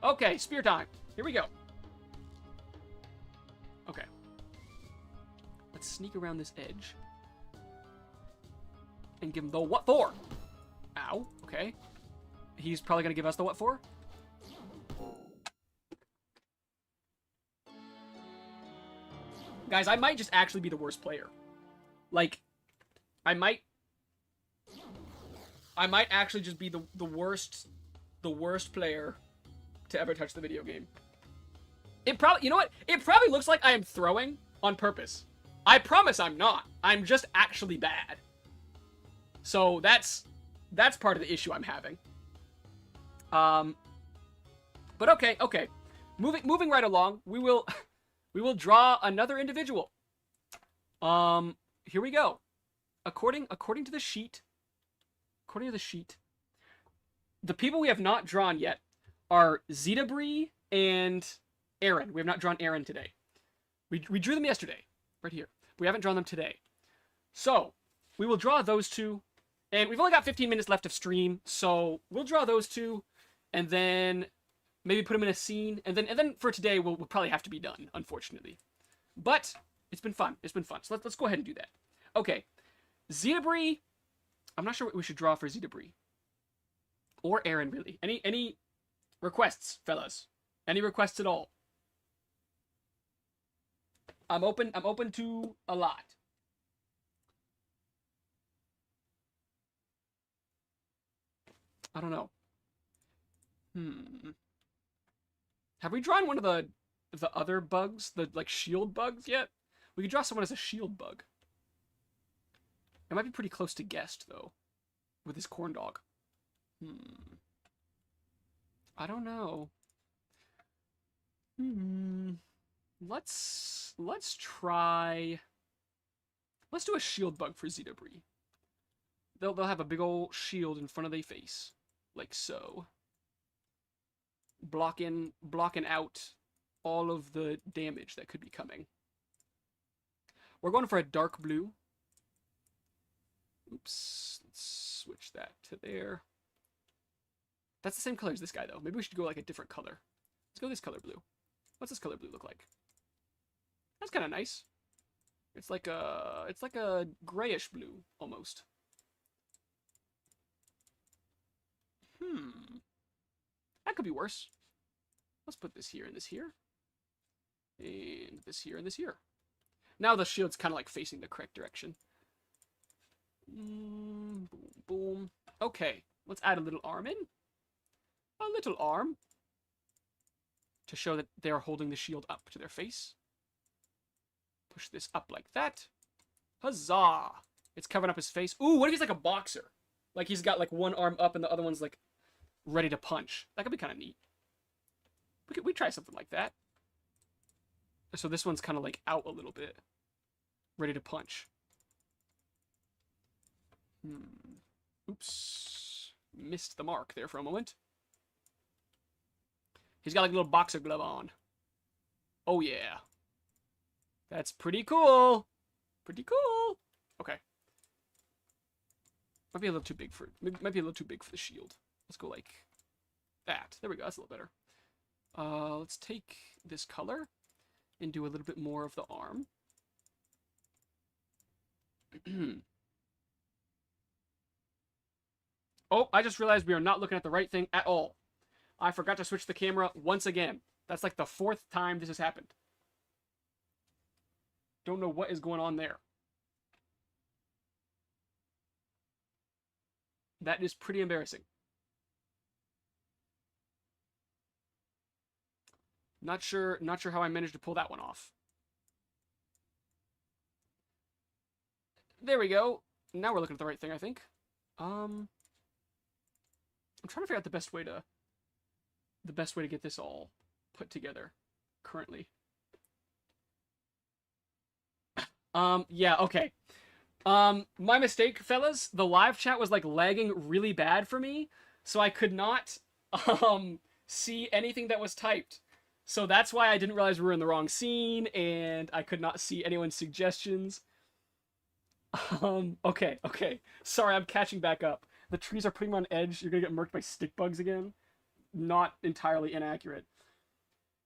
Okay, spear time. Here we go. Okay. Let's sneak around this edge. And give him the what for? Ow. Okay. He's probably gonna give us the what for? Guys, I might just actually be the worst player. Like, I might actually just be the worst player to ever touch the video game. It probably, you know what? It probably looks like I am throwing on purpose. I promise I'm not. I'm just actually bad. So that's part of the issue I'm having. But okay. Moving right along, we will draw another individual. Here we go. According to the sheet, the people we have not drawn yet are Zetabree and Aaron. We have not drawn Aaron today. We drew them yesterday, right here. We haven't drawn them today. So, we will draw those two, and we've only got 15 minutes left of stream, so we'll draw those two, and then maybe put them in a scene, and then for today, we'll probably have to be done, unfortunately. But it's been fun. It's been fun. So let's go ahead and do that. Okay. Zetabree. I'm not sure what we should draw for Zetabree. Or Aaron, really. Any requests, fellas? Any requests at all? I'm open to a lot. I don't know. Have we drawn one of the other bugs? The, like, shield bugs yet? We could draw someone as a shield bug. It might be pretty close to Guest, though. With his corn dog. I don't know. Let's try... Let's do a shield bug for Zetabree. They'll have a big old shield in front of their face. Like so. Blocking out all of the damage that could be coming. We're going for a dark blue. Oops. Let's switch that to there. That's the same color as this guy, though. Maybe we should go like a different color. Let's go this color blue. What's this color blue look like? That's kind of nice. It's like a grayish blue, almost. That could be worse. Let's put this here and this here. And this here and this here. Now the shield's kind of like facing the correct direction. Boom, boom. Okay, let's add a little arm in. A little arm. To show that they're holding the shield up to their face. Push this up like that. Huzzah! It's covering up his face. Ooh, what if he's like a boxer? Like he's got like one arm up and the other one's like ready to punch. That could be kind of neat. We try something like that. So this one's kind of like out a little bit. Ready to punch. Oops. Missed the mark there for a moment. He's got like a little boxer glove on. Oh yeah. That's pretty cool. Pretty cool. Okay. Might be a little too big for the shield. Let's go like that. There we go. That's a little better. Let's take this color and do a little bit more of the arm. Oh, I just realized we are not looking at the right thing at all. I forgot to switch the camera once again. That's like the 4th time this has happened. Don't know what is going on there. That is pretty embarrassing. Not sure how I managed to pull that one off. There we go. Now we're looking at the right thing, I think. I'm trying to figure out the best way to get this all put together currently. Yeah, okay. My mistake, fellas. The live chat was like lagging really bad for me, so I could not see anything that was typed. So that's why I didn't realize we were in the wrong scene, and I could not see anyone's suggestions. Okay. Sorry, I'm catching back up. The trees are putting me on edge. You're gonna get murked by stick bugs again. Not entirely inaccurate.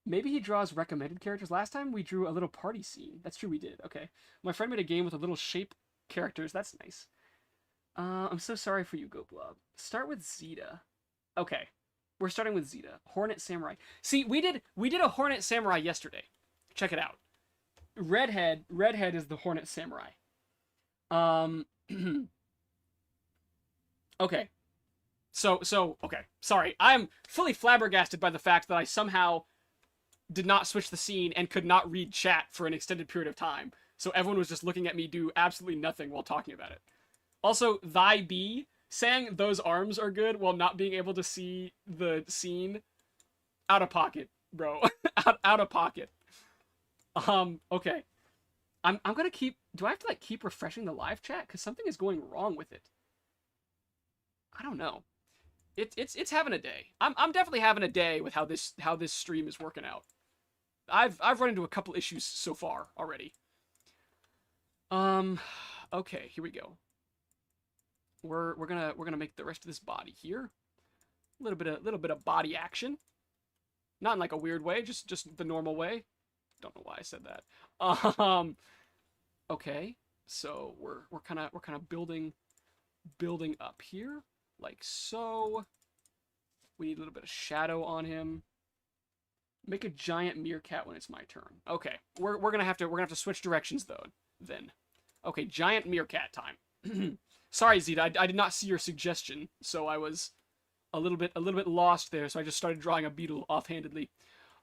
Maybe he draws recommended characters. Last time we drew a little party scene. That's true, we did. Okay. My friend made a game with a little shape characters. That's nice. I'm so sorry for you, Goblob. Start with Zeta. Okay. We're starting with Zeta. Hornet Samurai. See, we did a Hornet Samurai yesterday. Check it out. Redhead is the Hornet Samurai. Okay. So, okay. Sorry. I'm fully flabbergasted by the fact that I somehow did not switch the scene and could not read chat for an extended period of time. So everyone was just looking at me do absolutely nothing while talking about it. Also, Thy Bee saying those arms are good while not being able to see the scene. Out of pocket, bro. out of pocket. Okay. I'm gonna keep... Do I have to, like, keep refreshing the live chat? Because something is going wrong with it. I don't know. It's having a day. I'm definitely having a day with how this stream is working out. I've run into a couple issues so far already. Okay, here we go. We're gonna make the rest of this body here. A little bit of body action. Not in like a weird way, just the normal way. Don't know why I said that. Okay, so we're kind of building up here like so. We need a little bit of shadow on him. Make a giant meerkat when it's my turn. Okay, we're gonna have to switch directions though. Then, okay, giant meerkat time. Sorry, Zeta, I did not see your suggestion, so I was a little bit lost there. So I just started drawing a beetle offhandedly.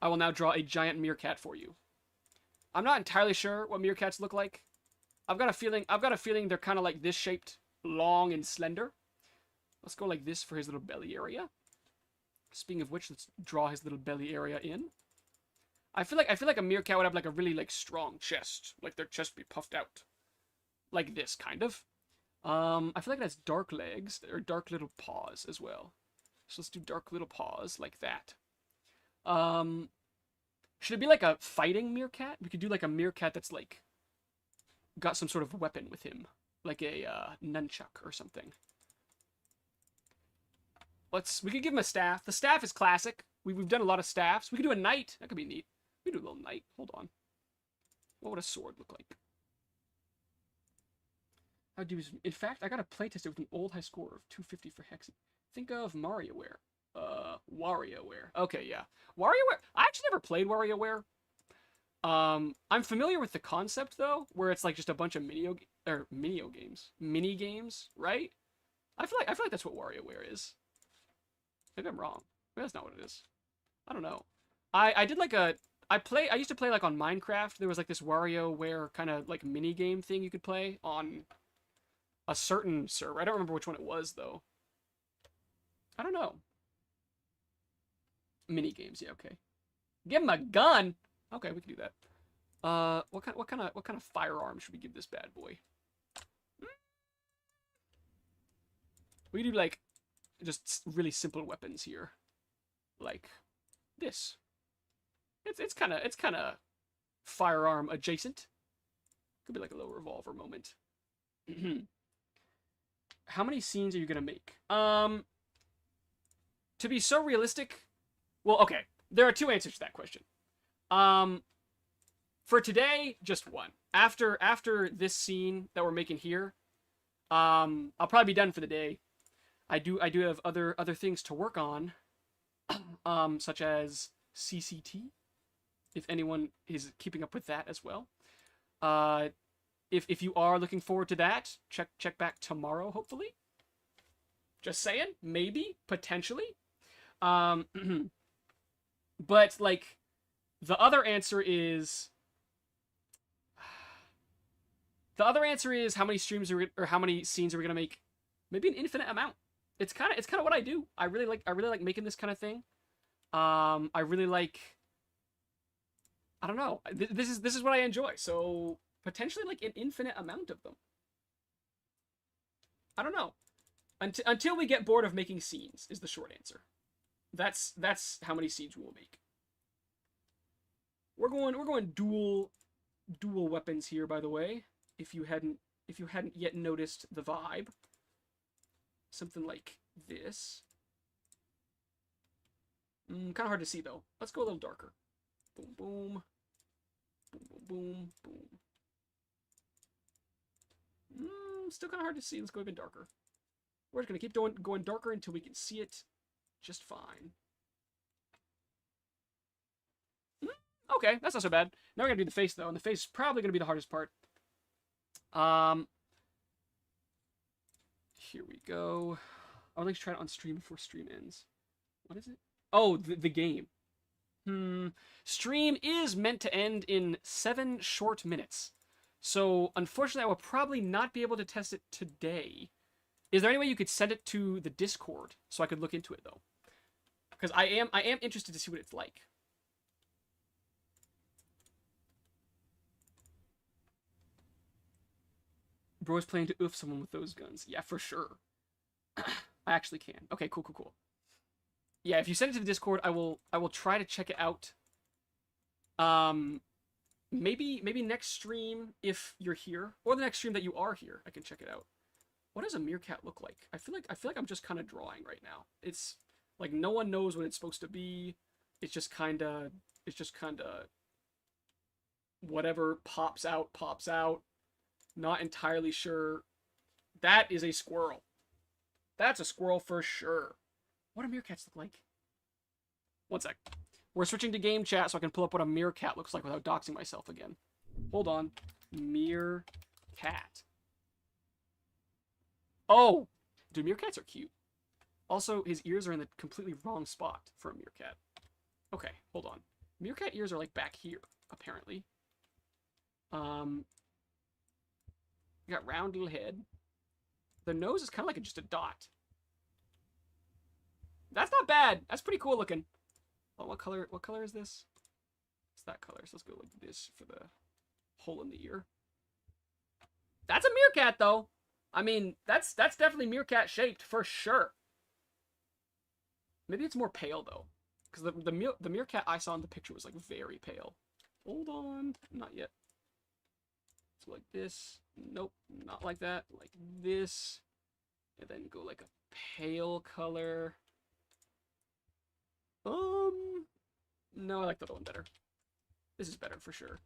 I will now draw a giant meerkat for you. I'm not entirely sure what meerkats look like. I've got a feeling they're kind of like this shaped, long and slender. Let's go like this for his little belly area. Speaking of which, let's draw his little belly area in. I feel like a meerkat would have like a really like strong chest, like their chest would be puffed out, like this kind of. I feel like it has dark legs or dark little paws as well. So let's do dark little paws like that. Should it be like a fighting meerkat? We could do like a meerkat that's like got some sort of weapon with him, like a nunchuck or something. We could give him a staff. The staff is classic. We've done a lot of staffs. We could do a knight. That could be neat. We could do a little knight. Hold on. What would a sword look like? In fact, I got to playtest it with an old high score of 250 for Hexy. Think of MarioWare. WarioWare. Okay, yeah. WarioWare. I actually never played WarioWare. I'm familiar with the concept though, where it's like just a bunch of mini games, right? I feel like that's what WarioWare is. Maybe I'm wrong. Maybe that's not what it is. I don't know. I used to play like on Minecraft. There was like this WarioWare kind of like mini game thing you could play on a certain server. I don't remember which one it was though. I don't know. Mini games, yeah, okay. Give him a gun. Okay, we can do that. What kind of firearm should we give this bad boy? We do like just really simple weapons here, like this. It's kind of firearm adjacent. Could be like a little revolver moment. How many scenes are you gonna make? To be so realistic, well, okay. There are two answers to that question. For today, just one. After this scene that we're making here, I'll probably be done for the day. I do have other things to work on, such as CCT, if anyone is keeping up with that as well. If you are looking forward to that, check back tomorrow, hopefully. Just saying, maybe, potentially. But like, the other answer is how many streams or how many scenes are we gonna make? Maybe an infinite amount. It's kind of what I do. I really like making this kind of thing. I really like. I don't know. This is what I enjoy. So potentially like an infinite amount of them. I don't know. Until we get bored of making scenes is the short answer. That's how many scenes we will make. We're going dual weapons here, by the way. If you hadn't yet noticed the vibe. Something like this. Kind of hard to see though. Let's go a little darker. Boom boom. Boom boom boom boom. Still kind of hard to see. Let's go even darker. We're just gonna keep going darker until we can see it just fine. Okay, that's not so bad. Now we're gonna do the face though, and the face is probably gonna be the hardest part. Here we go. I would like to try it on stream before stream ends. What is it? Oh, the game. Stream is meant to end in 7 short minutes. So, unfortunately, I will probably not be able to test it today. Is there any way you could send it to the Discord so I could look into it, though? Because I am interested to see what it's like. Bro's planning to oof someone with those guns. Yeah, for sure. I actually can. Okay, cool. Yeah, if you send it to the Discord, I will try to check it out. Maybe next stream if you're here, or the next stream that you are here, I can check it out. What does a meerkat look like? I feel like I'm just kind of drawing right now. It's like no one knows what it's supposed to be. It's just kind of whatever pops out. Not entirely sure. That is a squirrel. That's a squirrel for sure. What do meerkats look like? One sec. We're switching to game chat so I can pull up what a meerkat looks like without doxing myself again. Hold on. Meerkat. Oh! Dude, meerkats are cute. Also, his ears are in the completely wrong spot for a meerkat. Okay, hold on. Meerkat ears are like back here, apparently. You got round little head. The nose is kind of like just a dot. That's not bad. That's pretty cool looking. Oh, what color is this? It's that color. So let's go like this for the hole in the ear. That's a meerkat though. I mean, that's definitely meerkat shaped for sure. Maybe it's more pale though, because the meerkat I saw in the picture was like very pale. Hold on, not yet. So like this. Nope, not like that. Like this. And then go like a pale color. No, I like the other one better. This is better for sure.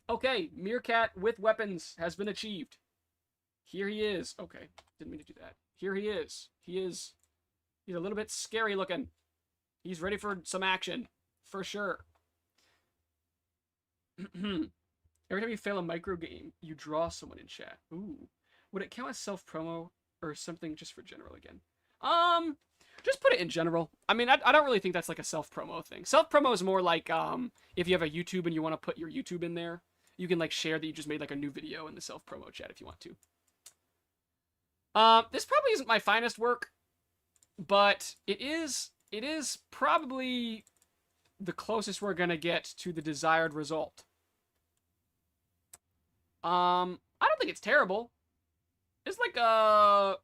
Okay, meerkat with weapons has been achieved. Here he is. Okay, didn't mean to do that. Here he is. He's a little bit scary looking. He's ready for some action, for sure. Every time you fail a micro game, you draw someone in chat. Ooh. Would it count as self-promo or something just for general again? Just put it in general. I mean, I don't really think that's like a self-promo thing. Self-promo is more like, if you have a YouTube and you want to put your YouTube in there, you can like share that you just made like a new video in the self-promo chat if you want to. This probably isn't my finest work, but it is it is probably the closest we're gonna get to the desired result. I don't think it's terrible. It's like I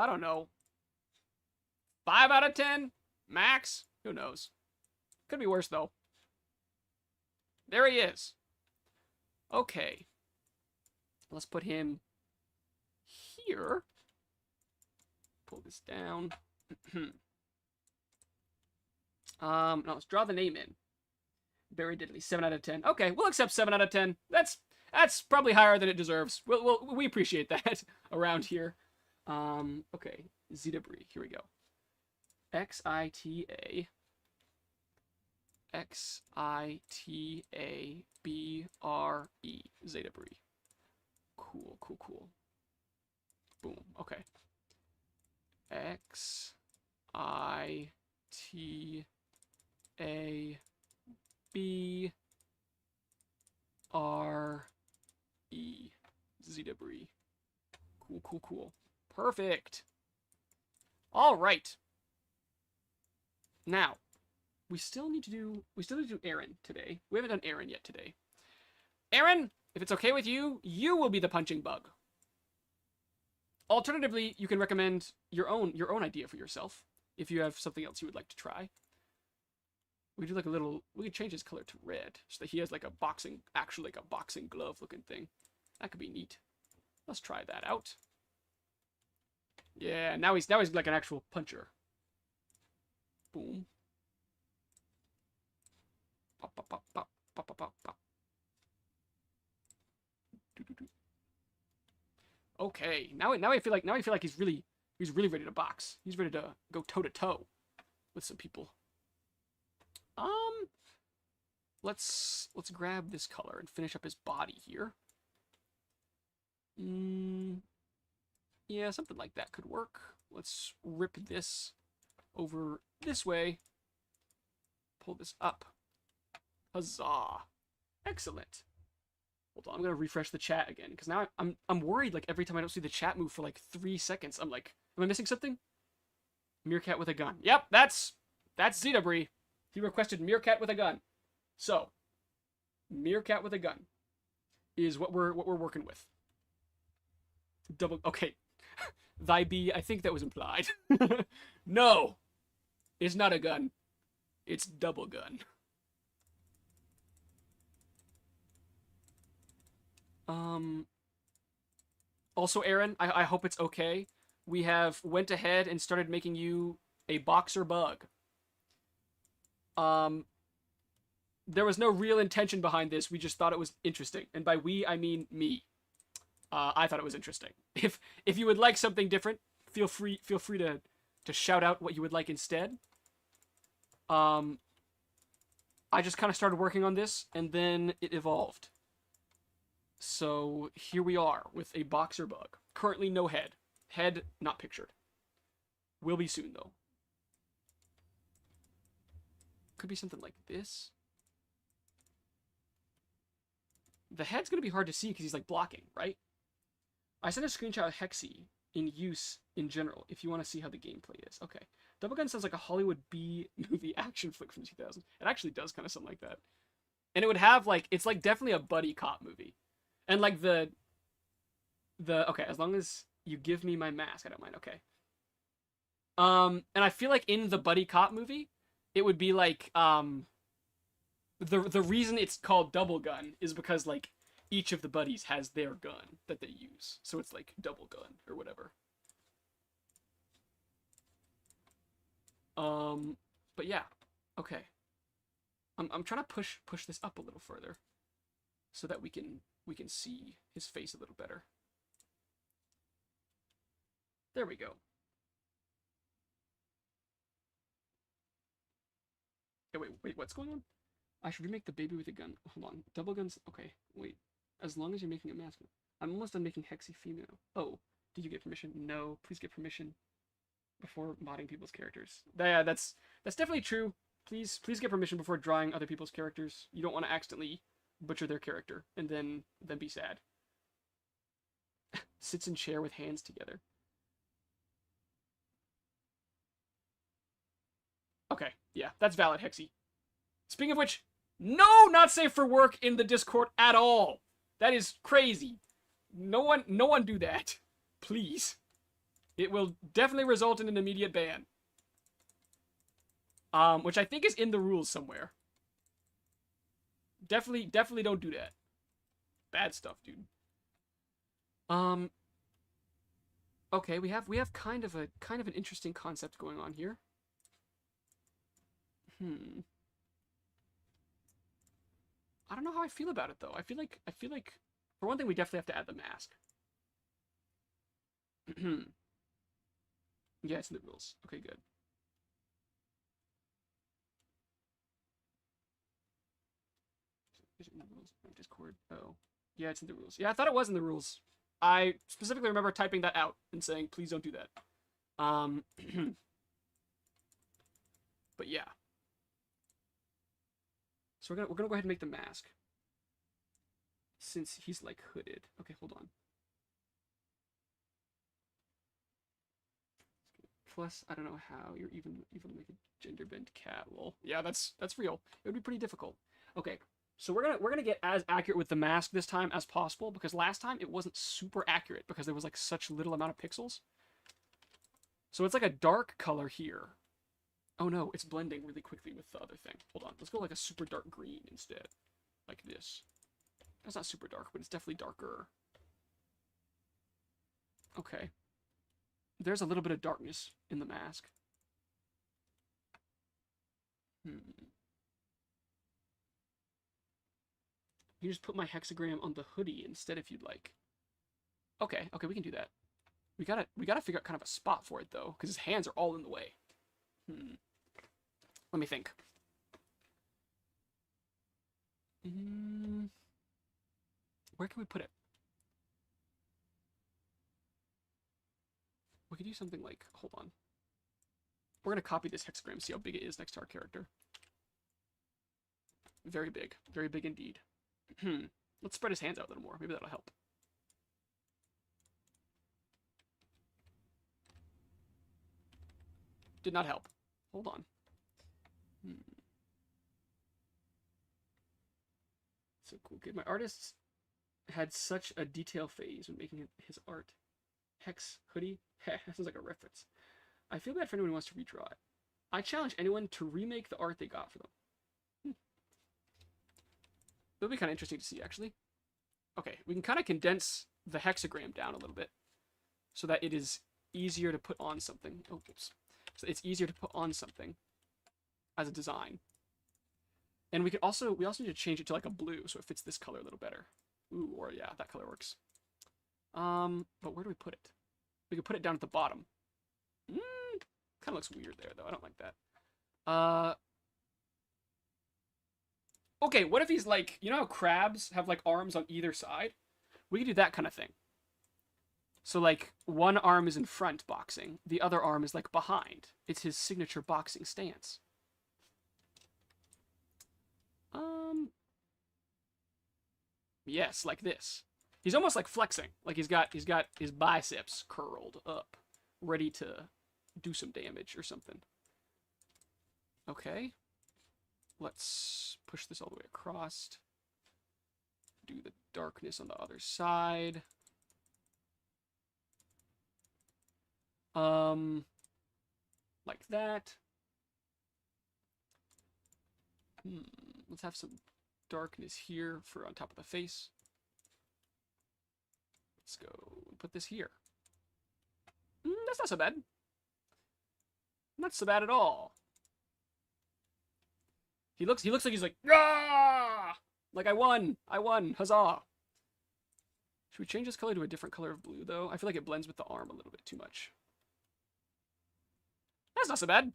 don't know, 5 out of 10 max. Who knows? Could be worse though. There he is. Okay, let's put him here. Pull this down. Now let's draw the name in. Very diddly. 7 out of 10. Okay, we'll accept 7 out of 10. That's probably higher than it deserves. We appreciate that around here. Okay, Zeta-Brie. Here we go. Xita Xitabre. Zeta-Brie. Cool, cool, cool. Boom. Okay. Xitabre. Zeta-Brie. Cool, cool, cool. Perfect. All right. Now, we still need to do Aaron today. We haven't done Aaron yet today. Aaron, if it's okay with you, you will be the punching bug. Alternatively, you can recommend your own idea for yourself if you have something else you would like to try. We do like a little. We could change his color to red so that he has like a boxing glove looking thing. That could be neat. Let's try that out. Yeah, now he's like an actual puncher. Boom. Pop, pop, pop, pop, pop, pop, pop, pop. Okay, now I feel like he's really ready to box. He's ready to go toe to toe with some people. Let's grab this color and finish up his body here. Yeah, something like that could work. Let's rip this over this way. Pull this up. Huzzah! Excellent. Hold on, I'm gonna refresh the chat again because now I'm worried. Like every time I don't see the chat move for like 3 seconds, I'm like, am I missing something? Meerkat with a gun. Yep, that's Zeta-Brie. He requested meerkat with a gun. So, meerkat with a gun is what we're working with. Double. Okay, thy be. I think that was implied. No, it's not a gun. It's double gun. Also, Aaron, I hope it's okay. We have went ahead and started making you a boxer bug. There was no real intention behind this. We just thought it was interesting. And by we, I mean me. I thought it was interesting. If you would like something different, feel free to shout out what you would like instead. I just kind of started working on this, and then it evolved. So here we are with a boxer bug. Currently no head. Head not pictured. Will be soon, though. Could be something like this. The head's going to be hard to see because he's like blocking, right? I sent a screenshot of Hexy in use in general if you want to see how the gameplay is. Okay. Double Gun sounds like a Hollywood B movie action flick from 2000. It actually does kind of sound like that. And it would have like, it's like definitely a buddy cop movie. And like the okay, as long as you give me my mask, I don't mind. Okay. And I feel like in the buddy cop movie, it would be like the reason it's called Double Gun is because like each of the buddies has their gun that they use, so it's like double gun or whatever. But yeah, okay. I'm trying to push this up a little further, so that we can see his face a little better. There we go. Yeah, wait, what's going on? I should remake the baby with a gun. Hold on. Double guns. Okay, wait. As long as you're making a mask. I'm almost done making Hexy female. Oh, did you get permission? No. Please get permission before modding people's characters. Yeah, that's definitely true. Please get permission before drawing other people's characters. You don't want to accidentally butcher their character and then be sad. Sits in chair with hands together. Okay, yeah, that's valid, Hexy. Speaking of which, no, not safe for work in the Discord at all. That is crazy. No one do that. Please. It will definitely result in an immediate ban. Which I think is in the rules somewhere. Definitely don't do that. Bad stuff, dude. Okay, we have kind of an interesting concept going on here. I don't know how I feel about it though. I feel like for one thing we definitely have to add the mask. Yeah, it's in the rules. Okay, good. Is it in the rules? Discord. Oh. Yeah, it's in the rules. Yeah, I thought it was in the rules. I specifically remember typing that out and saying, please don't do that. But yeah. So we're gonna go ahead and make the mask. Since he's like hooded. Okay, hold on. Plus, I don't know how you're even to make a gender bent cat. Well, yeah, that's real. It would be pretty difficult. Okay, so we're gonna get as accurate with the mask this time as possible, because last time it wasn't super accurate because there was like such little amount of pixels. So it's like a dark color here. Oh no, it's blending really quickly with the other thing. Hold on, let's go like a super dark green instead. Like this. That's not super dark, but it's definitely darker. Okay. There's a little bit of darkness in the mask. You just put my hexagram on the hoodie instead if you'd like. Okay, we can do that. We gotta figure out kind of a spot for it though, because his hands are all in the way. Let me think. Where can we put it? We could do something like, hold on. We're gonna copy this hexagram, see how big it is next to our character. Very big indeed. Let's spread his hands out a little more. Maybe that'll help. Did not help. Hold on. So cool. Good. My artists had such a detail phase when making his art. Hex hoodie. That sounds like a reference. I feel bad for anyone who wants to redraw it. I challenge anyone to remake the art they got for them. It'll be kind of interesting to see, actually. Okay, we can kind of condense the hexagram down a little bit so that it is easier to put on something. Oh, oops. So it's easier to put on something as a design. And we also need to change it to like a blue so it fits this color a little better. Ooh, or yeah, that color works. But where do we put it? We could put it down at the bottom. Kind of looks weird there, though. I don't like that. Okay, what if he's like, you know how crabs have like arms on either side? We could do that kind of thing. So like one arm is in front boxing, the other arm is like behind. It's his signature boxing stance. Yes, like this. He's almost like flexing. Like he's got his biceps curled up, ready to do some damage or something. Okay. Let's push this all the way across. Do the darkness on the other side. Like that. Let's have some darkness here for on top of the face. Let's go put this here. That's not so bad. Not so bad at all. He looks like he's like, ah! Like I won, huzzah. Should we change this color to a different color of blue though? I feel like it blends with the arm a little bit too much. That's not so bad.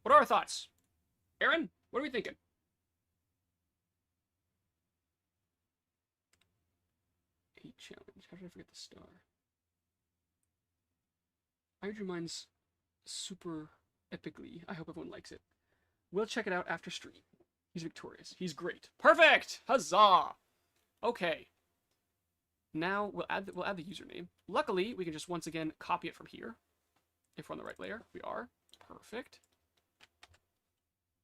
What are our thoughts? Aaron, what are we thinking? Challenge. How did I forget the star? I drew mine's super epically. I hope everyone likes it. We'll check it out after stream. He's victorious. He's great. Perfect! Huzzah! Okay. Now we'll add the username. Luckily, we can just once again copy it from here. If we're on the right layer, we are. Perfect.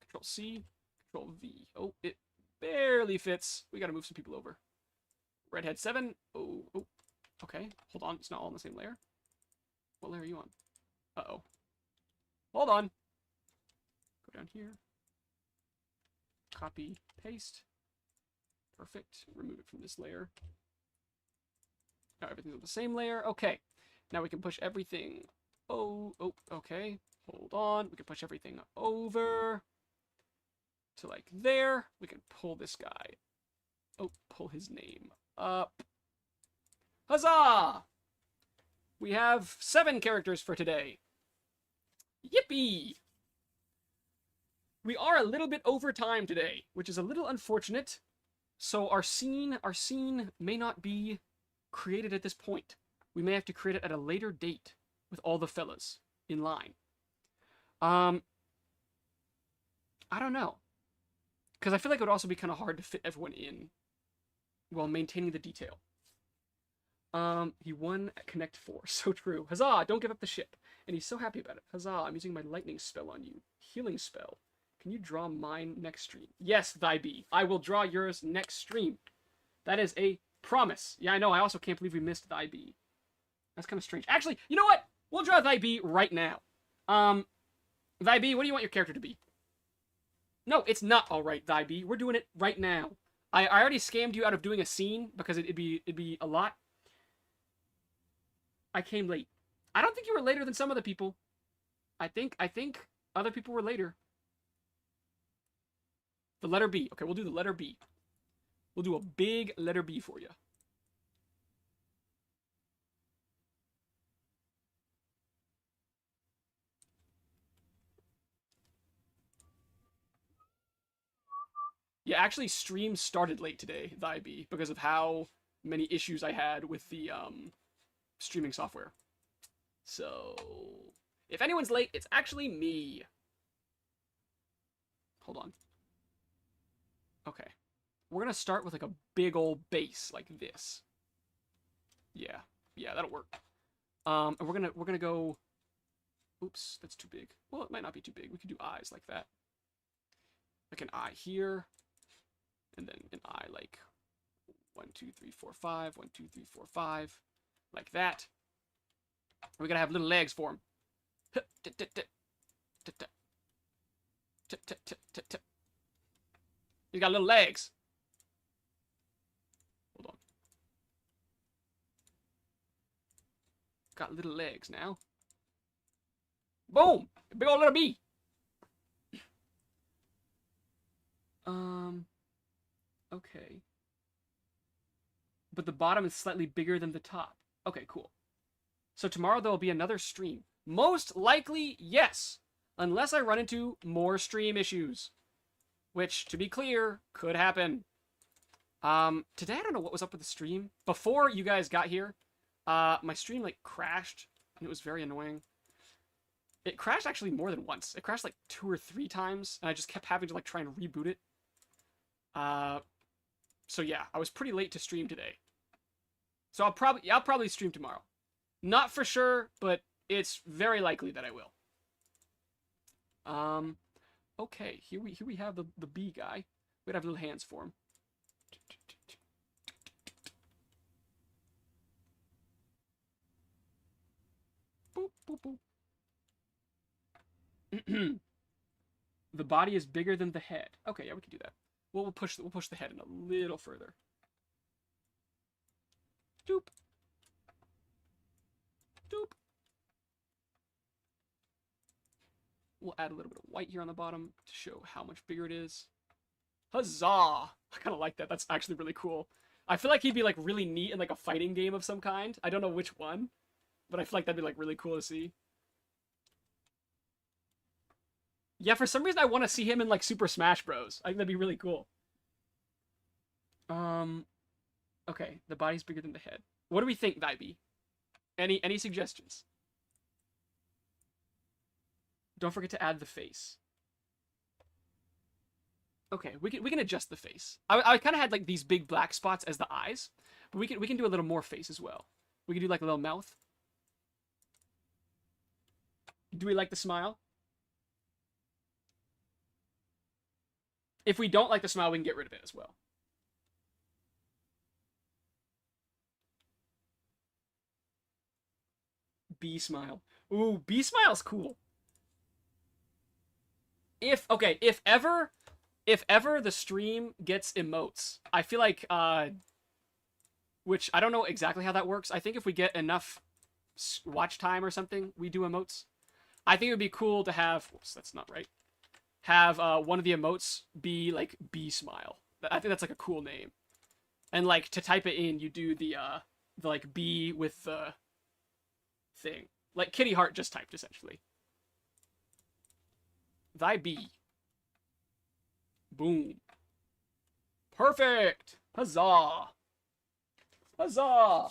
Control C, Control V. Oh, it barely fits. We gotta move some people over. Redhead 7. Oh, oh. Okay, hold on. It's not all on the same layer. What layer are you on? Uh-oh. Hold on. Go down here. Copy, paste. Perfect. Remove it from this layer. Now everything's on the same layer. Okay. Now we can push everything. Oh, okay. Hold on. We can push everything over to like there. We can pull this guy. Oh, pull his name up. Huzzah! We have 7 characters for today. Yippee! We are a little bit over time today, which is a little unfortunate. So our scene may not be created at this point. We may have to create it at a later date with all the fellas in line. I don't know. Because I feel like it would also be kind of hard to fit everyone in while maintaining the detail. He won at Connect 4. So true. Huzzah! Don't give up the ship. And he's so happy about it. Huzzah! I'm using my lightning spell on you. Healing spell. Can you draw mine next stream? Yes, thy be. I will draw yours next stream. That is a promise. Yeah, I know. I also can't believe we missed thy be. That's kind of strange. Actually, you know what? We'll draw thy be right now. Thy be, what do you want your character to be? No, it's not all right, thy be. We're doing it right now. I already scammed you out of doing a scene because it'd be a lot. I came late. I don't think you were later than some other people. I think other people were later. The letter B. Okay, we'll do the letter B. We'll do a big letter B for you. Yeah, actually, stream started late today, thy be, because of how many issues I had with the streaming software. So, if anyone's late, it's actually me. Hold on. Okay. We're gonna start with like a big old base like this. Yeah, that'll work. And we're gonna go. Oops, that's too big. Well, it might not be too big. We could do eyes like that. Like an eye here, and then an eye like 1, 2, 3, 4, 5. 1, 2, 3, 4, 5, like that. And we gotta have little legs for him. You got little legs. Hold on. Got little legs now. Boom! Big old letter B. Okay. But the bottom is slightly bigger than the top. Okay, cool. So tomorrow there will be another stream. Most likely, yes. Unless I run into more stream issues. Which, to be clear, could happen. Today I don't know what was up with the stream. Before you guys got here, my stream, like, crashed. And it was very annoying. It crashed actually more than once. It crashed, like, 2 or 3 times. And I just kept having to, like, try and reboot it. So yeah, I was pretty late to stream today. So I'll probably stream tomorrow. Not for sure, but it's very likely that I will. Okay, here we have the bee guy. We'd have little hands for him. Boop, boop, boop. The body is bigger than the head. Okay, yeah, we can do that. We'll push the head in a little further. Doop. Doop. We'll add a little bit of white here on the bottom to show how much bigger it is. Huzzah! I kind of like that. That's actually really cool. I feel like he'd be like really neat in like a fighting game of some kind. I don't know which one, but I feel like that'd be like really cool to see. Yeah, for some reason I want to see him in like Super Smash Bros. I think that'd be really cool. Okay, the body's bigger than the head. What do we think, Daibi? Any suggestions? Don't forget to add the face. Okay, we can adjust the face. I kind of had like these big black spots as the eyes, but we can do a little more face as well. We can do like a little mouth. Do we like the smile? If we don't like the smile, we can get rid of it as well. B smile. Ooh, B smile's cool. If ever the stream gets emotes, I feel like which I don't know exactly how that works. I think if we get enough watch time or something, we do emotes. I think it would be cool to have, whoops, that's not right. Have one of the emotes be like B smile. I think that's like a cool name. And like to type it in, you do the like B with the thing. Like Kitty Heart just typed essentially. Thy B. Boom. Perfect. Huzzah. Huzzah.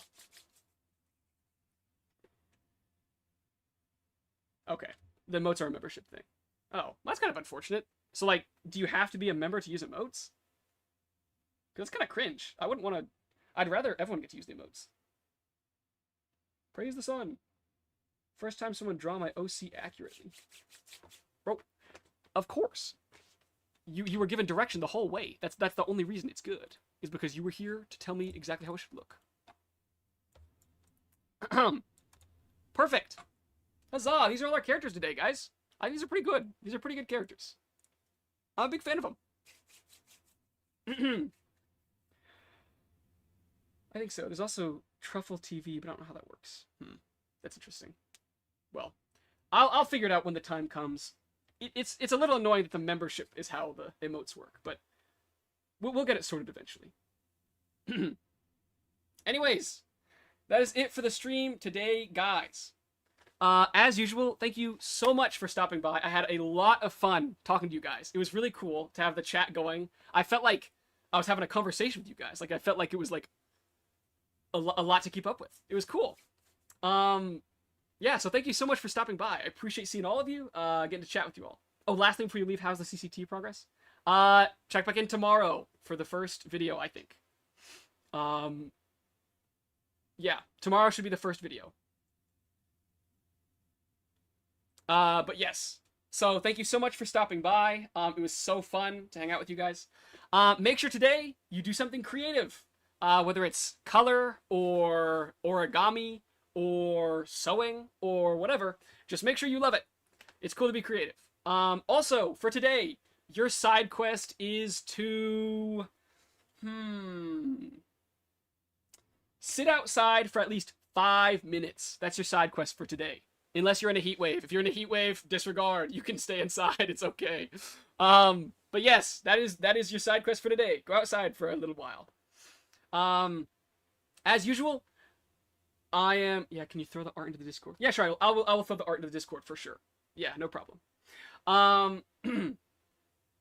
Okay. The emotes are a membership thing. Oh, that's kind of unfortunate. So, like, do you have to be a member to use emotes? Because it's kind of cringe. I wouldn't want to... I'd rather everyone get to use the emotes. Praise the sun. First time someone draw my OC accurately. Bro, of course. You were given direction the whole way. That's the only reason it's good. Is because you were here to tell me exactly how it should look. Perfect. Huzzah! These are all our characters today, guys. These are pretty good. These are pretty good characters. I'm a big fan of them. I think so. There's also Truffle TV, but I don't know how that works. That's interesting. Well, I'll figure it out when the time comes. It's a little annoying that the membership is how the emotes work, but we'll get it sorted eventually. Anyways, that is it for the stream today, guys. As usual, thank you so much for stopping by. I had a lot of fun talking to you guys. It was really cool to have the chat going. I felt like I was having a conversation with you guys. Like, I felt like it was, like, a lot to keep up with. It was cool. Yeah, so thank you so much for stopping by. I appreciate seeing all of you, getting to chat with you all. Oh, last thing before you leave, how's the CCT progress? Check back in tomorrow for the first video, I think. Yeah, tomorrow should be the first video. But yes. So thank you so much for stopping by. It was so fun to hang out with you guys. Make sure today you do something creative. Whether it's color or origami or sewing or whatever. Just make sure you love it. It's cool to be creative. Also, for today, your side quest is to... sit outside for at least 5 minutes. That's your side quest for today. Unless you're in a heat wave. If you're in a heat wave, disregard. You can stay inside. It's okay. But yes, that is your side quest for today. Go outside for a little while. As usual, I am... Yeah, can you throw the art into the Discord? Yeah, sure. I will throw the art into the Discord for sure. Yeah, no problem.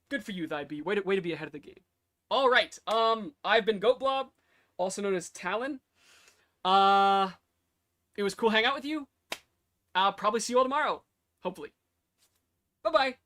Good for you, Thy B. Way to be ahead of the game. All right. I've been Goat Blob, also known as Talon. It was cool hanging out with you. I'll probably see you all tomorrow. Hopefully. Bye-bye.